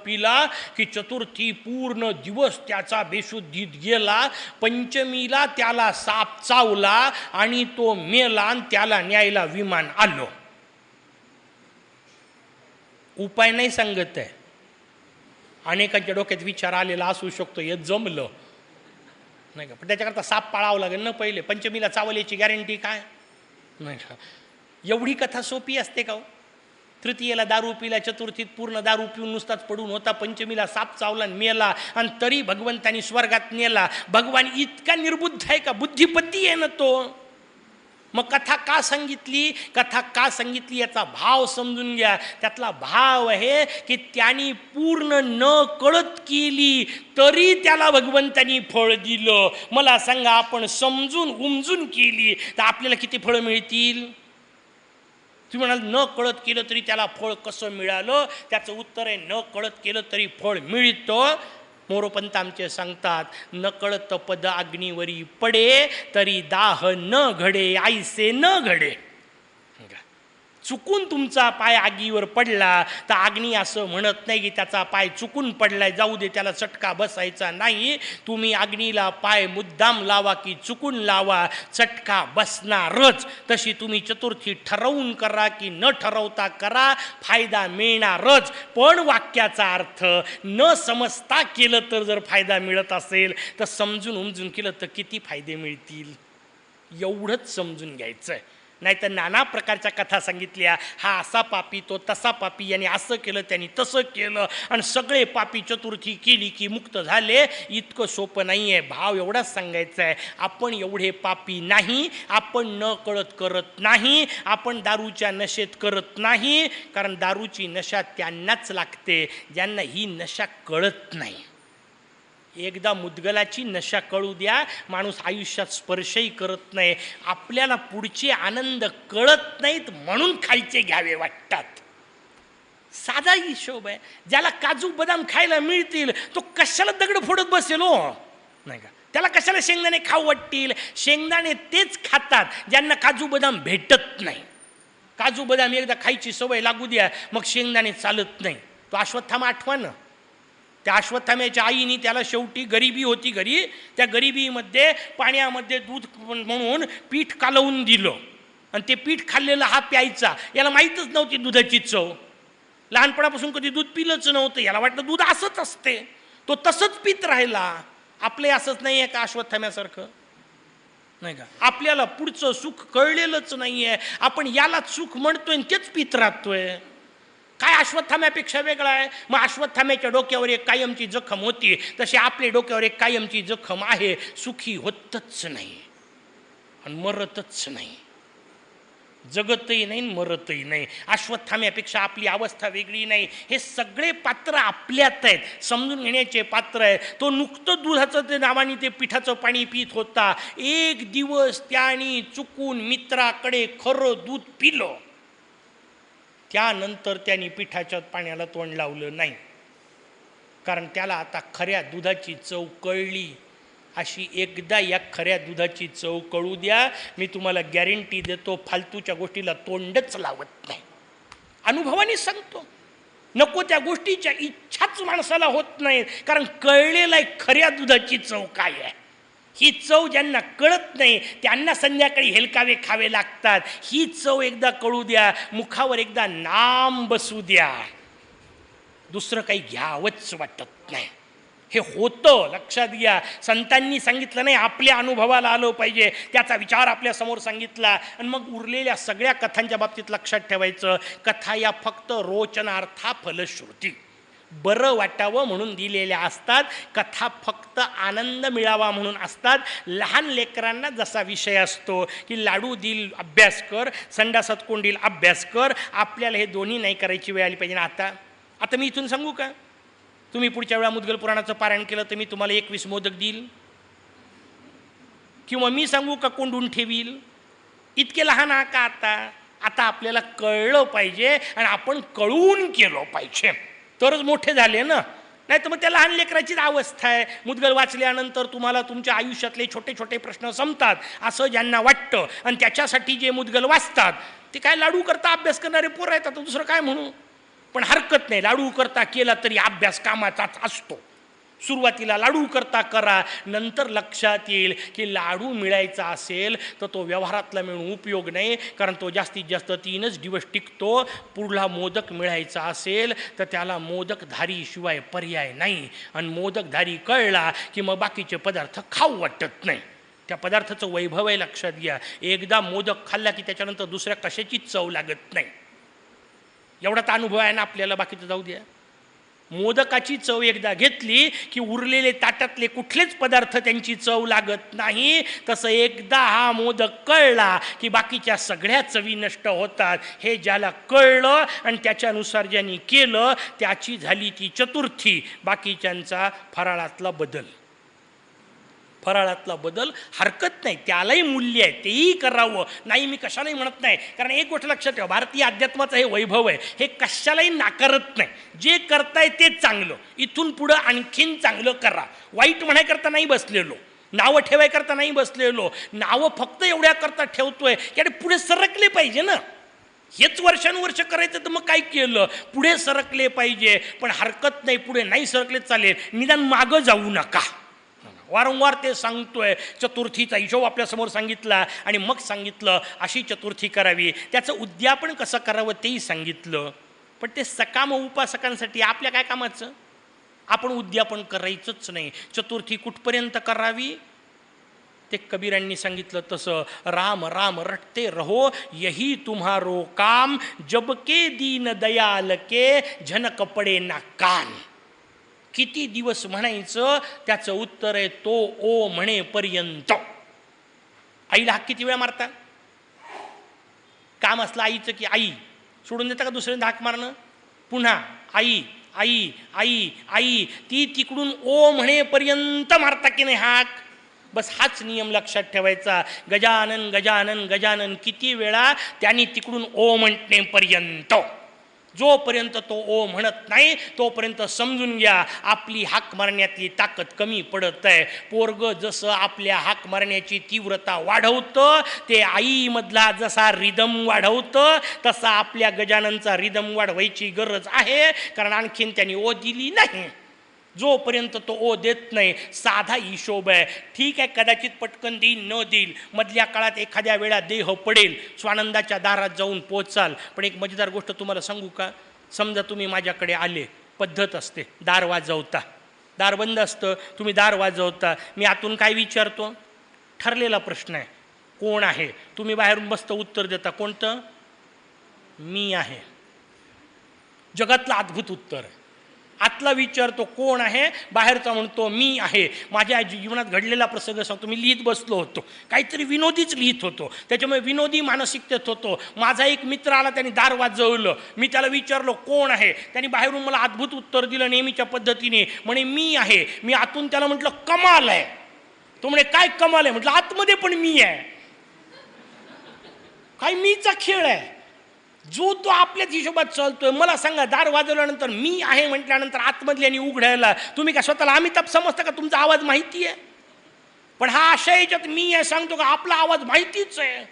पिला की चतुर्थी पूर्ण दिवस त्याचा बेशुद्धीत गेला. पंचमीला त्याला साप चावला आणि तो मेला आणि त्याला न्यायला विमान आलं. उपाय नाही सांगत आहे, अनेकांच्या डोक्यात विचार आलेला असू शकतो, हे जमलं नाही का, पण त्याच्याकरता साप पाळावं लागेल ना पहिले. पंचमीला चावल्याची गॅरंटी काय नाही का. एवढी कथा सोपी असते का हो? तृतीयेला दारू पिला, चतुर्थीत पूर्ण दारू पिऊन नुसताच पडून होता, पंचमीला साप चावला मेला, आणि तरी भगवंतानी स्वर्गात नेला. भगवान इतका निर्बुद्ध आहे का? बुद्धिपती आहे ना तो. मग कथा का सांगितली? कथा का सांगितली याचा भाव समजून घ्या. त्यातला भाव आहे की त्यांनी पूर्ण न कळत केली तरी त्याला भगवंतानी फळ दिलं. मला सांगा, आपण समजून उमजून केली तर आपल्याला किती फळं मिळतील? तुम्ही म्हणाल न कळत केलं तरी त्याला फळ कसं मिळालं? त्याचं उत्तर आहे, न कळत केलं तरी फळ मिळतं. मोरोपंत आमचे सांगतात, न कळत पद अग्नीवरी पडे तरी दाह न घडे आईसे न घडे. चुकून तुमचा पाय आगीवर पडला तर अग्नी असं म्हणत नाही की त्याचा पाय चुकून पडलाय, जाऊ दे, त्याला चटका बसायचा नाही. तुम्ही अग्नीला पाय मुद्दाम लावा की चुकून लावा, चटका बसणारच. तशी तुम्ही चतुर्थी ठरवून करा की न ठरवता करा, फायदा मिळणारच. पण वाक्याचा अर्थ न समजता केलं तर जर फायदा मिळत असेल तर समजून उमजून केलं तर किती फायदे मिळतील एवढंच समजून घ्यायचं आहे. नाहीतर नाना प्रकारच्या कथा सांगितल्या, हा असा पापी तो तसा पापी, याने असं केलं त्यांनी तसं केलं आणि सगळे पापी चतुर्थी केली की मुक्त झाले. इतकं सोपं नाही आहे. भाव एवढाच सांगायचा आहे, आपण एवढे पापी नाही, आपण न कळत करत नाही, आपण दारूच्या नशेत करत नाही. कारण दारूची नशा त्यांनाच लागते ज्यांना ही नशा कळत नाही. एकदा मुद्गलाची नशा कळू द्या, माणूस आयुष्यात स्पर्शही करत नाही. आपल्याला पुढचे आनंद कळत नाहीत म्हणून खायचे घ्यावे वाटतात. साधा हिशोब आहे. ज्याला काजू बदाम खायला मिळतील तो कशाला दगड फोडत बसेल हो, नाही का. त्याला कशाला शेंगदाणे खाऊ वाटतील? शेंगदाणे तेच खातात ज्यांना काजू बदाम भेटत नाही. काजू बदाम एकदा खायची सवय लागू द्या, मग शेंगदाणे चालत नाही. तो अश्वत्थामा आठवा ना, त्या अश्वत्थाम्याच्या आईने त्याला शेवटी गरिबी होती घरी, त्या गरिबीमध्ये पाण्यामध्ये दूध म्हणून पीठ कालवून दिलं आणि ते पीठ खाल्लेलं हा प्यायचा. याला माहीतच नव्हती दुधाची चव, लहानपणापासून कधी दूध पिलंच नव्हतं. याला वाटलं दूध असंच असते, तो तसंच पित राहिला. आपले असंच नाही आहे का अश्वत्थाम्यासारखं, नाही का. आपल्याला पुढचं सुख कळलेलंच नाही आहे, आपण याला सुख म्हणतोय आणि तेच पित राहतोय. काय अश्वत्थाम्यापेक्षा वेगळा आहे? मग अश्वत्थाम्याच्या डोक्यावर एक कायमची जखम होती, तशी आपल्या डोक्यावर एक कायमची जखम आहे. सुखी होतच नाही आणि मरतच नाही, जगतही नाही मरतही नाही. अश्वत्थाम्यापेक्षा आपली अवस्था वेगळी नाही. हे सगळे पात्र आपल्यात आहेत, समजून घेण्याचे पात्र आहे. तो नुकतं दुधाचं ते नावाने ते पिठाचं पाणी पित होता. एक दिवस त्याने चुकून मित्राकडे खरं दूध पिलं, त्यानंतर त्यांनी पिठाच्या पाण्याला तोंड लावलं नाही. कारण त्याला आता खऱ्या दुधाची चव कळली. अशी एकदा या खऱ्या दुधाची चव कळू द्या, मी तुम्हाला गॅरंटी देतो, फालतूच्या गोष्टीला तोंडच लावत नाही. अनुभवाने सांगतो. नको त्या गोष्टीच्या इच्छाच माणसाला होत नाही, कारण कळलेलं आहे खऱ्या दुधाची चव काय आहे. ही चव ज्यांना कळत नाही त्यांना संध्याकाळी हेलकावे खावे लागतात. ही चव एकदा कळू द्या, मुखावर एकदा नाम बसू द्या, दुसरं काही घ्यावंच वाटत नाही. हे होतं, लक्षात घ्या. संतांनी सांगितलं नाही, आपल्या अनुभवाला आलं पाहिजे, त्याचा विचार आपल्या समोर सांगितला. आणि मग उरलेल्या सगळ्या कथांच्या बाबतीत लक्षात ठेवायचं, कथा या फक्त रोचनार्था फलश्रुती, बरं वाटावं म्हणून दिलेल्या असतात. कथा फक्त आनंद मिळावा म्हणून असतात. लहान लेकरांना जसा विषय असतो की लाडू दिल अभ्यास कर, संडासात कोण दिल अभ्यास कर, आपल्याला हे दोन्ही नाही करायची वेळ आली पाहिजे ना. आता मी इथून सांगू का, तुम्ही पुढच्या वेळा मुद्गल पुराणाचं पारायण केलं तर मी तुम्हाला 21 मोदक देईल, किंवा मी सांगू का कोंडून ठेवील? इतके लहान का आता आपल्याला कळलं पाहिजे आणि आपण कळून केलं पाहिजे, तरच मोठे झाले ना. नाही तर मग त्या लहान लेकराचीच अवस्था आहे. मुद्गल वाचल्यानंतर तुम्हाला तुमच्या आयुष्यातले छोटे छोटे प्रश्न संपतात असं ज्यांना वाटतं, आणि त्याच्यासाठी जे मुद्गल वाचतात ते काय लाडू करता अभ्यास करणारे पोरं आहेत. आता दुसरं काय म्हणू, पण हरकत नाही, लाडू करता केला तरी अभ्यास कामाचाच असतो. सुरुवातीला लाडू करता करा, नंतर लक्षात येईल की लाडू मिळायचा असेल तर तो व्यवहारातला मिळून उपयोग नाही, कारण तो जास्तीत जास्त 3च दिवस टिकतो. पुढला मोदक मिळायचा असेल तर त्याला मोदकधारी शिवाय पर्याय नाही, आणि मोदकधारी कळला की मग बाकीचे पदार्थ खाऊ वाटत नाही. त्या पदार्थाचं वैभव आहे, लक्षात घ्या. एकदा मोदक खाल्ला की त्याच्यानंतर दुसऱ्या कशाचीच चव लागत नाही. एवढा तर अनुभव आहे ना आपल्याला, बाकीचं जाऊ द्या. मोदकाची चव एकदा घेतली की उरलेले ताटातले कुठलेच पदार्थ त्यांची चव लागत नाही. तसं एकदा हा मोदक कळला की बाकीच्या सगळ्या चवी नष्ट होतात. हे ज्याला कळलं आणि त्याच्यानुसार ज्यांनी केलं त्याची झाली ती चतुर्थी. बाकीच्यांचा फराळातला बदल. फराळातला बदल हरकत नाही, त्यालाही मूल्य आहे, तेही करावं नाही मी कशालाही म्हणत नाही. कारण एक गोष्ट लक्षात ठेवा, भारतीय अध्यात्माचं हे वैभव आहे, हे कशालाही नाकारत नाही. जे करताय तेच चांगलं, इथून पुढं आणखीन चांगलं करा. वाईट म्हणायकरता नाही बसलेलो, नावं ठेवायकरता नाही बसलेलो. नावं फक्त एवढ्या करता ठेवतोय की अरे पुढे सरकले पाहिजे ना. हेच वर्षानुवर्ष करायचं तर मग काय केलं, पुढे सरकले पाहिजे. पण हरकत नाही, पुढे नाही सरकले चालेल, निदान मागं जाऊ नका. वारंवार ते सांगतोय. चतुर्थीचा हिशोब आपल्यासमोर सांगितला आणि मग सांगितलं अशी चतुर्थी करावी, त्याचं उद्यापन कसं करावं तेही सांगितलं. पण ते सकाम उपासकांसाठी आपल्या काय कामाचं, आपण उद्यापन करायचंच नाही. चतुर्थी कुठपर्यंत करावी ते कबीरांनी सांगितलं तसं, राम राम रटते रहो यही तुम्हारो काम, जबके दीन दयाल के झनक पडे ना कान. किती दिवस म्हणायचं, त्याचं उत्तर आहे तो ओ म्हणेपर्यंत. आईला हाक किती वेळा मारता? काम असलं आईचं की आई सोडून देता का दुसऱ्यांदा हाक मारणं? पुन्हा आई आई आई आई. ती तिकडून ओ म्हणेपर्यंत मारता की नाही हाक? बस हाच नियम लक्षात ठेवायचा. गजानन गजानन गजानन किती वेळा? त्यांनी तिकडून ओ म्हणतेपर्यंत. जोपर्यंत तो ओ म्हणत नाही तोपर्यंत समजून घ्या आपली हाक मारण्यातली ताकद कमी पडत आहे. पोरग जसं आपल्या हाक मारण्याची तीव्रता वाढवतं, ते आईमधला जसा रिदम वाढवतं, तसा आपल्या गजाननचा रिदम वाढवायची गरज आहे. कारण आणखीन त्यांनी ओ दिली नाही. जोपर्यंत तो ओ देत नाही, साधा हिशोब आहे. ठीक आहे, कदाचित पटकन देईल न देईल, मधल्या काळात एखाद्या वेळा देह पडेल, स्वानंदाच्या दारात जाऊन पोचाल. पण एक मजेदार गोष्ट तुम्हाला सांगू का? समजा तुम्ही माझ्याकडे आले, पद्धत असते दार वाजवता, दार बंद असतं, तुम्ही दार वाजवता, मी आतून काय विचारतो? ठरलेला प्रश्न आहे, कोण आहे? तुम्ही बाहेरून मस्त उत्तर देता, कोणतं? मी आहे. जगातलं अद्भुत उत्तर आहे. आतला विचारतो कोण आहे, बाहेरचा म्हणतो मी आहे. माझ्या जीवनात घडलेला प्रसंग सांगतो. मी लिहित बसलो होतो, काहीतरी विनोदीच लिहित होतो, त्याच्यामुळे विनोदी मानसिकतेत होतो. माझा एक मित्र आला, त्यांनी दार वाजवलं, मी त्याला विचारलो कोण आहे, त्यांनी बाहेरून मला अद्भुत उत्तर दिलं नेहमीच्या पद्धतीने, म्हणे मी आहे. मी आतून त्याला म्हटलं कमाल आहे. तो म्हणे काय कमाल आहे? म्हटलं आतमध्ये पण मी आहे. काय मीचा खेळ आहे? जो तो आपल्याच हिशोबात चालतोय. मला सांगा, दार वाजवल्यानंतर मी आहे म्हटल्यानंतर आतमधल्यानी उघडायला तुम्ही काय स्वतःला अमिताभ समजता का? तुमचा आवाज माहिती आहे, पण हा अशा याच्यात मी आहे सांगतो का आपला आवाज माहितीच आहे.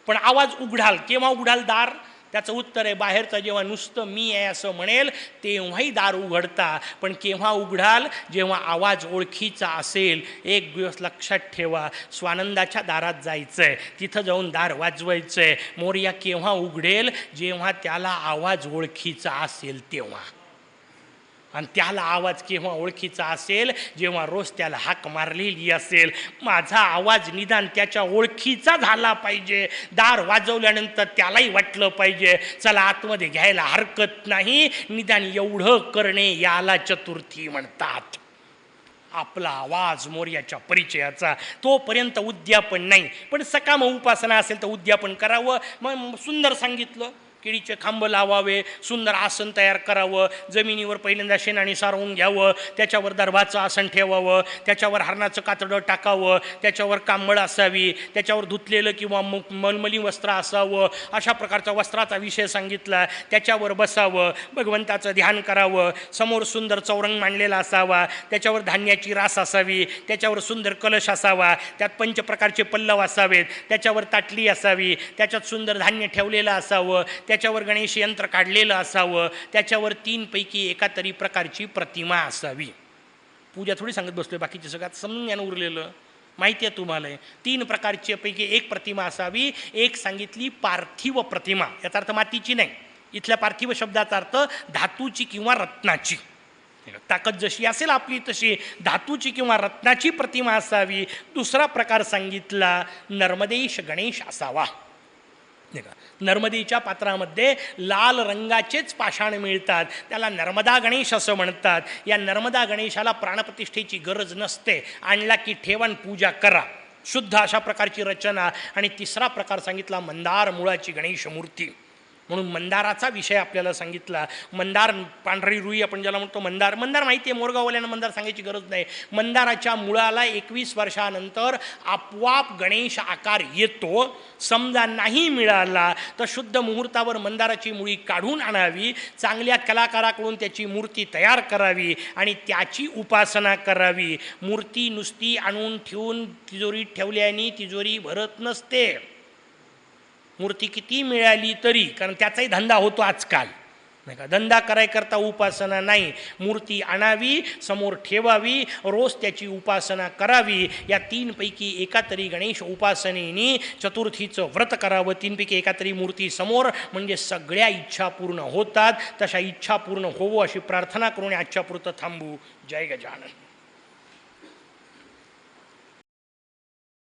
पण आवाज उघडाल केव्हा? उघडाल दार? त्याचं उत्तर आहे बाहेरचा जेव्हा नुसतं मी आहे असं म्हणेल तेव्हाही दार उघडता. पण केव्हा उघडाल? जेव्हा आवाज ओळखीचा असेल. एक दिवस लक्षात ठेवा, स्वानंदाच्या दारात जायचं आहे, तिथं जाऊन दार वाजवायचं आहे. मोरया केव्हा उघडेल? जेव्हा त्याला आवाज ओळखीचा असेल तेव्हा. आणि त्याला आवाज केव्हा ओळखीचा असेल? जेव्हा रोज त्याला हाक मारलेली असेल. माझा आवाज निदान त्याच्या ओळखीचा झाला पाहिजे. दार वाजवल्यानंतर त्यालाही वाटलं पाहिजे चला आतमध्ये घ्यायला हरकत नाही. निदान एवढं करणे याला चतुर्थी म्हणतात. आपला आवाज मोर्याच्या परिचयाचा. तोपर्यंत उद्यापन नाही. पण सकाम उपासना असेल तर उद्यापन करावं. मग सुंदर सांगितलं, केळीचे खांब लावावे, सुंदर आसन तयार करावं, जमिनीवर पहिल्यांदा शेणाने सारवून घ्यावं, त्याच्यावर दर्भाचं आसन ठेवावं, त्याच्यावर हरणाचं कातडं टाकावं, त्याच्यावर कांबळ असावी, त्याच्यावर धुतलेलं किंवा मलमली वस्त्र असावं. अशा प्रकारचा वस्त्राचा विषय सांगितला. त्याच्यावर बसावं, भगवंताचं ध्यान करावं, समोर सुंदर चौरंग मांडलेला असावा, त्याच्यावर धान्याची रास असावी, त्याच्यावर सुंदर कलश असावा, त्यात पंचप्रकारचे पल्लव असावेत, त्याच्यावर ताटली असावी, त्याच्यात सुंदर धान्य ठेवलेलं असावं, त्याच्यावर गणेश यंत्र काढलेलं असावं, त्याच्यावर 3 पैकी एका तरी प्रकारची प्रतिमा असावी. पूजा थोडी सांगत बसतोय, बाकीचे सगळं समजून ज्ञान उरलेलं माहिती आहे तुम्हाला. 3 प्रकारची पैकी एक प्रतिमा असावी. एक सांगितली पार्थिव प्रतिमा, याचा अर्थ मातीची नाही. इथल्या पार्थिव शब्दाचा अर्थ धातूची किंवा रत्नाची. ताकद जशी असेल आपली तशी धातूची किंवा रत्नाची प्रतिमा असावी. दुसरा प्रकार सांगितला नर्मदेश गणेश असावा. नर्मदेच्या पात्रामध्ये लाल रंगाचेच पाषाण मिळतात, त्याला नर्मदा गणेश असं म्हणतात. या नर्मदा गणेशाला प्राणप्रतिष्ठेची गरज नसते, आणला की ठेवण पूजा करा, शुद्ध अशा प्रकारची रचना. आणि तिसरा प्रकार सांगितला मंदार मुळाची गणेश मूर्ती. म्हणून मंदाराचा विषय आपल्याला सांगितला. मंदार पांढरी रुई आपण ज्याला म्हणतो मंदार, मंदार माहिती आहे, मोरगाववाल्यांना मंदार सांगायची गरज नाही. मंदाराच्या मुळाला 21 वर्षानंतर आपोआप गणेश आकार येतो. समजा नाही मिळाला तर शुद्ध मुहूर्तावर मंदाराची मुळी काढून आणावी, चांगल्या कलाकाराकडून त्याची मूर्ती तयार करावी आणि त्याची उपासना करावी. मूर्ती नुसती आणून ठेवून तिजोरीत ठेवल्याने तिजोरी भरत नसते. मूर्ती किती मिळाली तरी, कारण त्याचाही धंदा होतो आजकाल, नाही का, धंदा करायकरता उपासना नाही. मूर्ती आणावी, समोर ठेवावी, रोज त्याची उपासना करावी. या 3 पैकी एका तरी गणेश उपासनेनी चतुर्थीचं व्रत करावं. 3 पैकी एका तरी मूर्ती समोर, म्हणजे सगळ्या इच्छा पूर्ण होतात. तशा इच्छा पूर्ण होवो अशी प्रार्थना करून आजच्या पुरतं थांबू. जय गजानन.